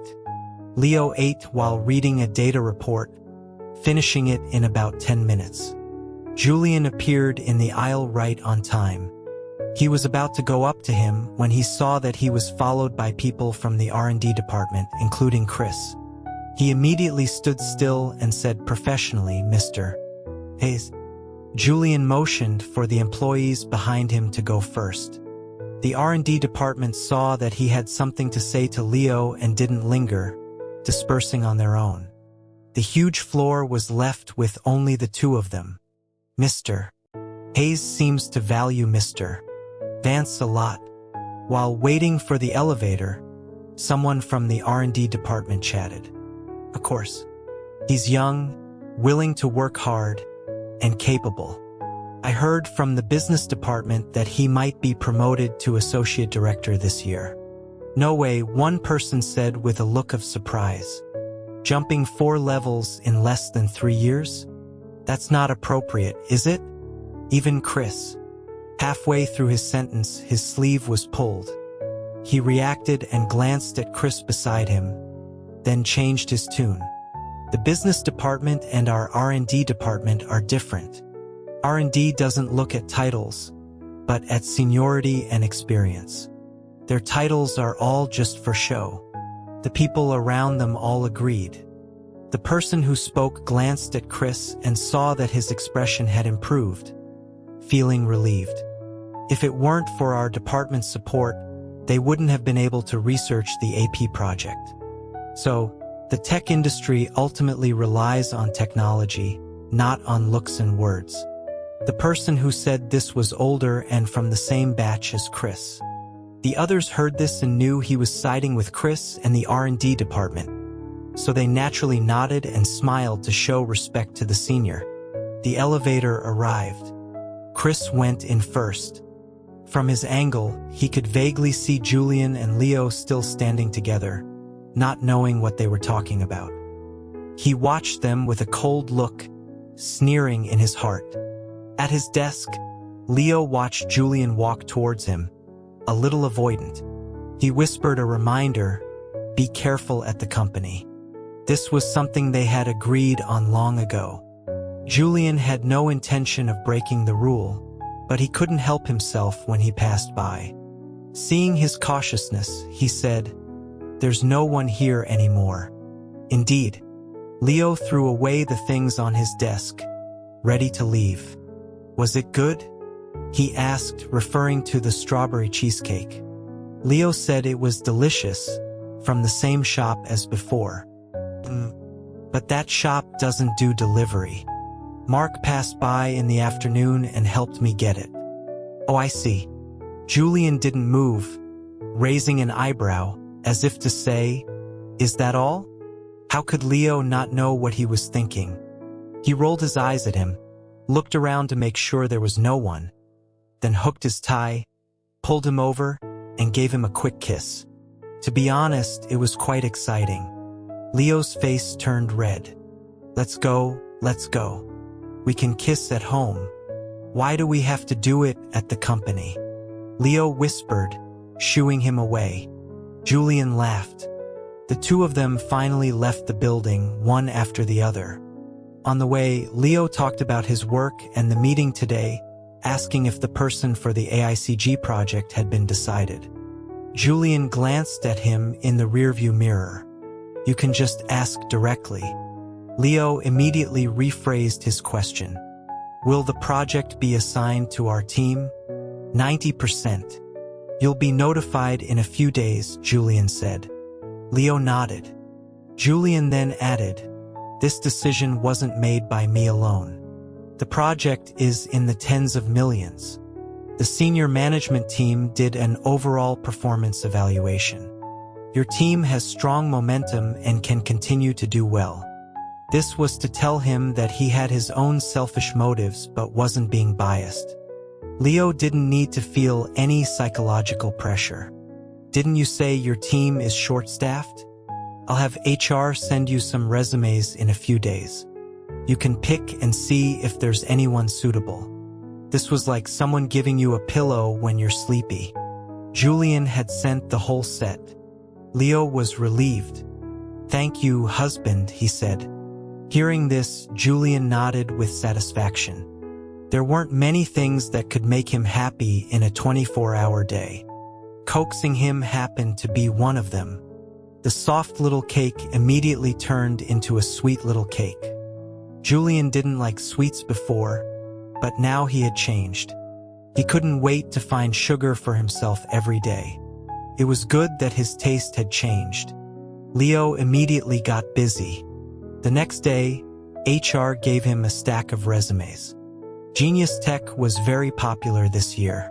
Leo ate while reading a data report, finishing it in about 10 minutes. Julian appeared in the aisle right on time. He was about to go up to him when he saw that he was followed by people from the R&D department, including Chris. He immediately stood still and said professionally, "Mr. Hayes." Julian motioned for the employees behind him to go first. The R&D department saw that he had something to say to Leo and didn't linger, dispersing on their own. The huge floor was left with only the two of them. Mr. Hayes seems to value Mr. Vance a lot. While waiting for the elevator, someone from the R&D department chatted. Of course. He's young, willing to work hard, and capable. I heard from the business department that he might be promoted to associate director this year. No way, one person said with a look of surprise. Jumping 4 levels in less than 3 years? That's not appropriate, is it? Even Chris. Halfway through his sentence, his sleeve was pulled. He reacted and glanced at Chris beside him, then changed his tune. The business department and our R&D department are different. R&D doesn't look at titles, but at seniority and experience. Their titles are all just for show. The people around them all agreed. The person who spoke glanced at Chris and saw that his expression had improved, feeling relieved. If it weren't for our department's support, they wouldn't have been able to research the AP project. So, the tech industry ultimately relies on technology, not on looks and words. The person who said this was older and from the same batch as Chris. The others heard this and knew he was siding with Chris and the R&D department, so they naturally nodded and smiled to show respect to the senior. The elevator arrived. Chris went in first. From his angle, he could vaguely see Julian and Leo still standing together, not knowing what they were talking about. He watched them with a cold look, sneering in his heart. At his desk, Leo watched Julian walk towards him, a little avoidant. He whispered a reminder, "Be careful at the company." This was something they had agreed on long ago. Julian had no intention of breaking the rule, but he couldn't help himself when he passed by. Seeing his cautiousness, he said, "There's no one here anymore." Indeed, Leo threw away the things on his desk, ready to leave. "Was it good?" he asked, referring to the strawberry cheesecake. Leo said it was delicious, from the same shop as before. But that shop doesn't do delivery. Mark passed by in the afternoon and helped me get it." "Oh, I see." Julian didn't move, raising an eyebrow, as if to say, "Is that all?" How could Leo not know what he was thinking? He rolled his eyes at him, looked around to make sure there was no one, then hooked his tie, pulled him over, and gave him a quick kiss. To be honest, it was quite exciting. Leo's face turned red. Let's go, let's go. We can kiss at home. Why do we have to do it at the company? Leo whispered, shooing him away. Julian laughed. The two of them finally left the building, one after the other. On the way, Leo talked about his work and the meeting today, asking if the person for the AICG project had been decided. Julian glanced at him in the rearview mirror. You can just ask directly. Leo immediately rephrased his question. Will the project be assigned to our team? 90%. You'll be notified in a few days, Julian said. Leo nodded. Julian then added, this decision wasn't made by me alone. The project is in the tens of millions. The senior management team did an overall performance evaluation. Your team has strong momentum and can continue to do well. This was to tell him that he had his own selfish motives but wasn't being biased. Leo didn't need to feel any psychological pressure. Didn't you say your team is short-staffed? I'll have HR send you some resumes in a few days. You can pick and see if there's anyone suitable. This was like someone giving you a pillow when you're sleepy. Julian had sent the whole set. Leo was relieved. Thank you, husband, he said. Hearing this, Julian nodded with satisfaction. There weren't many things that could make him happy in a 24-hour day. Coaxing him happened to be one of them. The soft little cake immediately turned into a sweet little cake. Julian didn't like sweets before, but now he had changed. He couldn't wait to find sugar for himself every day. It was good that his taste had changed. Leo immediately got busy. The next day, HR gave him a stack of resumes. Genius Tech was very popular this year.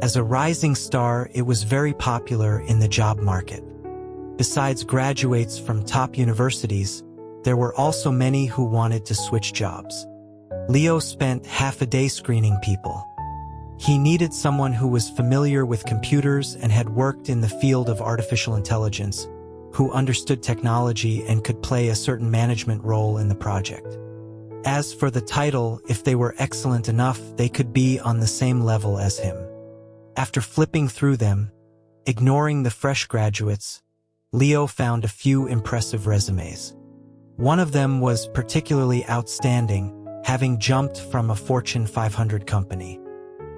As a rising star, it was very popular in the job market. Besides graduates from top universities, there were also many who wanted to switch jobs. Leo spent half a day screening people. He needed someone who was familiar with computers and had worked in the field of artificial intelligence, who understood technology and could play a certain management role in the project. As for the title, if they were excellent enough, they could be on the same level as him. After flipping through them, ignoring the fresh graduates, Leo found a few impressive resumes. One of them was particularly outstanding, having jumped from a Fortune 500 company.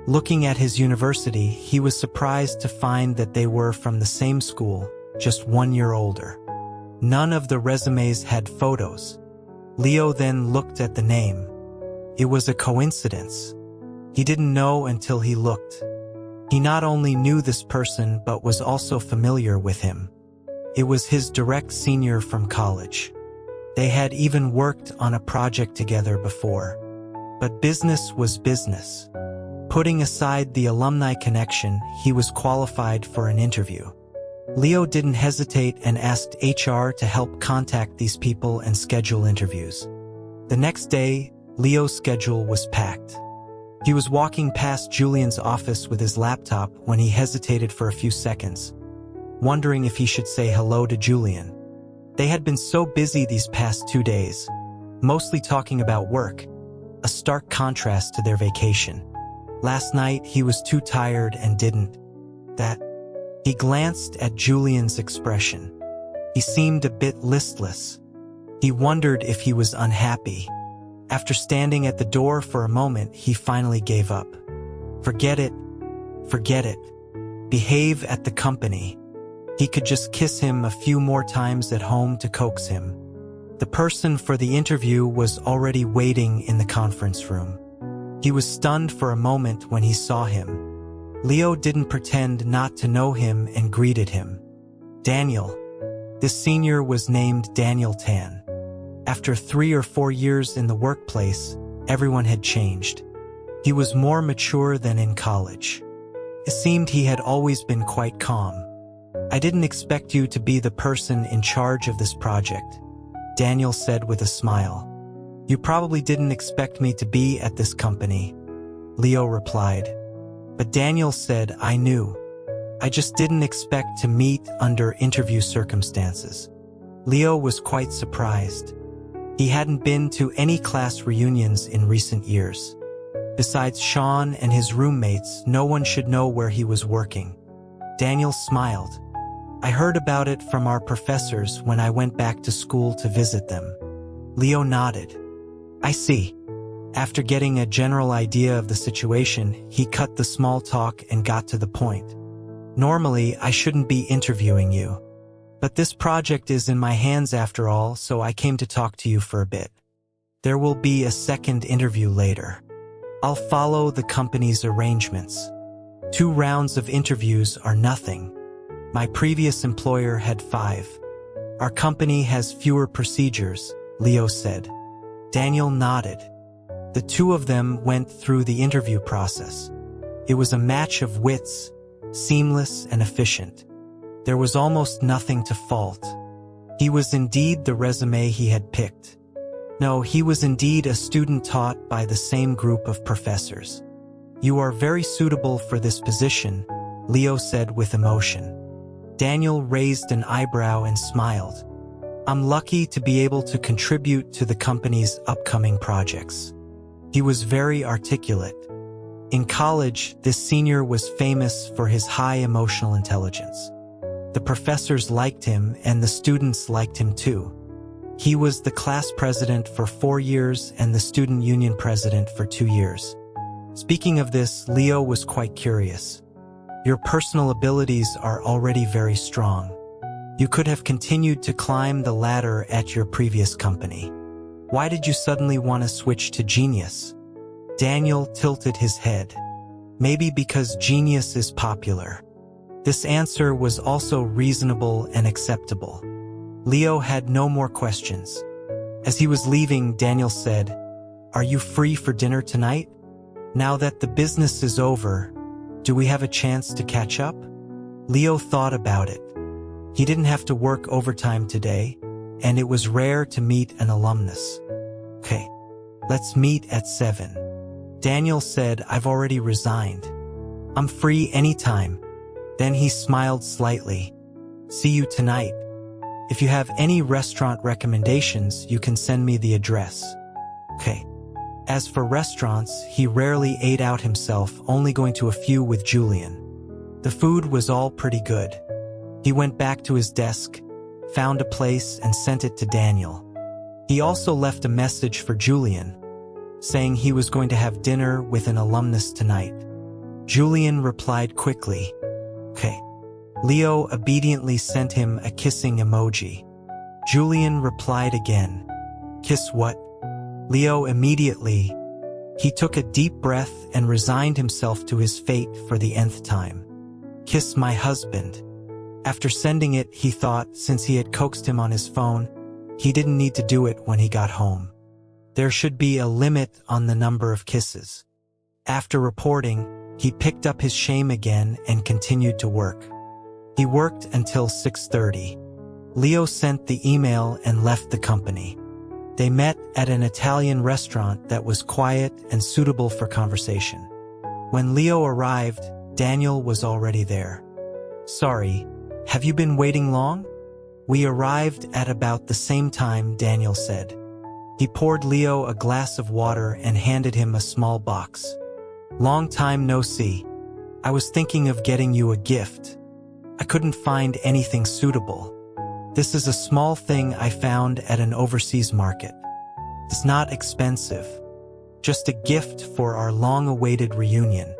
Looking at his university, he was surprised to find that they were from the same school, just 1 year older. None of the resumes had photos. Leo then looked at the name. It was a coincidence. He didn't know until he looked. He not only knew this person but was also familiar with him. It was his direct senior from college. They had even worked on a project together before. But business was business. Putting aside the alumni connection, he was qualified for an interview. Leo didn't hesitate and asked HR to help contact these people and schedule interviews. The next day, Leo's schedule was packed. He was walking past Julian's office with his laptop when he hesitated for a few seconds, wondering if he should say hello to Julian. They had been so busy these past 2 days, mostly talking about work, a stark contrast to their vacation. Last night, he was too tired and didn't. He glanced at Julian's expression. He seemed a bit listless. He wondered if he was unhappy. After standing at the door for a moment, he finally gave up. Forget it. Forget it. Behave at the company. He could just kiss him a few more times at home to coax him. The person for the interview was already waiting in the conference room. He was stunned for a moment when he saw him. Leo didn't pretend not to know him and greeted him. Daniel. This senior was named Daniel Tan. After 3 or 4 years in the workplace, everyone had changed. He was more mature than in college. It seemed he had always been quite calm. I didn't expect you to be the person in charge of this project, Daniel said with a smile. You probably didn't expect me to be at this company, Leo replied. But Daniel said, I knew. I just didn't expect to meet under interview circumstances. Leo was quite surprised. He hadn't been to any class reunions in recent years. Besides Sean and his roommates, no one should know where he was working. Daniel smiled. I heard about it from our professors when I went back to school to visit them. Leo nodded. I see. After getting a general idea of the situation, he cut the small talk and got to the point. Normally, I shouldn't be interviewing you. But this project is in my hands after all, so I came to talk to you for a bit. There will be a second interview later. I'll follow the company's arrangements. 2 rounds of interviews are nothing. My previous employer had 5. Our company has fewer procedures, Leo said. Daniel nodded. The 2 of them went through the interview process. It was a match of wits, seamless and efficient. There was almost nothing to fault. He was indeed the resume he had picked. No, he was indeed a student taught by the same group of professors. You are very suitable for this position, Leo said with emotion. Daniel raised an eyebrow and smiled. I'm lucky to be able to contribute to the company's upcoming projects. He was very articulate. In college, this senior was famous for his high emotional intelligence. The professors liked him and the students liked him too. He was the class president for 4 years and the student union president for 2 years. Speaking of this, Leo was quite curious. Your personal abilities are already very strong. You could have continued to climb the ladder at your previous company. Why did you suddenly want to switch to genius? Daniel tilted his head. Maybe because genius is popular. This answer was also reasonable and acceptable. Leo had no more questions. As he was leaving, Daniel said, Are you free for dinner tonight? Now that the business is over, do we have a chance to catch up? Leo thought about it. He didn't have to work overtime today, and it was rare to meet an alumnus. Okay, let's meet at 7. Daniel said, I've already resigned. I'm free anytime. Then he smiled slightly. See you tonight. If you have any restaurant recommendations, you can send me the address. Okay. As for restaurants, he rarely ate out himself, only going to a few with Julian. The food was all pretty good. He went back to his desk, found a place, and sent it to Daniel. He also left a message for Julian, saying he was going to have dinner with an alumnus tonight. Julian replied quickly, Okay. Leo obediently sent him a kissing emoji. Julian replied again, Kiss what? Leo immediately. He took a deep breath and resigned himself to his fate for the nth time. Kiss my husband. After sending it, he thought, since he had coaxed him on his phone, he didn't need to do it when he got home. There should be a limit on the number of kisses. After reporting, he picked up his shame again and continued to work. He worked until 6:30. Leo sent the email and left the company. They met at an Italian restaurant that was quiet and suitable for conversation. When Leo arrived, Daniel was already there. Sorry, have you been waiting long? We arrived at about the same time, Daniel said. He poured Leo a glass of water and handed him a small box. Long time no see. I was thinking of getting you a gift. I couldn't find anything suitable. This is a small thing I found at an overseas market. It's not expensive. Just a gift for our long-awaited reunion.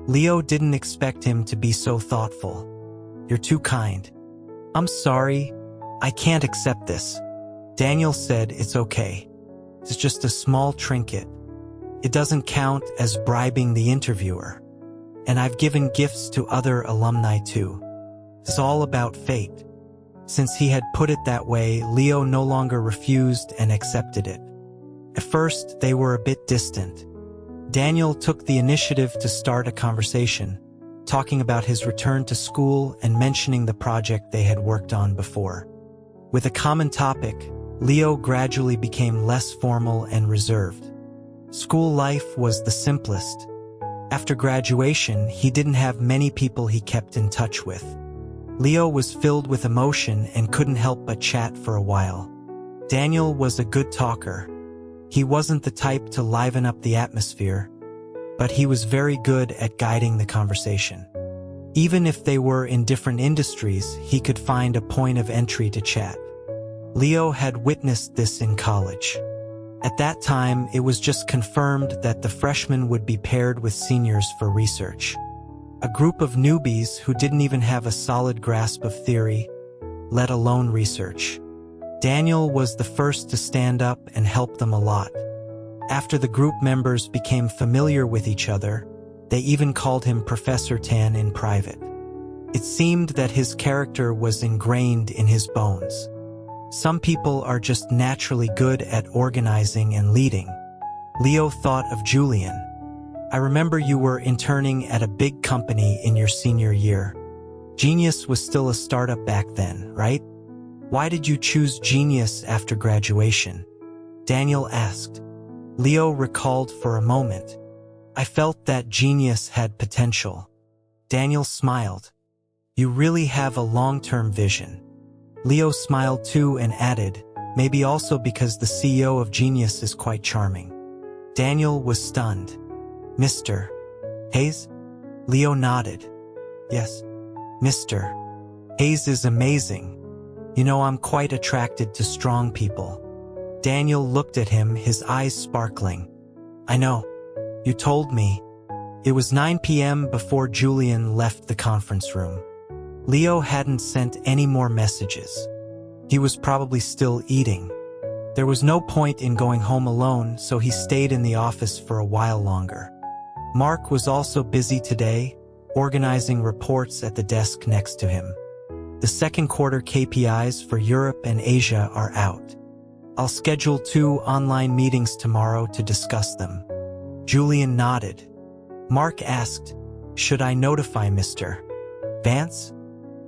Leo didn't expect him to be so thoughtful. You're too kind. I'm sorry. I can't accept this. Daniel said it's okay. It's just a small trinket. It doesn't count as bribing the interviewer. And I've given gifts to other alumni too. It's all about fate. Since he had put it that way, Leo no longer refused and accepted it. At first, they were a bit distant. Daniel took the initiative to start a conversation, talking about his return to school and mentioning the project they had worked on before. With a common topic, Leo gradually became less formal and reserved. School life was the simplest. After graduation, he didn't have many people he kept in touch with. Leo was filled with emotion and couldn't help but chat for a while. Daniel was a good talker. He wasn't the type to liven up the atmosphere, but he was very good at guiding the conversation. Even if they were in different industries, he could find a point of entry to chat. Leo had witnessed this in college. At that time, it was just confirmed that the freshmen would be paired with seniors for research. A group of newbies who didn't even have a solid grasp of theory, let alone research. Daniel was the first to stand up and help them a lot. After the group members became familiar with each other, they even called him Professor Tan in private. It seemed that his character was ingrained in his bones. Some people are just naturally good at organizing and leading. Leo thought of Julian. I remember you were interning at a big company in your senior year. Genius was still a startup back then, right? Why did you choose Genius after graduation? Daniel asked. Leo recalled for a moment. I felt that Genius had potential. Daniel smiled. You really have a long-term vision. Leo smiled too and added, maybe also because the CEO of Genius is quite charming. Daniel was stunned. Mr. Hayes? Leo nodded. Yes, Mr. Hayes is amazing. You know, I'm quite attracted to strong people. Daniel looked at him, his eyes sparkling. I know. You told me. It was 9 p.m. before Julian left the conference room. Leo hadn't sent any more messages. He was probably still eating. There was no point in going home alone, so he stayed in the office for a while longer. Mark was also busy today, organizing reports at the desk next to him. The second quarter KPIs for Europe and Asia are out. I'll schedule 2 online meetings tomorrow to discuss them. Julian nodded. Mark asked, should I notify Mr. Vance?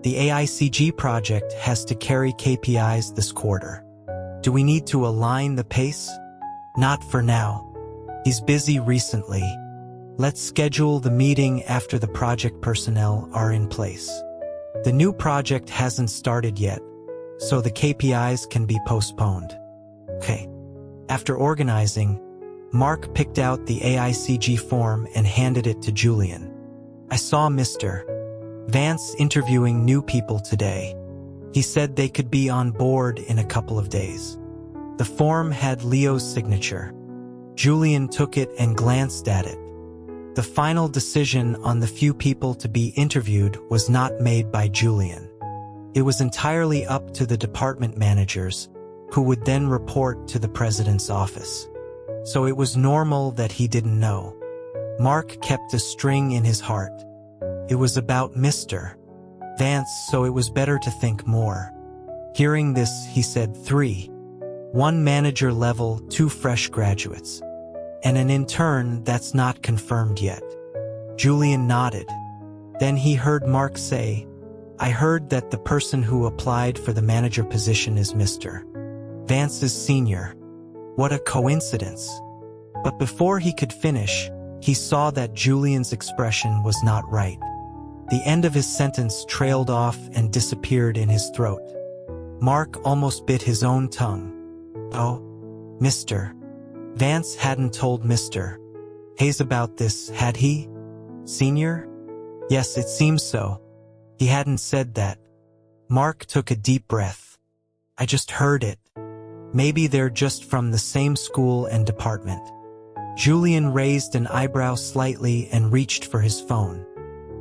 The AICG project has to carry KPIs this quarter. Do we need to align the pace? Not for now. He's busy recently. Let's schedule the meeting after the project personnel are in place. The new project hasn't started yet, so the KPIs can be postponed. Okay. After organizing, Mark picked out the AICG form and handed it to Julian. I saw Mr. Vance interviewing new people today. He said they could be on board in a couple of days. The form had Leo's signature. Julian took it and glanced at it. The final decision on the few people to be interviewed was not made by Julian. It was entirely up to the department managers, who would then report to the president's office. So it was normal that he didn't know. Mark kept a string in his heart. It was about Mr. Vance, so it was better to think more. Hearing this, he said 3. 1 manager level, 2 fresh graduates. And an intern that's not confirmed yet. Julian nodded. Then he heard Mark say, I heard that the person who applied for the manager position is Mr. Vance's senior. What a coincidence. But before he could finish, he saw that Julian's expression was not right. The end of his sentence trailed off and disappeared in his throat. Mark almost bit his own tongue. Oh, Mr. Vance hadn't told Mr. Hayes about this, had he? Senior? Yes, it seems so. He hadn't said that. Mark took a deep breath. I just heard it. Maybe they're just from the same school and department. Julian raised an eyebrow slightly and reached for his phone.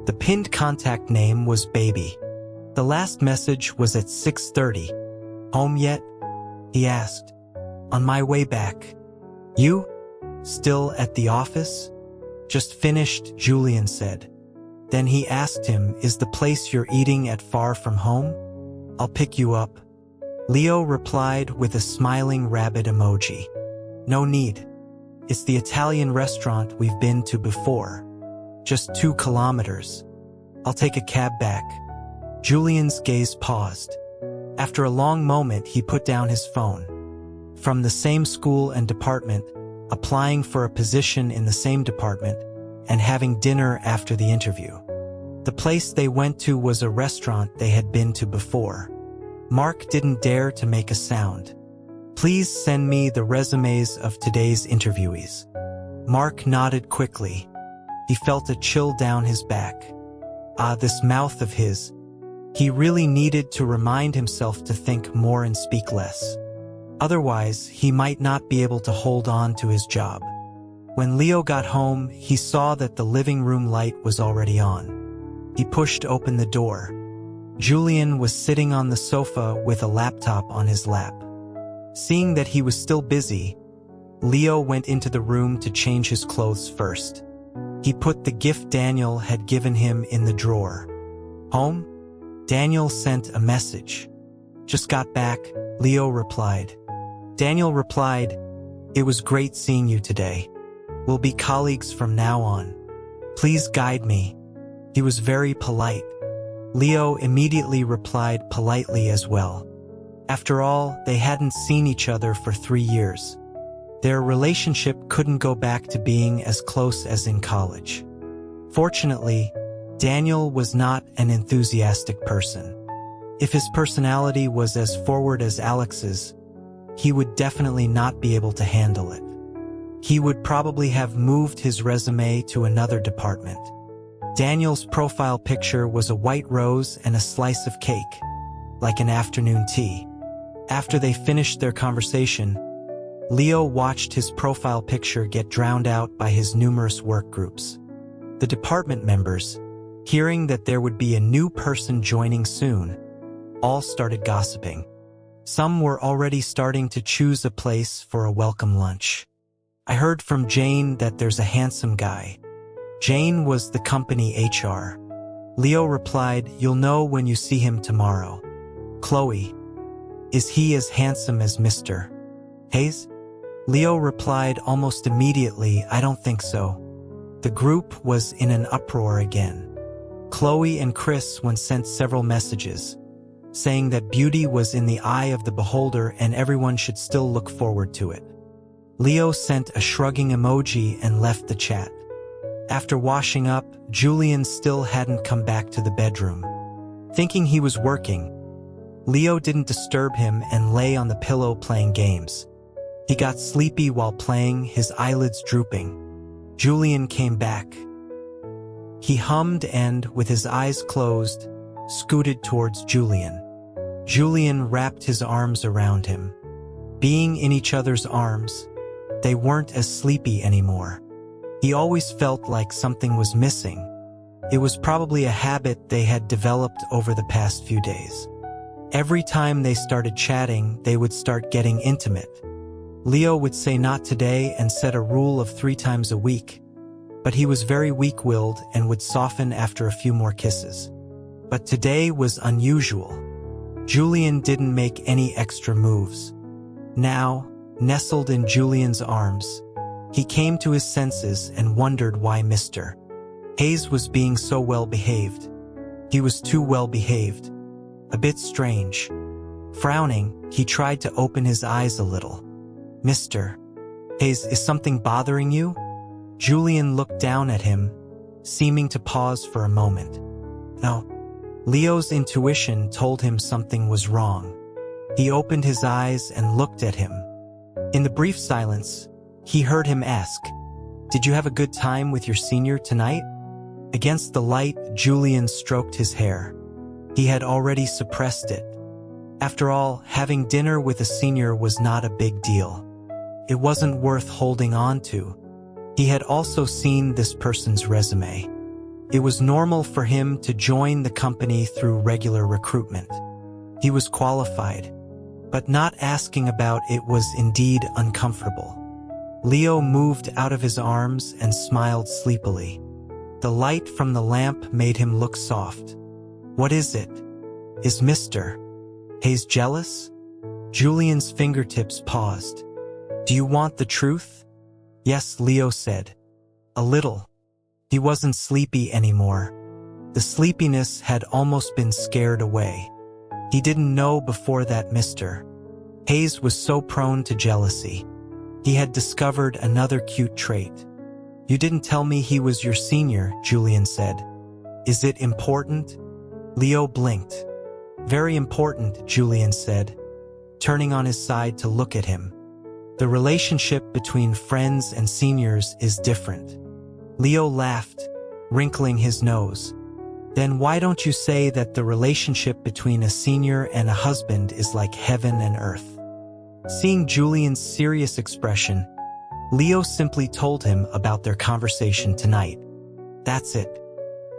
The pinned contact name was Baby. The last message was at 6:30. Home yet? He asked. On my way back. You? Still at the office? Just finished, Julian said. Then he asked him, is the place you're eating at far from home? I'll pick you up. Leo replied with a smiling rabbit emoji. No need. It's the Italian restaurant we've been to before. Just 2 kilometers. I'll take a cab back. Julian's gaze paused. After a long moment, he put down his phone. From the same school and department, applying for a position in the same department, and having dinner after the interview. The place they went to was a restaurant they had been to before. Mark didn't dare to make a sound. "Please send me the resumes of today's interviewees." Mark nodded quickly. He felt a chill down his back. This mouth of his. He really needed to remind himself to think more and speak less. Otherwise, he might not be able to hold on to his job. When Leo got home, he saw that the living room light was already on. He pushed open the door. Julian was sitting on the sofa with a laptop on his lap. Seeing that he was still busy, Leo went into the room to change his clothes first. He put the gift Daniel had given him in the drawer. "Home?" Daniel sent a message. "Just got back," Leo replied. Daniel replied, "It was great seeing you today. We'll be colleagues from now on. Please guide me." He was very polite. Leo immediately replied politely as well. After all, they hadn't seen each other for 3 years. Their relationship couldn't go back to being as close as in college. Fortunately, Daniel was not an enthusiastic person. If his personality was as forward as Alex's, he would definitely not be able to handle it. He would probably have moved his resume to another department. Daniel's profile picture was a white rose and a slice of cake, like an afternoon tea. After they finished their conversation, Leo watched his profile picture get drowned out by his numerous work groups. The department members, hearing that there would be a new person joining soon, all started gossiping. Some were already starting to choose a place for a welcome lunch. "I heard from Jane that there's a handsome guy." Jane was the company HR. Leo replied, "You'll know when you see him tomorrow." "Chloe, is he as handsome as Mr. Hayes?" Leo replied almost immediately, "I don't think so." The group was in an uproar again. Chloe and Chris once sent several messages, saying that beauty was in the eye of the beholder and everyone should still look forward to it. Leo sent a shrugging emoji and left the chat. After washing up, Julian still hadn't come back to the bedroom. Thinking he was working, Leo didn't disturb him and lay on the pillow playing games. He got sleepy while playing, his eyelids drooping. Julian came back. He hummed and, with his eyes closed, scooted towards Julian. Julian wrapped his arms around him. Being in each other's arms, they weren't as sleepy anymore. He always felt like something was missing. It was probably a habit they had developed over the past few days. Every time they started chatting, they would start getting intimate. Leo would say not today and set a rule of 3 times a week, but he was very weak-willed and would soften after a few more kisses. But today was unusual. Julian didn't make any extra moves. Now, nestled in Julian's arms, he came to his senses and wondered why Mr. Hayes was being so well-behaved. He was too well-behaved. A bit strange. Frowning, he tried to open his eyes a little. "Mr. Hayes, is something bothering you?" Julian looked down at him, seeming to pause for a moment. "No." Leo's intuition told him something was wrong. He opened his eyes and looked at him. In the brief silence, he heard him ask, "Did you have a good time with your senior tonight?" Against the light, Julian stroked his hair. He had already suppressed it. After all, having dinner with a senior was not a big deal. It wasn't worth holding on to. He had also seen this person's resume. It was normal for him to join the company through regular recruitment. He was qualified, but not asking about it was indeed uncomfortable. Leo moved out of his arms and smiled sleepily. The light from the lamp made him look soft. "What is it? Is Mr. Hayes jealous?" Julian's fingertips paused. "Do you want the truth?" "Yes," Leo said. "A little." He wasn't sleepy anymore. The sleepiness had almost been scared away. He didn't know before that Mr. Hayes was so prone to jealousy. He had discovered another cute trait. You didn't tell me he was your senior, Julian said. Is it important? Leo blinked. Very important, Julian said, turning on his side to look at him. The relationship between friends and seniors is different. Leo laughed, wrinkling his nose. Then why don't you say that the relationship between a senior and a husband is like heaven and earth? Seeing Julian's serious expression, Leo simply told him about their conversation tonight. That's it.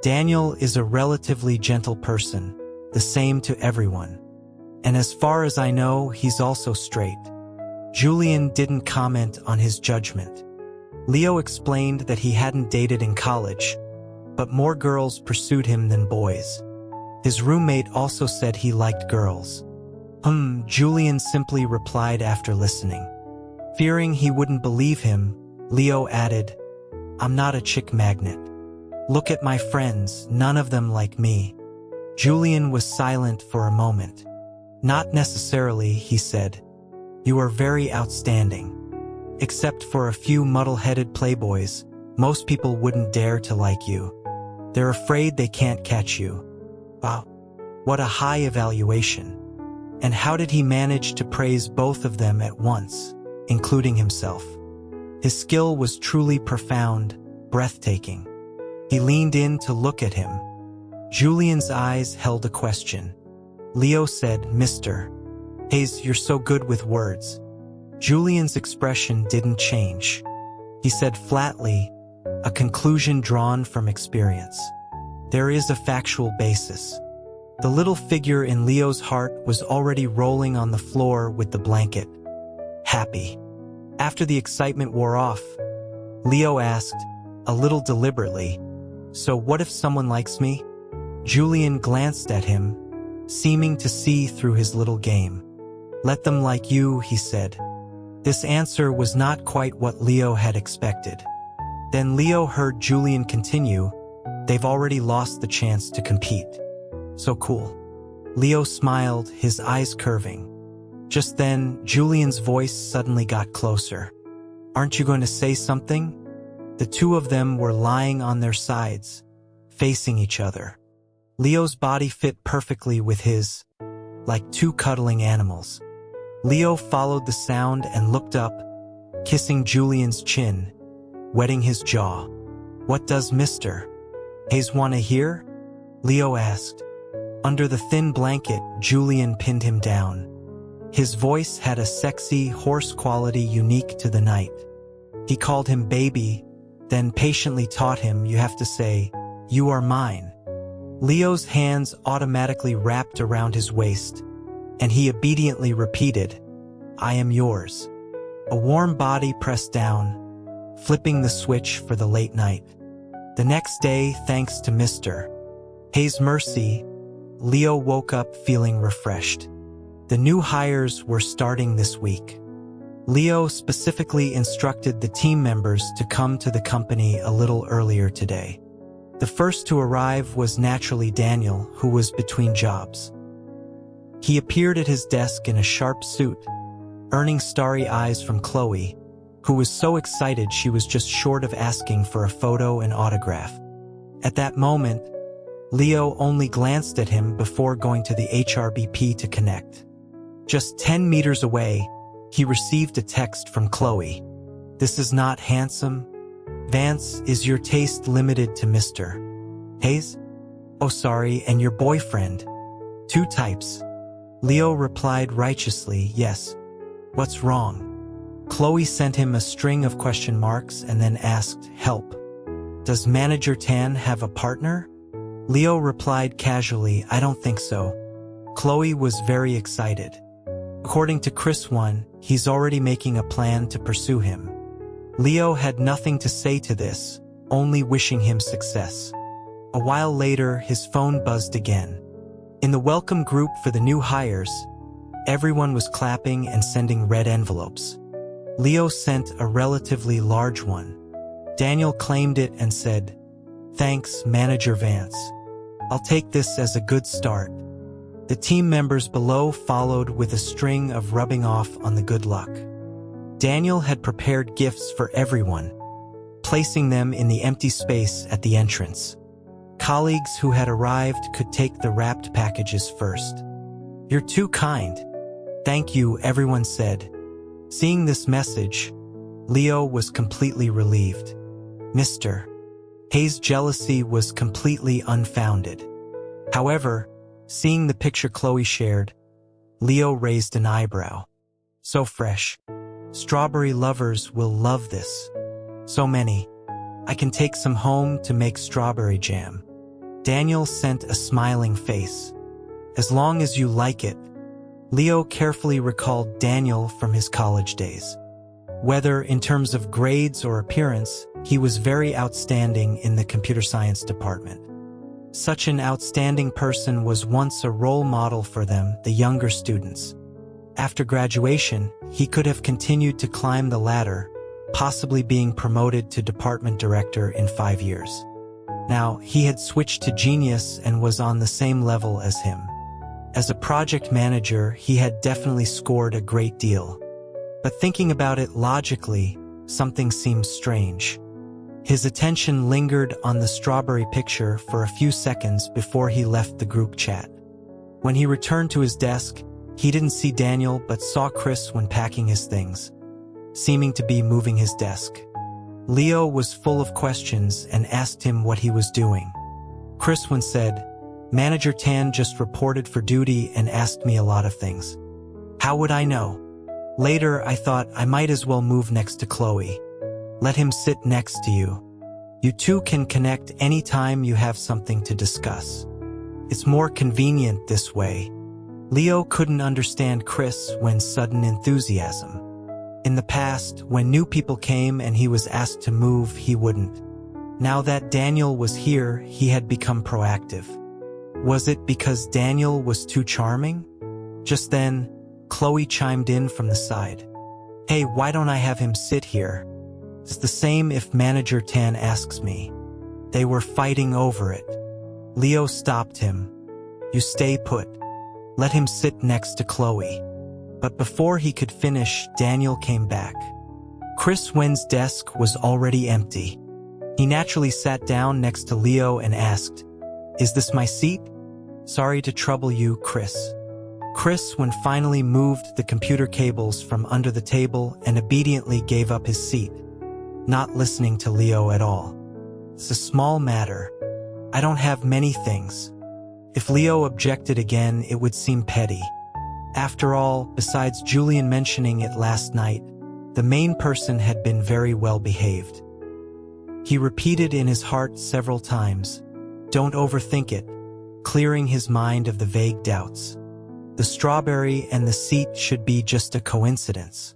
Daniel is a relatively gentle person, the same to everyone. And as far as I know, he's also straight. Julian didn't comment on his judgment. Leo explained that he hadn't dated in college, but more girls pursued him than boys. His roommate also said he liked girls. Julian simply replied after listening. Fearing he wouldn't believe him, Leo added, I'm not a chick magnet. Look at my friends, none of them like me. Julian was silent for a moment. Not necessarily, he said. You are very outstanding. Except for a few muddle-headed playboys, most people wouldn't dare to like you. They're afraid they can't catch you. Wow, what a high evaluation. And how did he manage to praise both of them at once, including himself? His skill was truly profound, breathtaking. He leaned in to look at him. Julian's eyes held a question. Leo said, Mr. Hayes, you're so good with words. Julian's expression didn't change. He said flatly, a conclusion drawn from experience. There is a factual basis. The little figure in Leo's heart was already rolling on the floor with the blanket. Happy. After the excitement wore off, Leo asked, a little deliberately, so what if someone likes me? Julian glanced at him, seeming to see through his little game. Let them like you, he said. This answer was not quite what Leo had expected. Then Leo heard Julian continue, they've already lost the chance to compete. So cool. Leo smiled, his eyes curving. Just then, Julian's voice suddenly got closer. Aren't you going to say something? The two of them were lying on their sides, facing each other. Leo's body fit perfectly with his, like two cuddling animals. Leo followed the sound and looked up, kissing Julian's chin, wetting his jaw. What does Mr. Hayes want to hear? Leo asked. Under the thin blanket, Julian pinned him down. His voice had a sexy, hoarse quality unique to the night. He called him baby, then patiently taught him you have to say, you are mine. Leo's hands automatically wrapped around his waist, and he obediently repeated, I am yours. A warm body pressed down, flipping the switch for the late night. The next day, thanks to Mr. Hayes' mercy, Leo woke up feeling refreshed. The new hires were starting this week. Leo specifically instructed the team members to come to the company a little earlier today. The first to arrive was naturally Daniel, who was between jobs. He appeared at his desk in a sharp suit, earning starry eyes from Chloe, who was so excited she was just short of asking for a photo and autograph. At that moment, Leo only glanced at him before going to the HRBP to connect. Just 10 meters away, he received a text from Chloe. This is not handsome. Vance, is your taste limited to Mr. Hayes? Oh, sorry, and your boyfriend? Two types. Leo replied righteously, yes. What's wrong? Chloe sent him a string of question marks and then asked, help. Does Manager Tan have a partner? Leo replied casually, I don't think so. Chloe was very excited. According to Chris 1, he's already making a plan to pursue him. Leo had nothing to say to this, only wishing him success. A while later, his phone buzzed again. In the welcome group for the new hires, everyone was clapping and sending red envelopes. Leo sent a relatively large one. Daniel claimed it and said, Thanks, Manager Vance. I'll take this as a good start. The team members below followed with a string of rubbing off on the good luck. Daniel had prepared gifts for everyone. placing them in the empty space at the entrance. Colleagues who had arrived could take the wrapped packages first. "You're too kind. Thank you," everyone said. Seeing this message, Leo was completely relieved. Mr. Hayes' jealousy was completely unfounded. However, seeing the picture Chloe shared, Leo raised an eyebrow. "So fresh. Strawberry lovers will love this. So many. I can take some home to make strawberry jam." Daniel sent a smiling face. "As long as you like it." Leo carefully recalled Daniel from his college days. Whether in terms of grades or appearance, he was very outstanding in the computer science department. Such an outstanding person was once a role model for them, the younger students. After graduation, he could have continued to climb the ladder, possibly being promoted to department director in 5 years. Now, he had switched to genius and was on the same level as him. As a project manager, he had definitely scored a great deal. But thinking about it logically, something seemed strange. His attention lingered on the strawberry picture for a few seconds before he left the group chat. When he returned to his desk, he didn't see Daniel but saw Chris when packing his things, seeming to be moving his desk. Leo was full of questions and asked him what he was doing. Chris once said, "Manager Tan just reported for duty and asked me a lot of things. How would I know? Later, I thought I might as well move next to Chloe. Let him sit next to you. You two can connect anytime you have something to discuss. It's more convenient this way." Leo couldn't understand Chris when sudden enthusiasm. In the past, when new people came and he was asked to move, he wouldn't. Now that Daniel was here, he had become proactive. Was it because Daniel was too charming? Just then, Chloe chimed in from the side. "Hey, why don't I have him sit here? It's the same if Manager Tan asks me." They were fighting over it. Leo stopped him. "You stay put. Let him sit next to Chloe." But before he could finish, Daniel came back. Chris Wen's desk was already empty. He naturally sat down next to Leo and asked, "Is this my seat?" "Sorry to trouble you, Chris." Chris Wen finally moved the computer cables from under the table and obediently gave up his seat, not listening to Leo at all. "It's a small matter. I don't have many things." If Leo objected again, it would seem petty. After all, besides Julian mentioning it last night, the main person had been very well behaved. He repeated in his heart several times, "Don't overthink it," clearing his mind of the vague doubts. The strawberry and the seat should be just a coincidence.